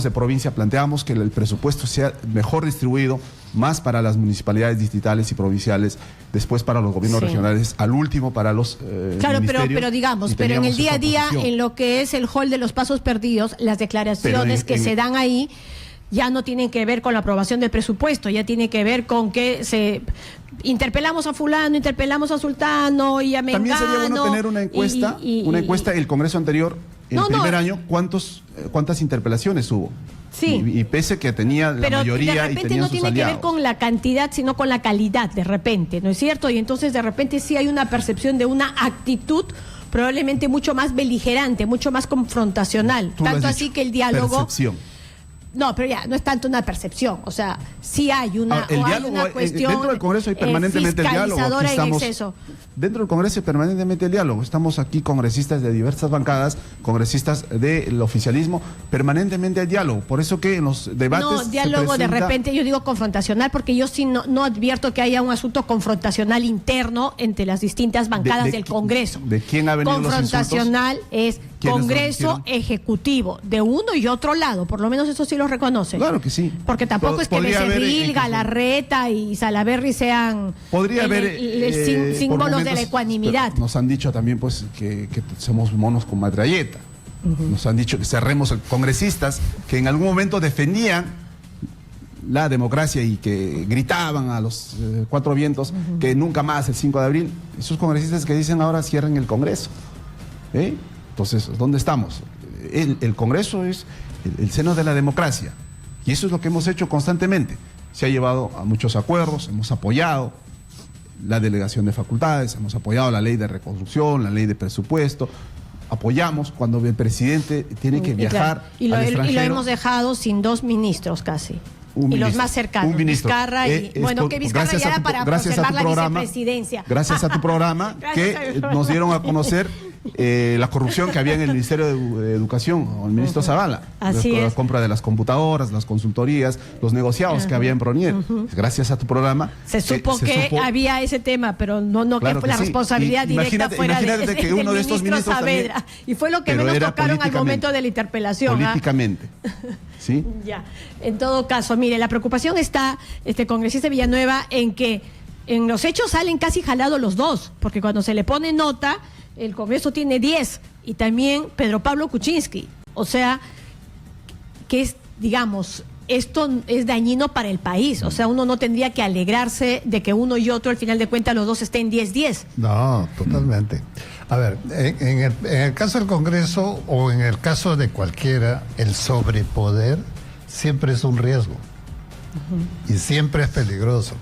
de provincia, planteamos que el presupuesto sea mejor distribuido, más para las municipalidades distritales y provinciales, después para los gobiernos regionales, al último para los claro, pero digamos, pero en el día a día, en lo que es el hall de los pasos perdidos, las declaraciones que se dan ahí ya no tienen que ver con la aprobación del presupuesto, ya tiene que ver con que interpelamos a fulano, interpelamos a sultano y a mengano. También sería bueno tener una encuesta, el Congreso anterior, el primer año, ¿cuántas interpelaciones hubo? Sí. Y pese que tenía la mayoría y tenía sus aliados. Pero de repente no tiene que ver con la cantidad, sino con la calidad, de repente, ¿no es cierto? Y entonces de repente sí hay una percepción de una actitud probablemente mucho más beligerante, mucho más confrontacional. Tanto así que el diálogo... Percepción. No, pero ya, no es tanto una percepción, o sea, sí hay una, cuestión dentro del Congreso hay permanentemente el diálogo. Aquí estamos, en exceso. Dentro del Congreso hay permanentemente el diálogo. Estamos aquí congresistas de diversas bancadas, congresistas del oficialismo, permanentemente el diálogo. Por eso que en los debates no, diálogo de repente, yo digo confrontacional, porque yo sí no advierto que haya un asunto confrontacional interno entre las distintas bancadas del Congreso. ¿De quién ha venido confrontacional los insultos? Es Congreso Ejecutivo, de uno y otro lado, por lo menos eso sí lo reconoce. Claro que sí. Porque tampoco es que Becerril, Galarreta y Salaverry sean símbolos de la ecuanimidad. Nos han dicho también pues que somos monos con metralleta. Nos han dicho que cerremos congresistas que en algún momento defendían la democracia y que gritaban a los cuatro vientos que nunca más el 5 de abril. Esos congresistas que dicen ahora cierren el Congreso. Entonces, ¿dónde estamos? El Congreso es el seno de la democracia y eso es lo que hemos hecho constantemente. Se ha llevado a muchos acuerdos, hemos apoyado la delegación de facultades, hemos apoyado la ley de reconstrucción, la ley de presupuesto, apoyamos cuando el presidente tiene que viajar al extranjero. Y lo hemos dejado sin 2 ministros casi. Y los más cercanos, Vizcarra y que Vizcarra ya era para conservar la vicepresidencia. Gracias a tu programa que nos dieron a conocer la corrupción que había en el Ministerio de Educación, o el ministro Zavala. La compra de las computadoras, las consultorías, los negociados que había en Pronier. Gracias a tu programa. Se supo que había ese tema, pero no claro que fue la responsabilidad directa fuera que uno de estos ministros Saavedra. También, y fue lo que menos tocaron al momento de la interpelación. Políticamente. ¿Sí? Ya. En todo caso, mire, la preocupación está, congresista Villanueva, en que en los hechos salen casi jalados los dos, porque cuando se le pone nota, el Congreso tiene 10, y también Pedro Pablo Kuczynski. O sea, que es, digamos, esto es dañino para el país. O sea, uno no tendría que alegrarse de que uno y otro, al final de cuentas, los dos estén 10-10. No, totalmente. A ver, en el caso del Congreso o en el caso de cualquiera, el sobrepoder siempre es un riesgo y siempre es peligroso.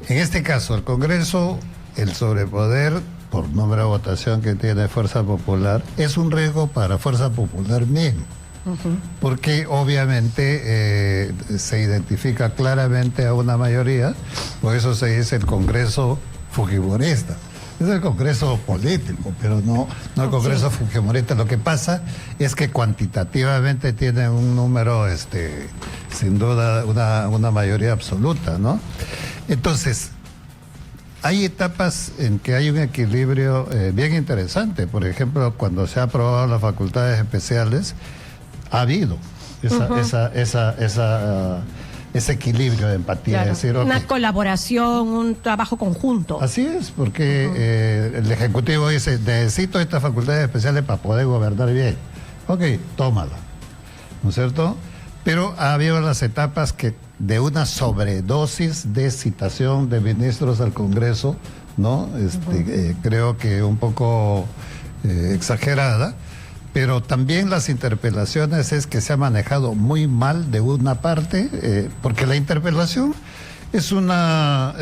En este caso, el Congreso, el sobrepoder por número de votación que tiene Fuerza Popular, es un riesgo para Fuerza Popular mismo. porque obviamente se identifica claramente a una mayoría, por eso se dice el Congreso fujimorista. Es el Congreso político, pero no el Congreso fujimorista. Lo que pasa es que cuantitativamente tiene un número, sin duda, una mayoría absoluta, ¿no? Entonces, hay etapas en que hay un equilibrio bien interesante. Por ejemplo, cuando se ha aprobado las facultades especiales, ha habido ese equilibrio de empatía. Claro, es decir, una colaboración, un trabajo conjunto. Así es, porque el Ejecutivo dice, necesito estas facultades especiales para poder gobernar bien. Ok, tómala, ¿no es cierto? Pero ha habido las etapas que de una sobredosis de citación de ministros al Congreso, ¿no? Creo que un poco exagerada. Pero también las interpelaciones es que se ha manejado muy mal de una parte, porque la interpelación es una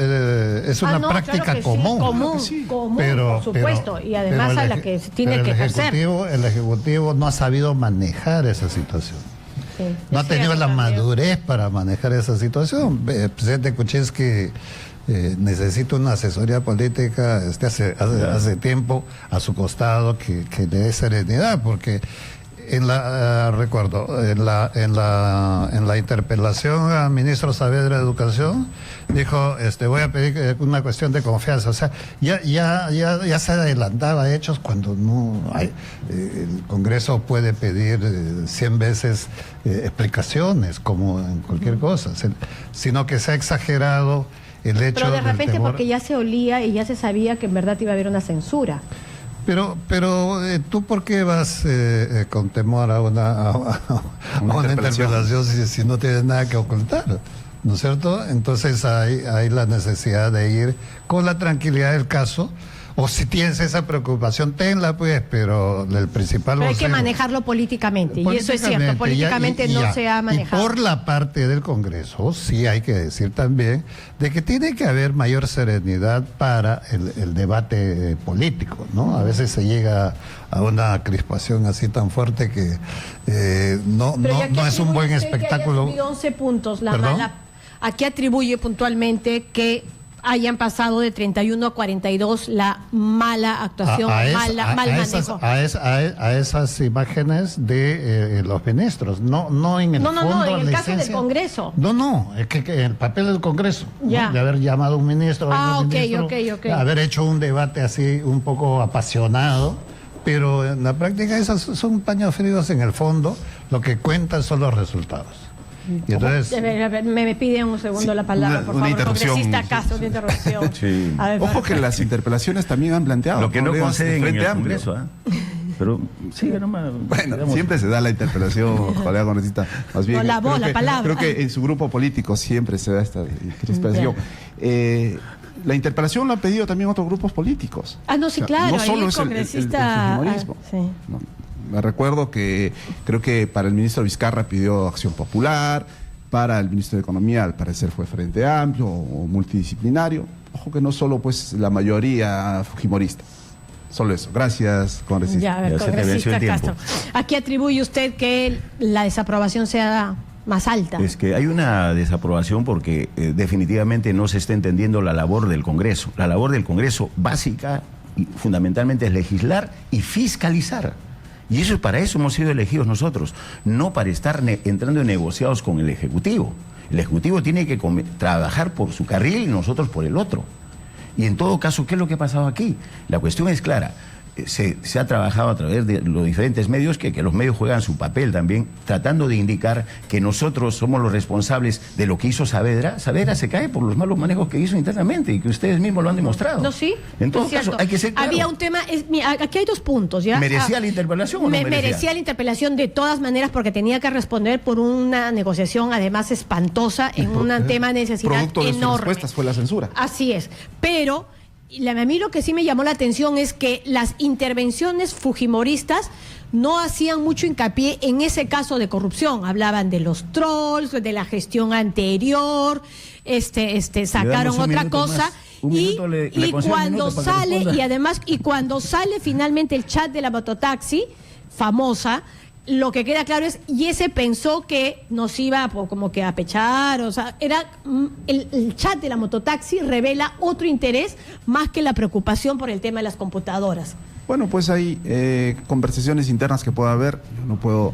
práctica común. Por supuesto, y además a la que se tiene que ejercer. El Ejecutivo no ha sabido manejar esa situación. Sí, no ha tenido la madurez para manejar esa situación. El presidente Kuczynski necesita una asesoría política hace tiempo a su costado que le dé serenidad, porque recuerdo en la interpelación al ministro Saavedra de Educación dijo, voy a pedir una cuestión de confianza. O sea, ya se adelantaba a hechos cuando no hay. El Congreso puede pedir 100 veces explicaciones, como en cualquier cosa, sino que se ha exagerado el hecho. Pero de repente porque ya se olía y ya se sabía que en verdad iba a haber una censura. Pero ¿tú por qué vas con temor a una interpelación si no tienes nada que ocultar? ¿No es cierto? Entonces hay la necesidad de ir con la tranquilidad del caso. O si tienes esa preocupación, tenla, pues, pero el principal... Pero hay que manejarlo políticamente, y eso es cierto, políticamente no se ha manejado. Y por la parte del Congreso, sí hay que decir también de que tiene que haber mayor serenidad para el debate político, ¿no? A veces se llega a una crispación así tan fuerte que no es un buen espectáculo. Que haya 11 puntos, ¿a qué atribuye puntualmente que hayan pasado de 31 a 42 la mala actuación, mal manejo? A esas imágenes de los ministros, no en el fondo. No, en el caso del Congreso. No, es que el papel del Congreso, ¿no? De haber llamado a un ministro, haber hecho un debate así un poco apasionado, pero en la práctica esas son paños fríos en el fondo, lo que cuentan son los resultados. Y entonces, me piden un segundo la palabra, por favor, congresista Castro, una interrupción. Sí. Ojo que las interpelaciones también han planteado lo que no conceden en el Congreso, pero sí, bueno, siempre se da la interpelación, colega congresista, más bien. No, la palabra. Creo que en su grupo político siempre se da esta crispación. La interpelación la han pedido también otros grupos políticos. No, sí, claro, no solo el congresista. El fujimorismo. Me recuerdo que creo que para el ministro Vizcarra pidió Acción Popular, para el ministro de Economía al parecer fue Frente Amplio o multidisciplinario. Ojo que no solo pues la mayoría fujimorista. Solo eso. Gracias, congresista. Congresista Castro. ¿A qué atribuye usted que la desaprobación sea más alta? Es que hay una desaprobación porque definitivamente no se está entendiendo la labor del Congreso. La labor del Congreso básica y fundamentalmente es legislar y fiscalizar. Y para eso hemos sido elegidos nosotros, no para estar entrando en negociados con el Ejecutivo. El Ejecutivo tiene que trabajar por su carril y nosotros por el otro. Y en todo caso, ¿qué es lo que ha pasado aquí? La cuestión es clara. Se ha trabajado a través de los diferentes medios, que los medios juegan su papel también, tratando de indicar que nosotros somos los responsables de lo que hizo Saavedra. Saavedra se cae por los malos manejos que hizo internamente y que ustedes mismos lo han demostrado. No, sí. En todo caso, hay que ser claro. Había un tema, aquí hay dos puntos, ¿ya? ¿Merecía la interpelación o no merecía? Merecía la interpelación de todas maneras porque tenía que responder por una negociación además espantosa en un tema de necesidad producto de enorme. Sus respuestas fue la censura. Así es, pero a mí lo que sí me llamó la atención es que las intervenciones fujimoristas no hacían mucho hincapié en ese caso de corrupción. Hablaban de los trolls, de la gestión anterior, sacaron otra cosa. Y cuando sale, y además, y cuando sale finalmente el chat de la mototaxi famosa, lo que queda claro es, y ese pensó que nos iba como que a pechar, o sea, era el chat de la mototaxi revela otro interés más que la preocupación por el tema de las computadoras. Bueno, pues hay conversaciones internas que pueda haber, yo no puedo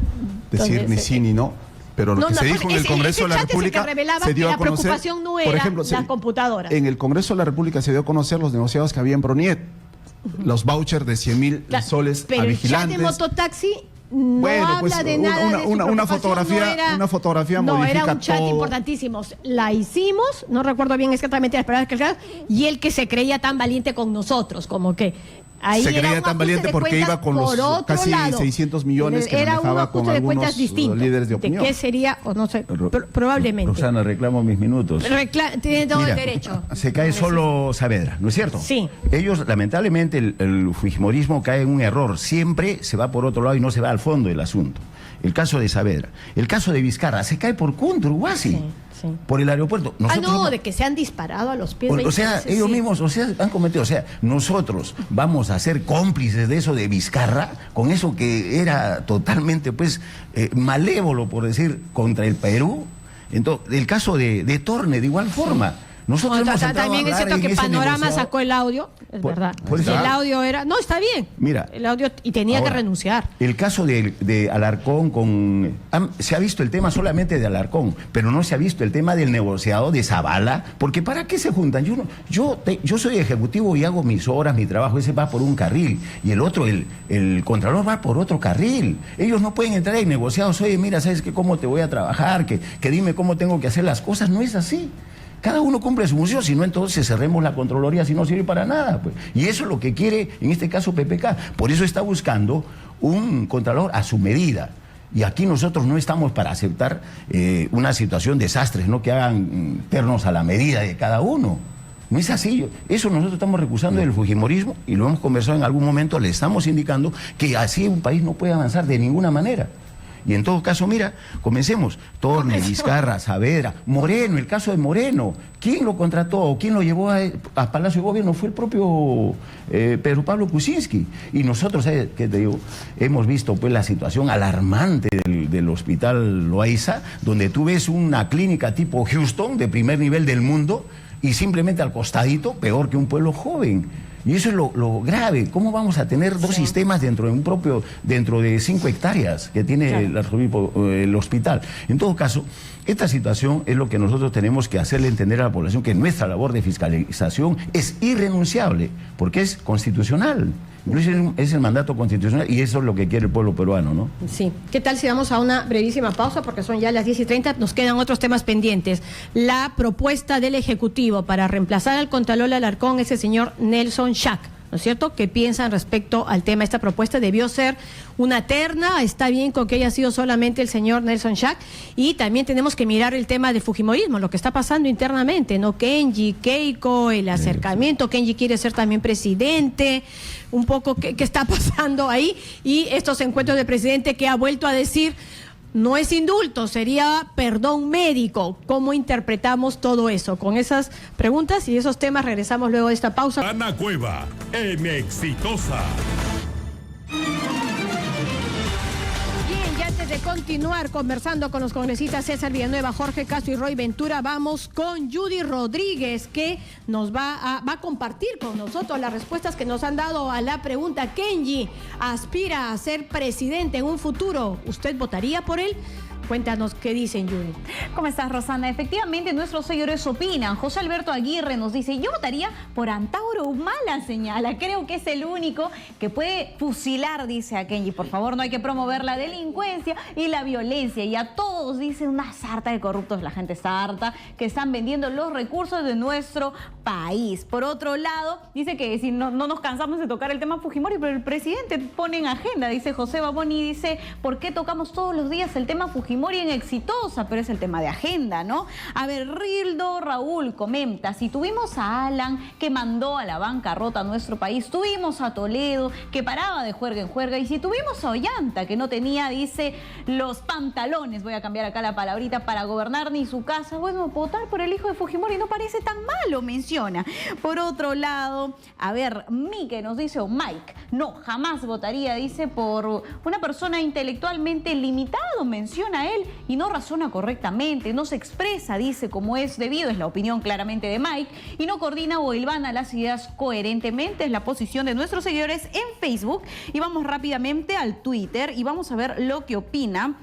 decir ni sí ni no, pero lo que se dijo en el Congreso de la República se dio a conocer, la preocupación no era, por ejemplo, las computadoras. En el Congreso de la República se dio a conocer los negociados que había en Proniet, los vouchers de 100.000 soles pero a Pero vigilantes. el chat de mototaxi no habla de nada una fotografía no, modifica era un chat todo. importantísimo. La hicimos, no recuerdo bien exactamente las palabras que y el que se creía tan valiente con nosotros, como que ahí se creía tan valiente porque iba con los casi 600 millones que manejaba con algunos líderes de opinión. ¿De qué sería? O no sé, probablemente. Rosana, reclamo mis minutos. Tiene todo el derecho. Se cae solo Saavedra, ¿no es cierto? Sí. Ellos, lamentablemente, el fujimorismo cae en un error. Siempre se va por otro lado y no se va al fondo del asunto. El caso de Saavedra. El caso de Vizcarra se cae por Condruguasi. Sí. Sí. Por el aeropuerto. De que se han disparado a los pies. O sea, ellos mismos, han cometido, nosotros vamos a ser cómplices de eso de Vizcarra, con eso que era totalmente, pues, malévolo, por decir, contra el Perú. Entonces, el caso de Torne, de igual forma. Nosotros también es cierto que Panorama sacó el audio, es verdad. El audio era... No, está bien. Mira. El audio y tenía que renunciar. El caso de Alarcón se ha visto el tema solamente de Alarcón, pero no se ha visto el tema del negociado de Zavala, porque ¿para qué se juntan? Yo soy ejecutivo y hago mis horas, mi trabajo, ese va por un carril, y el otro, el contralor va por otro carril. Ellos no pueden entrar en negociados, oye, mira, ¿sabes qué? ¿Cómo te voy a trabajar? Que dime cómo tengo que hacer las cosas. No es así. Cada uno cumple su función, si no, entonces cerremos la Contraloría, si no sirve para nada, pues. Y eso es lo que quiere, en este caso, PPK. Por eso está buscando un Contralor a su medida. Y aquí nosotros no estamos para aceptar una situación de desastres, ¿no? Que hagan pernos a la medida de cada uno. No es así. Eso nosotros estamos recusando del fujimorismo y lo hemos conversado en algún momento, le estamos indicando que así un país no puede avanzar de ninguna manera. Y en todo caso, mira, comencemos. Torne, Vizcarra, Saavedra, Moreno, el caso de Moreno. ¿Quién lo contrató o quién lo llevó a Palacio de Gobierno? Fue el propio Pedro Pablo Kuczynski. Y nosotros, ¿sabes qué te digo? Hemos visto pues la situación alarmante del hospital Loaiza, donde tú ves una clínica tipo Houston, de primer nivel del mundo, y simplemente al costadito, peor que un pueblo joven. Y eso es lo grave. ¿Cómo vamos a tener dos sistemas dentro de 5 hectáreas que tiene el hospital? En todo caso, esta situación es lo que nosotros tenemos que hacerle entender a la población, que nuestra labor de fiscalización es irrenunciable, porque es constitucional. Es el mandato constitucional y eso es lo que quiere el pueblo peruano, ¿no? Sí. ¿Qué tal si vamos a una brevísima pausa? Porque son ya las 10:30, nos quedan otros temas pendientes. La propuesta del Ejecutivo para reemplazar al Contralor Alarcón es el señor Nelson Schack, ¿no es cierto? ¿Qué piensan respecto al tema? Esta propuesta debió ser una terna, está bien con que haya sido solamente el señor Nelson Schack, y también tenemos que mirar el tema del fujimorismo, lo que está pasando internamente, ¿no? Kenji, Keiko, el acercamiento, Kenji quiere ser también presidente, un poco qué está pasando ahí, y estos encuentros del presidente que ha vuelto a decir, no es indulto, sería perdón médico. ¿Cómo interpretamos todo eso? Con esas preguntas y esos temas regresamos luego de esta pausa. Ana Cueva, en Exitosa. Bien, y antes de continuar conversando con los congresistas César Villanueva, Jorge Castro y Roy Ventura, vamos con Judy Rodríguez, que nos va a compartir con nosotros las respuestas que nos han dado a la pregunta: Kenji aspira a ser presidente en un futuro, ¿usted votaría por él? Cuéntanos qué dicen, Judy. ¿Cómo estás, Rosana? Efectivamente, nuestros seguidores opinan. José Alberto Aguirre nos dice, yo votaría por Antauro Humala, señala. Creo que es el único que puede fusilar, dice a Kenji. Por favor, no hay que promover la delincuencia y la violencia. Y a todos, dice, una sarta de corruptos. La gente está harta, que están vendiendo los recursos de nuestro país. Por otro lado, dice que si no nos cansamos de tocar el tema Fujimori, pero el presidente pone en agenda, dice José Baboni, dice, ¿por qué tocamos todos los días el tema Fujimori? Fujimori en Exitosa, pero es el tema de agenda, ¿no? A ver, Rildo Raúl comenta, si tuvimos a Alan que mandó a la bancarrota a nuestro país, tuvimos a Toledo que paraba de juerga en juerga, y si tuvimos a Ollanta que no tenía, dice, los pantalones, voy a cambiar acá la palabrita, para gobernar ni su casa, bueno, votar por el hijo de Fujimori no parece tan malo, menciona. Por otro lado, a ver, Mike nos dice, o Mike, no, jamás votaría, dice, por una persona intelectualmente limitado, menciona él, y no razona correctamente, no se expresa, dice, como es debido, es la opinión claramente de Mike, y no coordina o hilvana las ideas coherentemente, es la posición de nuestros seguidores en Facebook. Y vamos rápidamente al Twitter y vamos a ver lo que opina.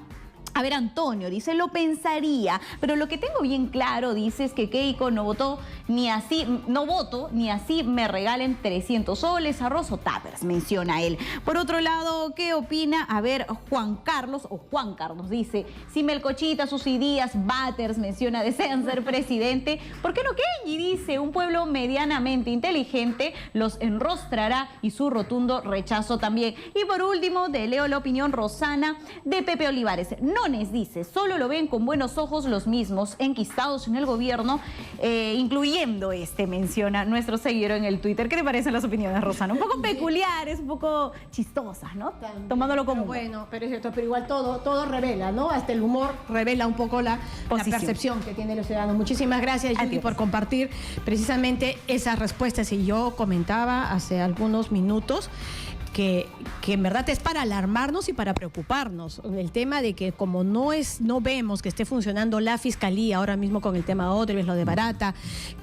A ver, Antonio dice, lo pensaría, pero lo que tengo bien claro, dice, es que Keiko no voto ni así me regalen 300 soles, arroz o tuppers, menciona él. Por otro lado, ¿qué opina? A ver, Juan Carlos dice, si Melcochita, sus ideas, Batters, menciona, desean ser presidente, ¿por qué no Kenji? Dice, un pueblo medianamente inteligente los enrostrará, y su rotundo rechazo también. Y por último, te leo la opinión Rosana de Pepe Olivares. Nones dice, solo lo ven con buenos ojos los mismos enquistados en el gobierno, incluyendo menciona nuestro seguidor en el Twitter. ¿Qué le parecen las opiniones, Rosana? Un poco peculiares, un poco chistosas, ¿no? También, tomándolo como bueno, pero es cierto, pero igual todo revela, ¿no? Hasta el humor revela un poco la percepción que tienen los ciudadanos. Muchísimas gracias, Judy, por compartir precisamente esas respuestas. Y yo comentaba hace algunos minutos que en verdad es para alarmarnos y para preocuparnos. El tema de que como no vemos que esté funcionando la Fiscalía ahora mismo con el tema de Odebrecht, lo de Barata,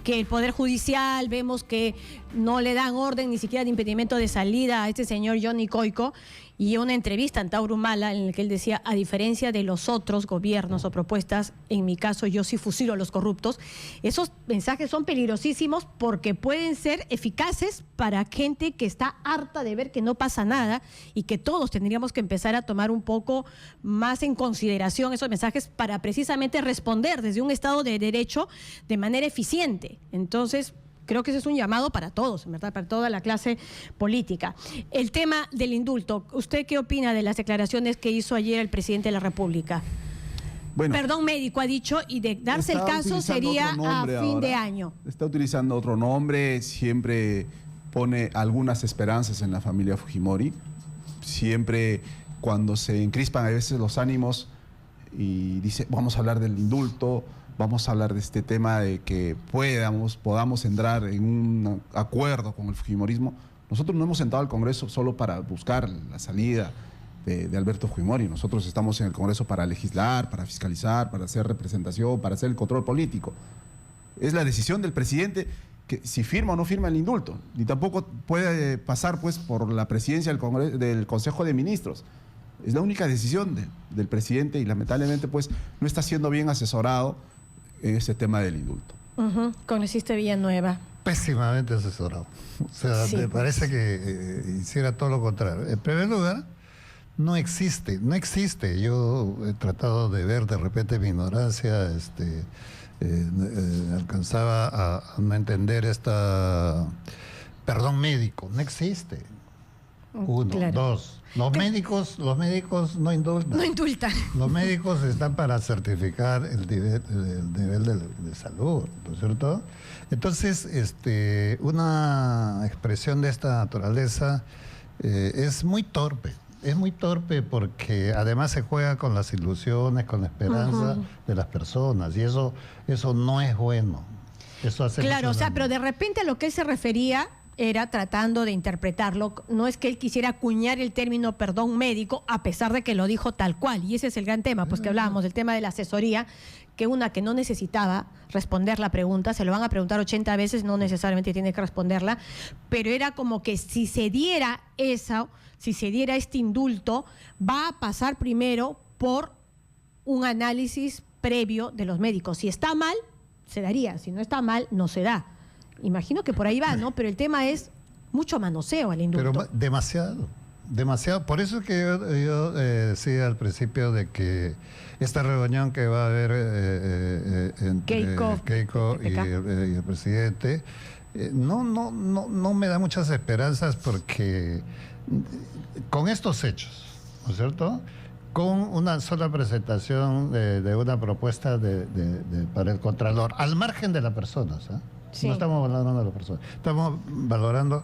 que el Poder Judicial vemos que no le dan orden ni siquiera de impedimento de salida a este señor Johnny Coico, y una entrevista en Tauro Humala en la que él decía, a diferencia de los otros gobiernos o propuestas, en mi caso yo sí fusilo a los corruptos. Esos mensajes son peligrosísimos porque pueden ser eficaces para gente que está harta de ver que no pasa nada, y que todos tendríamos que empezar a tomar un poco más en consideración esos mensajes para precisamente responder desde un Estado de Derecho de manera eficiente. Entonces, creo que ese es un llamado para todos, en verdad, para toda la clase política. El tema del indulto, ¿usted qué opina de las declaraciones que hizo ayer el presidente de la República? Bueno, perdón médico, ha dicho, y de darse el caso sería a fin de año. Está utilizando otro nombre, siempre pone algunas esperanzas en la familia Fujimori, siempre cuando se encrispan a veces los ánimos y dice, vamos a hablar del indulto, vamos a hablar de este tema de que podamos entrar en un acuerdo con el fujimorismo. Nosotros no hemos sentado al Congreso solo para buscar la salida de Alberto Fujimori. Nosotros estamos en el Congreso para legislar, para fiscalizar, para hacer representación, para hacer el control político. Es la decisión del presidente que si firma o no firma el indulto. Ni tampoco puede pasar pues por la presidencia del Consejo de Ministros. Es la única decisión del presidente, y lamentablemente pues no está siendo bien asesorado en ese tema del indulto. Congresista Villanueva. Pésimamente asesorado. O sea, sí, me parece que hiciera todo lo contrario. En primer lugar, no existe. Yo he tratado de ver, de repente mi ignorancia alcanzaba a no entender perdón médico. No existe. Uno, claro. Dos. Los médicos no indultan. No indultan. Los médicos están para certificar el nivel de salud, ¿no es cierto? Entonces, una expresión de esta naturaleza es muy torpe. Es muy torpe porque además se juega con las ilusiones, con la esperanza de las personas, y eso no es bueno. Eso hace claro, o sea, pero de repente a lo que él se refería era tratando de interpretarlo, no es que él quisiera acuñar el término perdón médico, a pesar de que lo dijo tal cual, y ese es el gran tema, pues que hablábamos del tema de la asesoría, que no necesitaba responder la pregunta, se lo van a preguntar 80 veces, no necesariamente tiene que responderla, pero era como que si se diera este indulto, va a pasar primero por un análisis previo de los médicos. Si está mal, se daría, si no está mal, no se da. Imagino que por ahí va, ¿no? Pero el tema es mucho manoseo al indulto. Pero demasiado. Por eso es que yo decía al principio de que esta reunión que va a haber entre Keiko y el presidente no me da muchas esperanzas, porque con estos hechos, ¿no es cierto?, con una sola presentación de una propuesta para el Contralor, al margen de las personas. Sí. No estamos valorando a las personas, estamos valorando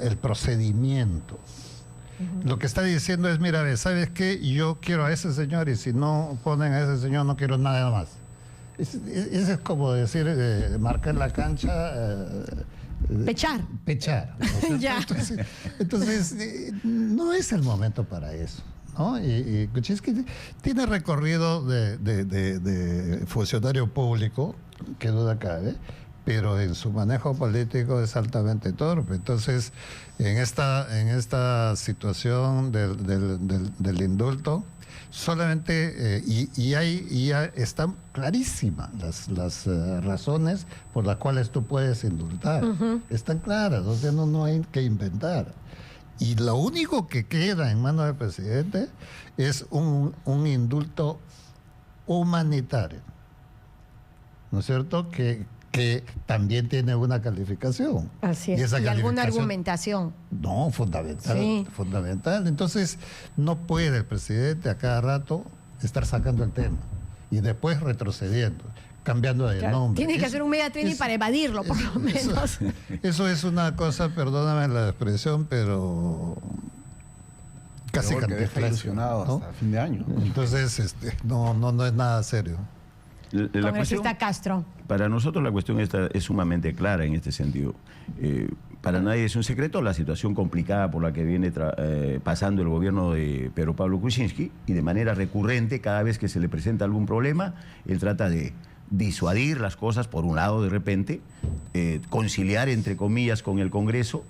el procedimiento. Lo que está diciendo es, mira, ¿sabes qué? Yo quiero a ese señor y si no ponen a ese señor no quiero nada más. Eso es como decir, marcar la cancha... Pechar. Ya. Entonces no es el momento para eso, ¿no? Y Kuczynski tiene recorrido de funcionario público, que duda cabe, pero en su manejo político es altamente torpe. Entonces, en esta situación del indulto, solamente, ya están clarísimas las razones por las cuales tú puedes indultar. Están claras, o sea, no hay que inventar. Y lo único que queda en manos del presidente es un indulto humanitario, ¿no es cierto? Que también tiene una calificación. Así es. Y alguna argumentación. No, fundamental. Sí. Fundamental. Entonces, no puede el presidente a cada rato estar sacando el tema y después retrocediendo, cambiando de nombre. Tiene que hacer un media training para evadirlo, por lo menos. Eso es una cosa, perdóname la expresión, pero casi ilusionado, ¿no? Hasta fin de año. Entonces, no es nada serio. La cuestión, Castro. Para nosotros la cuestión esta es sumamente clara en este sentido. Para nadie es un secreto la situación complicada por la que viene pasando el gobierno de Pedro Pablo Kuczynski, y de manera recurrente, cada vez que se le presenta algún problema, él trata de disuadir las cosas, por un lado de repente, conciliar entre comillas con el Congreso,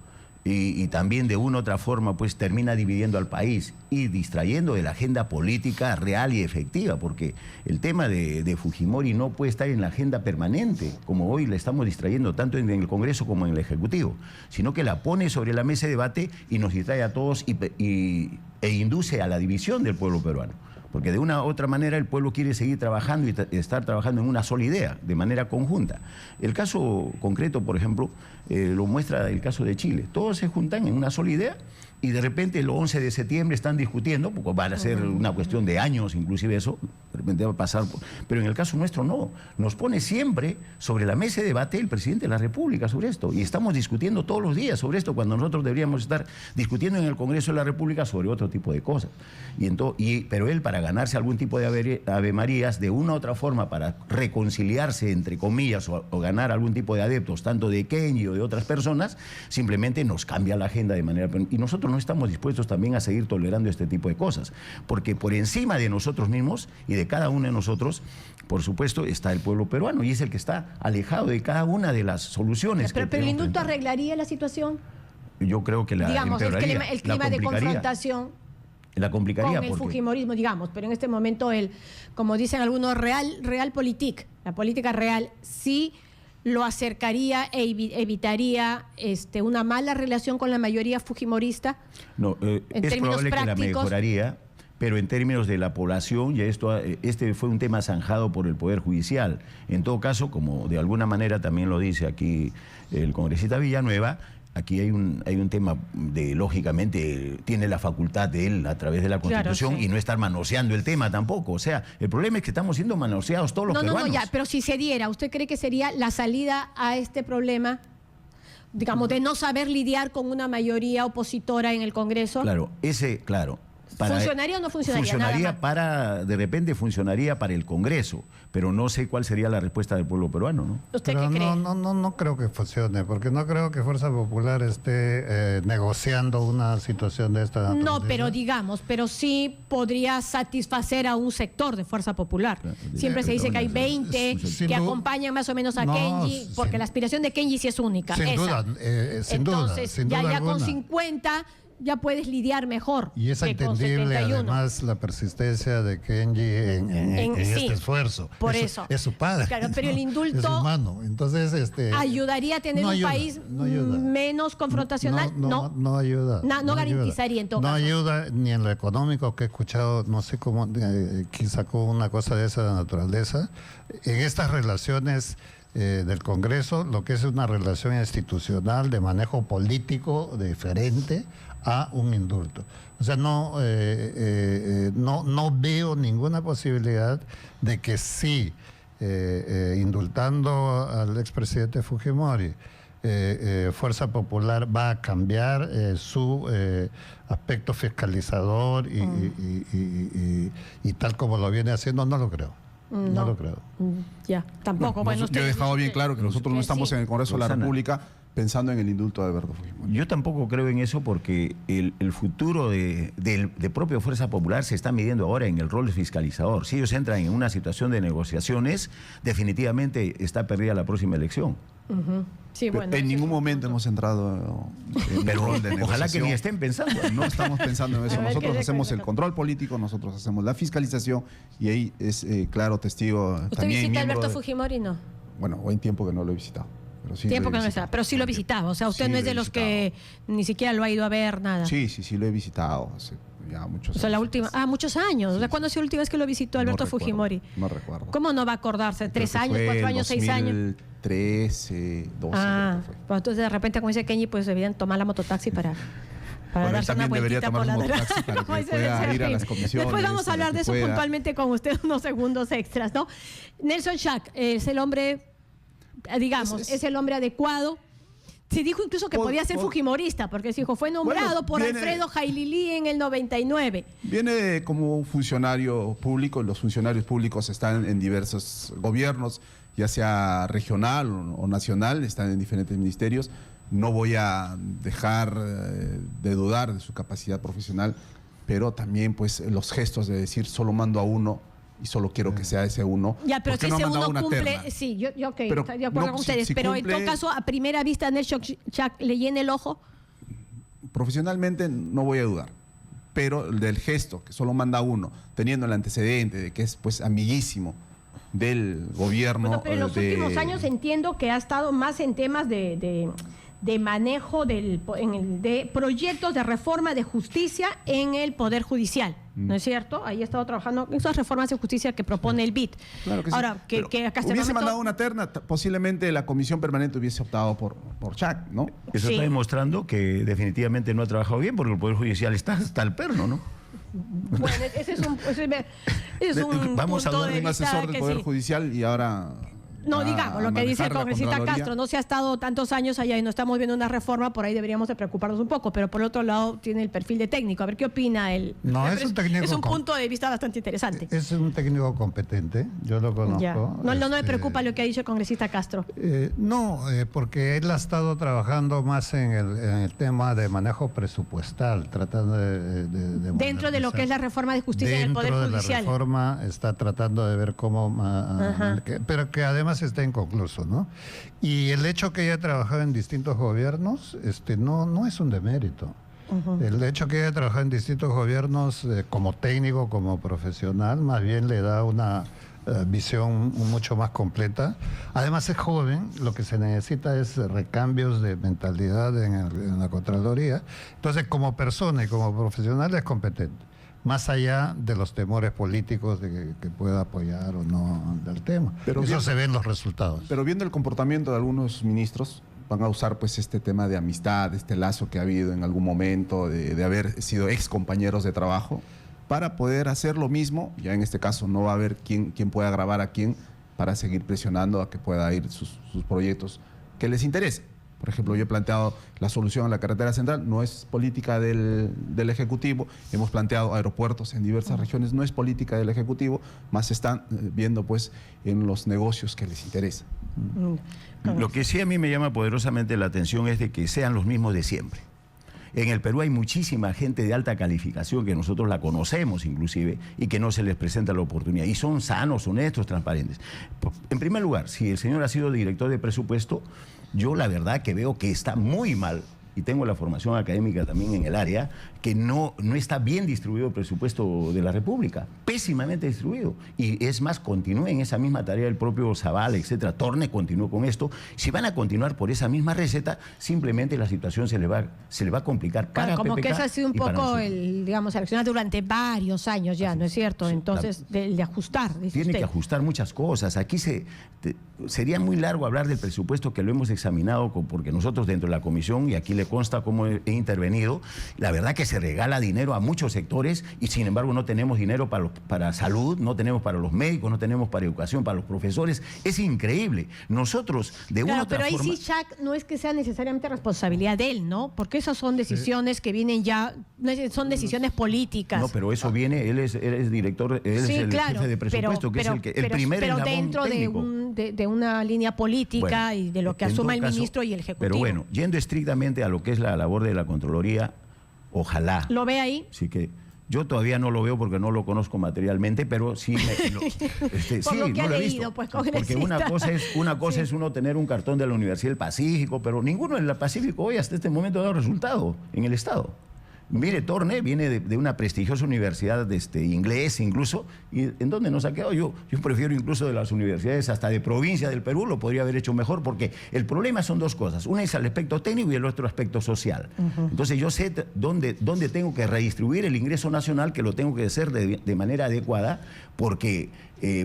y también de una u otra forma pues termina dividiendo al país y distrayendo de la agenda política real y efectiva, porque el tema de Fujimori no puede estar en la agenda permanente, como hoy le estamos distrayendo tanto en el Congreso como en el Ejecutivo, sino que la pone sobre la mesa de debate y nos distrae a todos e induce a la división del pueblo peruano. Porque de una u otra manera el pueblo quiere seguir trabajando y estar trabajando en una sola idea, de manera conjunta. El caso concreto, por ejemplo, lo muestra el caso de Chile. Todos se juntan en una sola idea y de repente el 11 de septiembre están discutiendo, porque va a ser una cuestión de años, inclusive eso, de repente va a pasar. Pero en el caso nuestro no. Nos pone siempre sobre la mesa de debate el presidente de la República sobre esto. Y estamos discutiendo todos los días sobre esto, cuando nosotros deberíamos estar discutiendo en el Congreso de la República sobre otro tipo de cosas. Pero él, para ganarse algún tipo de avemarías, de una u otra forma, para reconciliarse, entre comillas, o ganar algún tipo de adeptos, tanto de Kenji o de otras personas, simplemente nos cambia la agenda de manera... Y nosotros no estamos dispuestos también a seguir tolerando este tipo de cosas, porque por encima de nosotros mismos y de cada uno de nosotros, por supuesto, está el pueblo peruano, y es el que está alejado de cada una de las soluciones. Pero el indulto arreglaría la situación. Yo creo que el clima de confrontación la complicaría con el fujimorismo, digamos, pero en este momento como dicen algunos, realpolitik, la política real, sí lo acercaría e evitaría una mala relación con la mayoría fujimorista. No, es probable que la mejoraría, pero en términos de la población, ya este fue un tema zanjado por el Poder Judicial. En todo caso, como de alguna manera también lo dice aquí el congresista Villanueva, aquí hay un tema lógicamente, tiene la facultad de él a través de la Constitución, claro, sí, y no estar manoseando el tema tampoco. O sea, el problema es que estamos siendo manoseados todos los peruanos. Pero si se diera, ¿usted cree que sería la salida a este problema, digamos, de no saber lidiar con una mayoría opositora en el Congreso? Claro. ¿Funcionaría o no funcionaría? De repente funcionaría para el Congreso, pero no sé cuál sería la respuesta del pueblo peruano, ¿no? ¿Usted qué cree? No creo que funcione, porque no creo que Fuerza Popular esté negociando una situación de esta naturaleza. No, pero sí podría satisfacer a un sector de Fuerza Popular. Siempre se dice que hay 20 que acompañan más o menos a Kenji, porque la aspiración de Kenji sí es única. Sin duda. Entonces, ya con 50... ya puedes lidiar mejor. Y es entendible además la persistencia de Kenji en este esfuerzo. Por eso. Es su padre. Claro, pero el indulto es humano. Entonces, ayudaría a tener un país menos confrontacional. No ayuda. No garantizaría en todo caso. No ayuda ni en lo económico, que he escuchado, no sé cómo, quién sacó una cosa de esa naturaleza. En estas relaciones del Congreso, lo que es una relación institucional de manejo político diferente a un indulto. O sea, no veo ninguna posibilidad de que sí, indultando al expresidente Fujimori, Fuerza Popular va a cambiar su aspecto fiscalizador y tal como lo viene haciendo, no lo creo. No lo creo. Ya, tampoco. Bueno, yo he dejado bien claro que nosotros no estamos en el Congreso de la República pensando en el indulto de Alberto Fujimori. Yo tampoco creo en eso porque el futuro de propio Fuerza Popular se está midiendo ahora en el rol fiscalizador. Si ellos entran en una situación de negociaciones, definitivamente está perdida la próxima elección. Sí, bueno, en ningún momento hemos entrado en el rol de negociación. Ojalá que ni estén pensando. No estamos pensando en eso. Nosotros hacemos el control político, nosotros hacemos la fiscalización y ahí es claro testigo. ¿Usted también visita a Alberto Fujimori? No. Bueno, buen tiempo que no lo he visitado. Pero sí tiempo que no está, pero sí lo visitaba. O sea, usted no es de los que ni siquiera lo ha ido a ver, nada. Sí, lo he visitado hace ya muchos años. O sea, la última, muchos años. O sea, ¿cuándo ha sido la última vez que lo visitó Alberto Fujimori? No recuerdo. ¿Cómo no va a acordarse? ¿3 años, 4 años, 6 años? 13, 12. Pues entonces de repente, como dice Kenji, pues debían tomar la mototaxi para darse una vueltita por la mototaxi para que pueda ir a las comisiones. Después vamos a hablar de eso puntualmente con usted unos segundos extras, ¿no? Nelson Chac es el hombre, digamos, es el hombre adecuado. Se dijo incluso que podía ser fujimorista, porque se dijo, fue nombrado por Alfredo Jailili en el 99. Viene como un funcionario público, los funcionarios públicos están en diversos gobiernos, ya sea regional o nacional, están en diferentes ministerios. No voy a dejar de dudar de su capacidad profesional, pero también pues los gestos de decir solo mando a uno y solo quiero que sea ese uno. Ya, pero si ese uno cumple, sí, yo okay, estoy de acuerdo con ustedes, pero cumple, en todo caso, a primera vista, Nelson Chac le llena el ojo. Profesionalmente no voy a dudar, pero del gesto, que solo manda a uno, teniendo el antecedente de que es pues amiguísimo del gobierno. Bueno, pero en los últimos años entiendo que ha estado más en temas de manejo de proyectos de reforma de justicia en el Poder Judicial, ¿no es cierto? Ahí ha estado trabajando en esas reformas de justicia que propone el BID. Claro que ahora, sí. que acá hubiese mandado una terna, posiblemente la comisión permanente hubiese optado por Chac, ¿no? Eso está demostrando que definitivamente no ha trabajado bien porque el Poder Judicial está hasta el perno, ¿no? Bueno, ese es un vamos a hablar de un asesor del Poder Judicial y ahora... No, digamos, lo que dice el congresista Castro, no se ha estado tantos años allá y no estamos viendo una reforma, por ahí deberíamos de preocuparnos un poco, pero por otro lado tiene el perfil de técnico. A ver qué opina él. No, es un técnico. Es un punto de vista bastante interesante. Es un técnico competente, yo lo conozco. Ya. No le preocupa lo que ha dicho el congresista Castro. No, porque él ha estado trabajando más en el tema de manejo presupuestal, tratando de dentro de lo que es la reforma de justicia en el Poder Judicial. Dentro de la reforma está tratando de ver cómo... pero que además está inconcluso, ¿no? Y el hecho que haya trabajado en distintos gobiernos no es un demérito. El hecho que haya trabajado en distintos gobiernos como técnico, como profesional, más bien le da una visión mucho más completa. Además es joven, lo que se necesita es recambios de mentalidad en la Contraloría. Entonces, como persona y como profesional es competente, más allá de los temores políticos de que pueda apoyar o no el tema. Pero eso se ve en los resultados. Pero viendo el comportamiento de algunos ministros, van a usar pues este tema de amistad, este lazo que ha habido en algún momento, de haber sido ex compañeros de trabajo, para poder hacer lo mismo. Ya en este caso no va a haber quién pueda grabar a quién, para seguir presionando a que pueda ir sus proyectos que les interese. Por ejemplo, yo he planteado la solución a la carretera central, no es política del Ejecutivo. Hemos planteado aeropuertos en diversas regiones, no es política del Ejecutivo, más están viendo pues en los negocios que les interesa. Lo que sí a mí me llama poderosamente la atención es de que sean los mismos de siempre. En el Perú hay muchísima gente de alta calificación que nosotros la conocemos inclusive y que no se les presenta la oportunidad. Y son sanos, honestos, transparentes. En primer lugar, si el señor ha sido director de presupuesto, yo la verdad que veo que está muy mal y tengo la formación académica también en el área, que no está bien distribuido el presupuesto de la República, pésimamente distribuido. Y es más, continúa en esa misma tarea el propio Zavala, etcétera. Torne continuó con esto. Si van a continuar por esa misma receta, simplemente la situación se le va a complicar para como PPK que ese ha sido un poco el accionar durante varios años ya, ¿no es cierto? Entonces, de ajustar. Tiene que ajustar muchas cosas. Aquí sería muy largo hablar del presupuesto, que lo hemos examinado porque nosotros dentro de la comisión, y aquí le consta cómo he intervenido, la verdad que se regala dinero a muchos sectores y sin embargo no tenemos dinero para salud, no tenemos para los médicos, no tenemos para educación, para los profesores. Es increíble. Nosotros, de una otra forma... Pero ahí sí, Jack, no es que sea necesariamente responsabilidad de él, ¿no? Porque esas son decisiones que vienen ya, son decisiones políticas. No, pero eso viene, él es director, él es el jefe de presupuesto, que es el primer eslabón dentro de una línea política, y de lo que asuma el ministro y el ejecutivo. Pero bueno, yendo estrictamente a lo que es la labor de la Contraloría, ojalá. ¿Lo ve ahí? Sí, que yo todavía no lo veo porque no lo conozco materialmente, pero sí Por lo que ha leído, pues, porque una cosa es uno tener un cartón de la Universidad del Pacífico, pero ninguno en el Pacífico hoy hasta este momento ha dado resultado en el Estado. Mire, Torne viene de una prestigiosa universidad inglés incluso, y ¿en dónde nos ha quedado? Yo prefiero incluso de las universidades hasta de provincia del Perú, lo podría haber hecho mejor, porque el problema son dos cosas. Una es el aspecto técnico y el otro aspecto social. Entonces yo sé dónde tengo que redistribuir el ingreso nacional, que lo tengo que hacer de manera adecuada, porque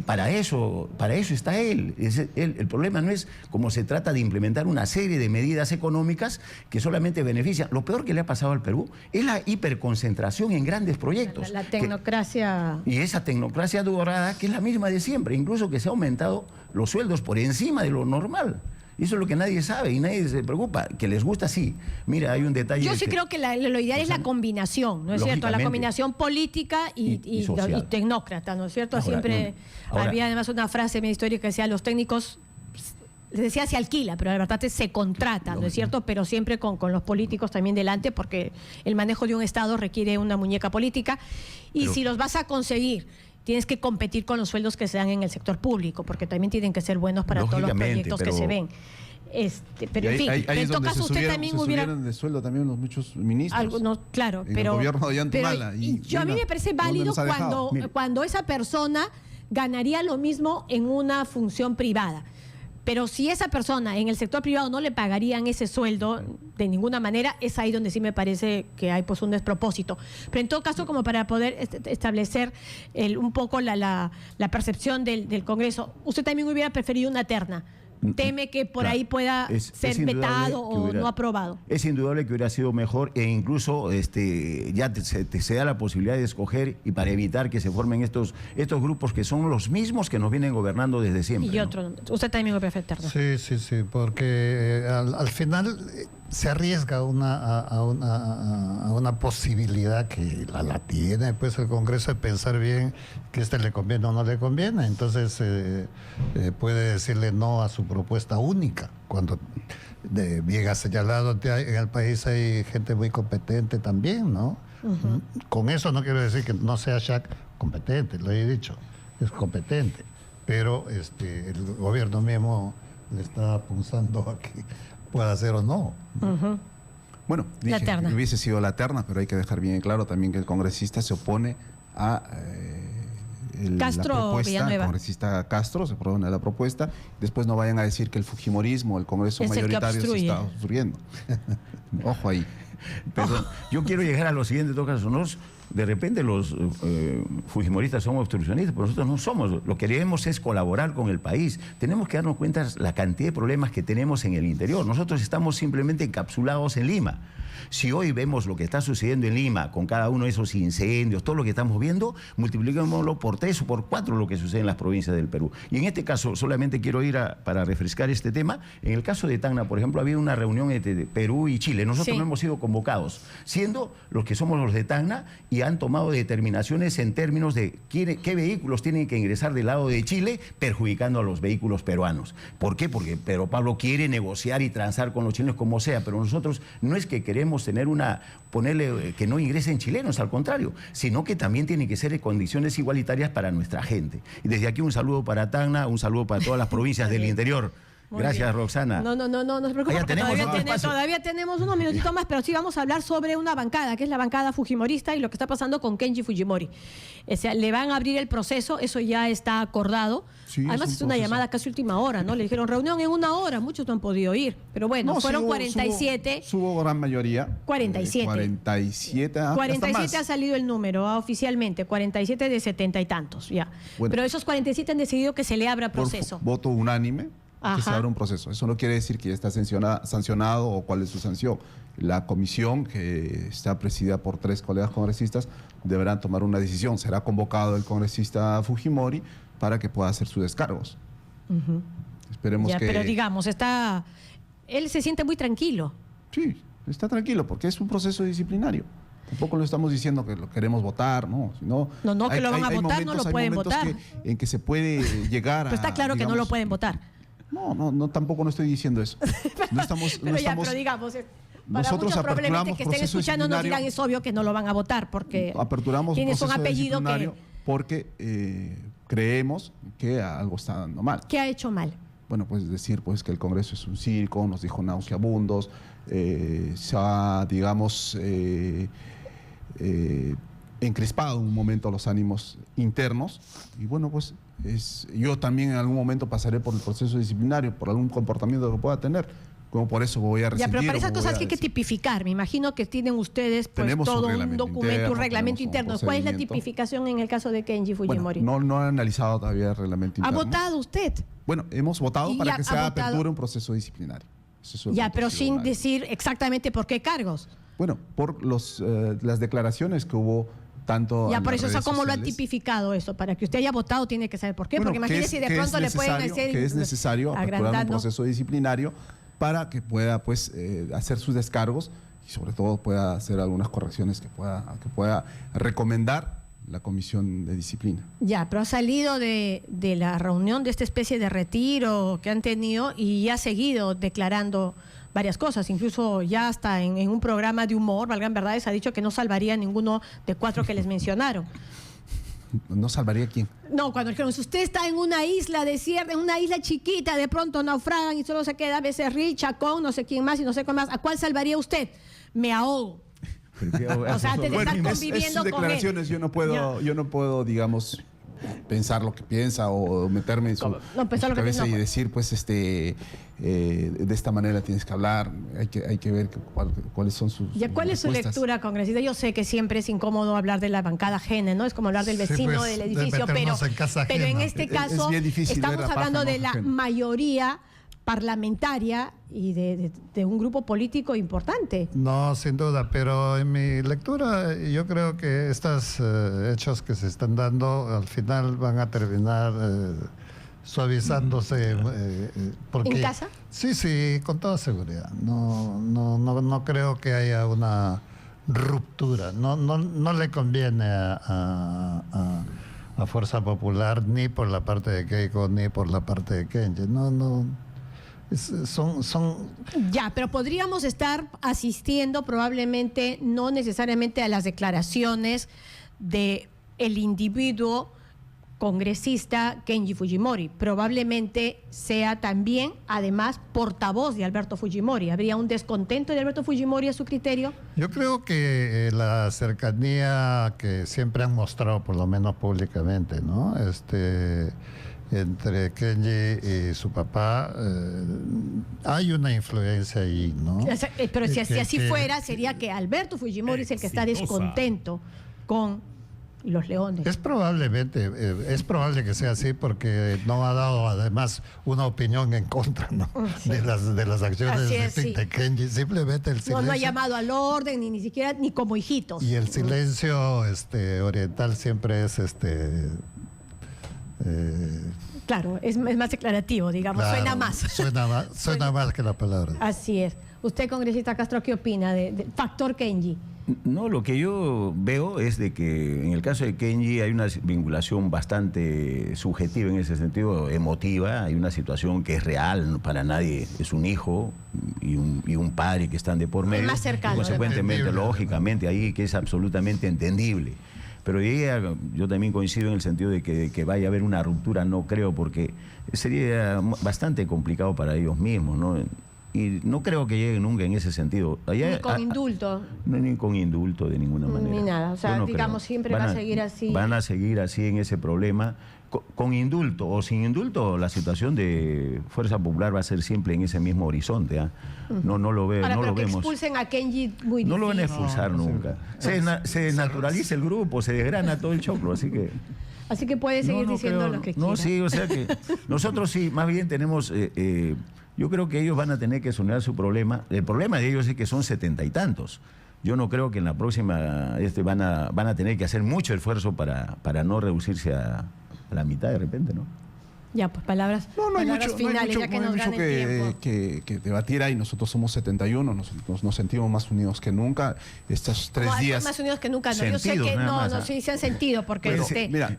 para eso está él. El problema no es como se trata de implementar una serie de medidas económicas que solamente benefician. Lo peor que le ha pasado al Perú es la hiperconcentración en grandes proyectos. La tecnocracia. Y esa tecnocracia dorada, que es la misma de siempre, incluso que se ha aumentado los sueldos por encima de lo normal. Y eso es lo que nadie sabe y nadie se preocupa. Que les gusta, sí. Mira, hay un detalle. Yo sí creo que lo ideal es la combinación, ¿no es cierto? La combinación política y tecnócrata, ¿no es cierto? Ahora, siempre había además una frase medio histórica que decía: los técnicos, les decía se alquila, pero la verdad se contrata, ¿no es cierto? Pero siempre con los políticos también delante, porque el manejo de un Estado requiere una muñeca política. Y si los vas a conseguir, tienes que competir con los sueldos que se dan en el sector público, porque también tienen que ser buenos para todos los proyectos que se ven. Pero en fin, en todo caso usted también hubiera... de sueldo también los muchos ministros. Claro, en el gobierno de Ollantumala. A mí me parece válido cuando esa persona ganaría lo mismo en una función privada. Pero si esa persona en el sector privado no le pagarían ese sueldo de ninguna manera, es ahí donde sí me parece que hay pues un despropósito. Pero en todo caso, como para poder establecer un poco la percepción del Congreso, usted también hubiera preferido una terna. ¿Teme que por ahí pueda ser vetado o no aprobado? Es indudable que hubiera sido mejor, e incluso ya se da la posibilidad de escoger, y para evitar que se formen estos grupos que son los mismos que nos vienen gobernando desde siempre. Y otro, usted también hubiera preferido terna. Sí, porque al final se arriesga a una posibilidad que la tiene pues el Congreso, de pensar bien que le conviene o no le conviene. Entonces puede decirle no a su propuesta única, cuando bien ha señalado, en el país hay gente muy competente también, ¿no? Con eso no quiero decir que no sea Jack competente, lo he dicho, es competente, pero el gobierno mismo le está punzando a que pueda ser o no. Bueno, dije que hubiese sido la terna, pero hay que dejar bien claro también que el congresista se opone a la propuesta. El congresista Castro se opone a la propuesta. Después no vayan a decir que el fujimorismo, el Congreso mayoritario, se está obstruyendo. Ojo ahí. Perdón, yo quiero llegar a lo siguiente, en todo caso. De repente los fujimoristas son obstruccionistas, pero nosotros no somos. Lo que queremos es colaborar con el país. Tenemos que darnos cuenta de la cantidad de problemas que tenemos en el interior. Nosotros estamos simplemente encapsulados en Lima. Si hoy vemos lo que está sucediendo en Lima, con cada uno de esos incendios, todo lo que estamos viendo, multipliquémoslo por 3 o por 4 lo que sucede en las provincias del Perú. Y en este caso, solamente quiero ir para refrescar este tema. En el caso de Tacna, por ejemplo, ha habido una reunión entre Perú y Chile. Nosotros no hemos sido convocados, siendo los que somos los de Tacna, y han tomado determinaciones en términos de qué vehículos tienen que ingresar del lado de Chile, perjudicando a los vehículos peruanos. ¿Por qué? Porque Pedro Pablo quiere negociar y transar con los chilenos como sea, pero nosotros no es que queremos ponerle que no ingresen chilenos, al contrario, sino que también tienen que ser en condiciones igualitarias para nuestra gente. Y desde aquí un saludo para Tacna, un saludo para todas las provincias del interior. Gracias, Roxana. No se preocupe, todavía tenemos unos minutitos más, pero sí vamos a hablar sobre una bancada, que es la bancada fujimorista y lo que está pasando con Kenji Fujimori. O sea, le van a abrir el proceso, eso ya está acordado. Sí, además es una llamada casi última hora, ¿no? Le dijeron reunión en 1 hora, muchos no han podido ir. Pero bueno, no, fueron 47. Subo gran mayoría. 47. 47. 47 ha salido el número oficialmente, 47 de 70 y tantos, ya. Bueno, pero esos 47 han decidido que se le abra proceso. Voto unánime. Que se abra un proceso. Eso no quiere decir que ya está sancionado o cuál es su sanción. La comisión, que está presidida por 3 colegas congresistas, deberán tomar una decisión. Será convocado el congresista Fujimori para que pueda hacer sus descargos. Esperemos que... Pero digamos, él se siente muy tranquilo. Sí, está tranquilo porque es un proceso disciplinario. Tampoco lo estamos diciendo que lo queremos votar, ¿no? No, que lo van a votar, no lo pueden votar. En que se puede llegar a... Pero está claro que no lo pueden votar. No, tampoco no estoy diciendo eso. Pero digamos, nosotros probablemente que estén escuchando nos dirán, es obvio que no lo van a votar porque tienes un apellido que... Porque creemos que algo está dando mal. ¿Qué ha hecho mal? Bueno, pues decir que el Congreso es un circo, nos dijo nauseabundos, se ha, digamos, encrespado en un momento los ánimos internos y bueno, pues yo también en algún momento pasaré por el proceso disciplinario, por algún comportamiento que pueda tener, como por eso voy a resentir. Ya, pero para esas cosas que hay que tipificar, me imagino que tienen ustedes pues todo un documento, un reglamento interno. ¿Cuál es la tipificación en el caso de Kenji Fujimori? Bueno, no he analizado todavía el reglamento interno. ¿Ha votado usted? Bueno, hemos votado para que se aperture un proceso disciplinario. Pero sin decir exactamente por qué cargos. Bueno, por las declaraciones que hubo tanto. Ya, por eso, ¿cómo lo ha tipificado eso? Para que usted haya votado tiene que saber por qué. Porque imagínese si de pronto le pueden hacer. Que es necesario aperturar un proceso disciplinario para que pueda hacer sus descargos y sobre todo pueda hacer algunas correcciones que pueda recomendar la Comisión de Disciplina. Ya, pero ha salido de la reunión de esta especie de retiro que han tenido y ya ha seguido declarando varias cosas, incluso ya hasta en un programa de humor, valgan verdades, ha dicho que no salvaría a ninguno de 4 que les mencionaron. ¿No salvaría a quién? No, cuando dijeron, si usted está en una isla desierta, en una isla chiquita, de pronto naufragan y solo se queda a Becerril, Chacón, no sé quién más y no sé cuál más, ¿a cuál salvaría usted? Me ahogo. O sea, antes de estar conviviendo con declaraciones, yo no puedo, digamos, pensar lo que piensa o meterme en su cabeza y decir, de esta manera tienes que hablar, hay que ver cuáles son sus ¿Cuál es su lectura, congresista? Yo sé que siempre es incómodo hablar de la bancada ajena, ¿no? Es como hablar del vecino, del edificio, pero en este caso estamos hablando de la mayoría parlamentaria y de un grupo político importante. No, sin duda, pero en mi lectura yo creo que estos hechos que se están dando al final van a terminar suavizándose. Porque, ¿en casa? Sí, con toda seguridad. No creo que haya una ruptura. No le conviene a Fuerza Popular ni por la parte de Keiko ni por la parte de Kenji. Ya, pero podríamos estar asistiendo probablemente, no necesariamente a las declaraciones de el individuo congresista Kenji Fujimori. Probablemente sea también, además, portavoz de Alberto Fujimori. ¿Habría un descontento de Alberto Fujimori a su criterio? Yo creo que la cercanía que siempre han mostrado, por lo menos públicamente, ¿no? Entre Kenji y su papá, hay una influencia ahí, ¿no? Pero si así fuera, sería que Alberto Fujimori es el que está descontento con los Leones. Es probable que sea así porque no ha dado además una opinión en contra, ¿no? Sí. de las acciones de Kenji. Simplemente el silencio. No ha llamado al orden, ni siquiera ni como hijitos. Y el silencio oriental siempre es claro, es más declarativo, digamos, claro, suena más. Suena más que la palabra. Así es. Usted, congresista Castro, ¿qué opina del factor Kenji? No, lo que yo veo es de que en el caso de Kenji hay una vinculación bastante subjetiva en ese sentido, emotiva. Hay una situación que es real, para nadie es un hijo y un padre que están de por medio. Más cercano. Consecuentemente, lógicamente, ahí que es absolutamente entendible. Pero yo también coincido en el sentido de que vaya a haber una ruptura, no creo, porque sería bastante complicado para ellos mismos, ¿no? Y no creo que lleguen nunca en ese sentido. Ni con indulto. Ni con indulto de ninguna manera. Ni nada. O sea, no digamos, siempre va a seguir así. Van a seguir así en ese problema. Con indulto o sin indulto, la situación de Fuerza Popular va a ser siempre en ese mismo horizonte. No lo veo. Ahora, no pero lo que vemos. expulsen a Kenji muy difícil. No lo van a expulsar nunca. Se desnaturaliza el grupo, se desgrana todo el choclo, así que... Así que puede seguir diciendo lo que quiera. No, sí, o sea que nosotros sí, más bien tenemos... yo creo que ellos van a tener que solucionar su problema. El problema de ellos es que son 70 y tantos. Yo no creo que en la próxima van a tener que hacer mucho esfuerzo para no reducirse a la mitad de repente, ¿no? Ya, pues palabras, palabras finales, ya que nos gane el tiempo. Que debatir ahí. Nosotros somos 71, nos sentimos más unidos que nunca. Estos 3 días... Más unidos que nunca, no. Yo sé que sí se han sentido, porque,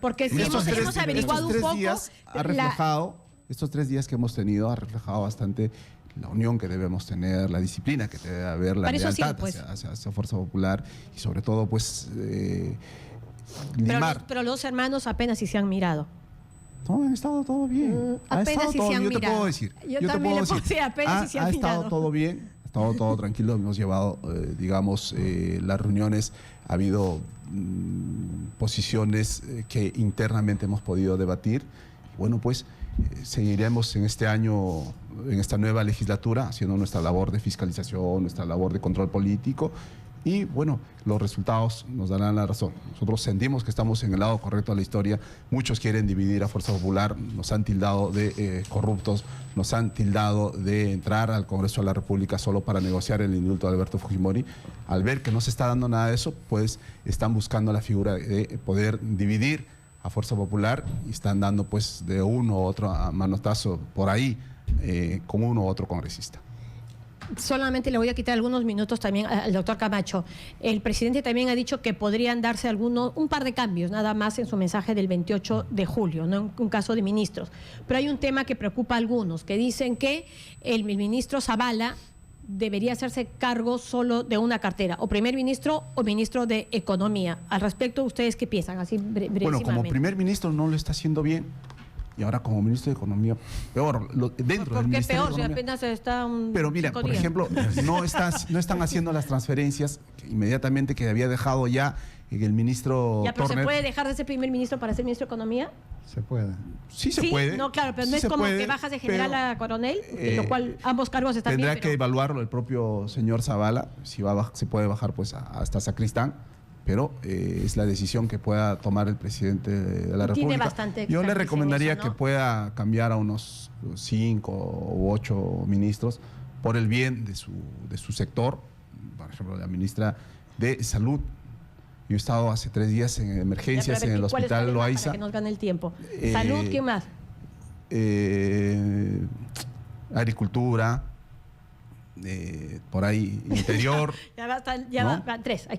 porque si hemos averiguado un poco... Estos 3 días que hemos tenido ha reflejado bastante la unión que debemos tener, la disciplina que debe haber, la lealtad hacia Fuerza Popular y sobre todo, pues, limar. Pero los dos hermanos apenas si se han mirado. No, han estado todo bien. Apenas si se han mirado. Yo te puedo decir. Yo también le puedo decir, apenas si se han mirado. Ha estado todo bien, ha estado todo tranquilo. Hemos llevado, digamos, las reuniones. Ha habido posiciones que internamente hemos podido debatir. Y bueno, pues seguiremos en este año, en esta nueva legislatura, haciendo nuestra labor de fiscalización, nuestra labor de control político. Y bueno, los resultados nos darán la razón. Nosotros sentimos que estamos en el lado correcto de la historia. Muchos quieren dividir a Fuerza Popular, nos han tildado de corruptos, nos han tildado de entrar al Congreso de la República solo para negociar el indulto de Alberto Fujimori. Al ver que no se está dando nada de eso, pues están buscando la figura de poder dividir a Fuerza Popular y están dando pues de uno u otro manotazo por ahí con uno u otro congresista. Solamente le voy a quitar algunos minutos también al doctor Camacho. El presidente también ha dicho que podrían darse un par de cambios, nada más en su mensaje del 28 de julio, no en un caso de ministros. Pero hay un tema que preocupa a algunos, que dicen que el ministro Zavala debería hacerse cargo solo de una cartera, o primer ministro o ministro de Economía. Al respecto, ¿ustedes qué piensan? Así brevísimamente. Bueno, como primer ministro no lo está haciendo bien. Y ahora como ministro de Economía, peor, dentro del Ministerio de Economía. ¿Por qué peor? Si apenas está Pero mira, por ejemplo, no están haciendo las transferencias inmediatamente que había dejado ya el ministro Ya, pero Turner. ¿se puede dejar de ser primer ministro para ser ministro de Economía? Se puede. Sí, se puede. No, claro, pero no es como que bajas de general a coronel, en lo cual ambos cargos están bien. Tendrá que evaluarlo el propio señor Zavala, si se puede bajar pues hasta sacristán. Pero es la decisión que pueda tomar el presidente de la República. Tiene bastante. Yo le recomendaría que pueda cambiar a unos 5 u 8 ministros por el bien de su sector. Por ejemplo, la ministra de Salud. Yo he estado hace 3 días en emergencias en el hospital Loaiza. Para que nos gane el tiempo. Salud, ¿quién más? Agricultura. Por ahí, interior. van 3.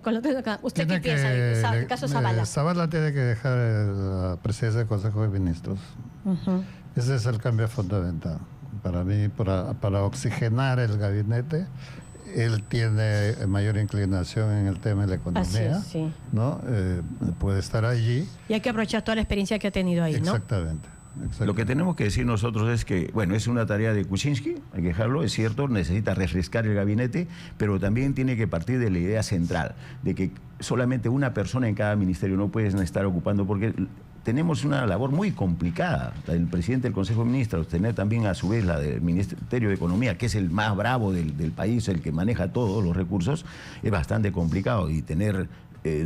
¿Usted qué piensa del caso Zavala? Zavala tiene que dejar la presidencia del Consejo de Ministros. Ese es el cambio fundamental. Para mí, para oxigenar el gabinete, él tiene mayor inclinación en el tema de la economía. Así es, sí. ¿No? Puede estar allí. Y hay que aprovechar toda la experiencia que ha tenido ahí, ¿no? Exactamente. Lo que tenemos que decir nosotros es que, bueno, es una tarea de Kuczynski, hay que dejarlo, es cierto, necesita refrescar el gabinete, pero también tiene que partir de la idea central, de que solamente una persona en cada ministerio no puede estar ocupando, porque tenemos una labor muy complicada. El presidente del Consejo de Ministros, tener también a su vez la del Ministerio de Economía, que es el más bravo del país, el que maneja todos los recursos, es bastante complicado, y tener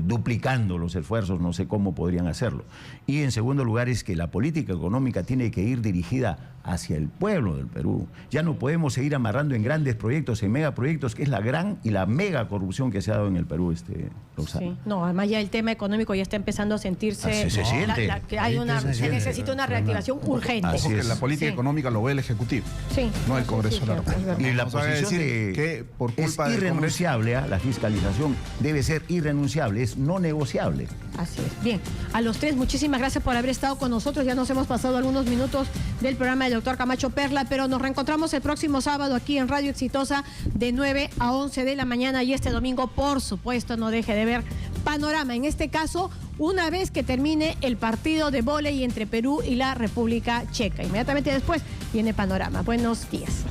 duplicando los esfuerzos, no sé cómo podrían hacerlo. Y en segundo lugar es que la política económica tiene que ir dirigida hacia el pueblo del Perú. Ya no podemos seguir amarrando en grandes proyectos, en megaproyectos, que es la gran y la mega corrupción que se ha dado en el Perú, Roxana. Sí. No, además ya el tema económico ya está empezando a sentirse... Se siente. Se necesita una reactivación urgente. Así es. La política económica lo ve el Ejecutivo, no el Congreso de la República. Y la posición que por culpa es irrenunciable, la fiscalización debe ser irrenunciable, es no negociable. Así es. Bien, a los 3, muchísimas gracias por haber estado con nosotros. Ya nos hemos pasado algunos minutos del programa del doctor Camacho Perla, pero nos reencontramos el próximo sábado aquí en Radio Exitosa de 9 a 11 de la mañana, y este domingo, por supuesto, no deje de ver Panorama. En este caso, una vez que termine el partido de vóley entre Perú y la República Checa. Inmediatamente después viene Panorama. Buenos días.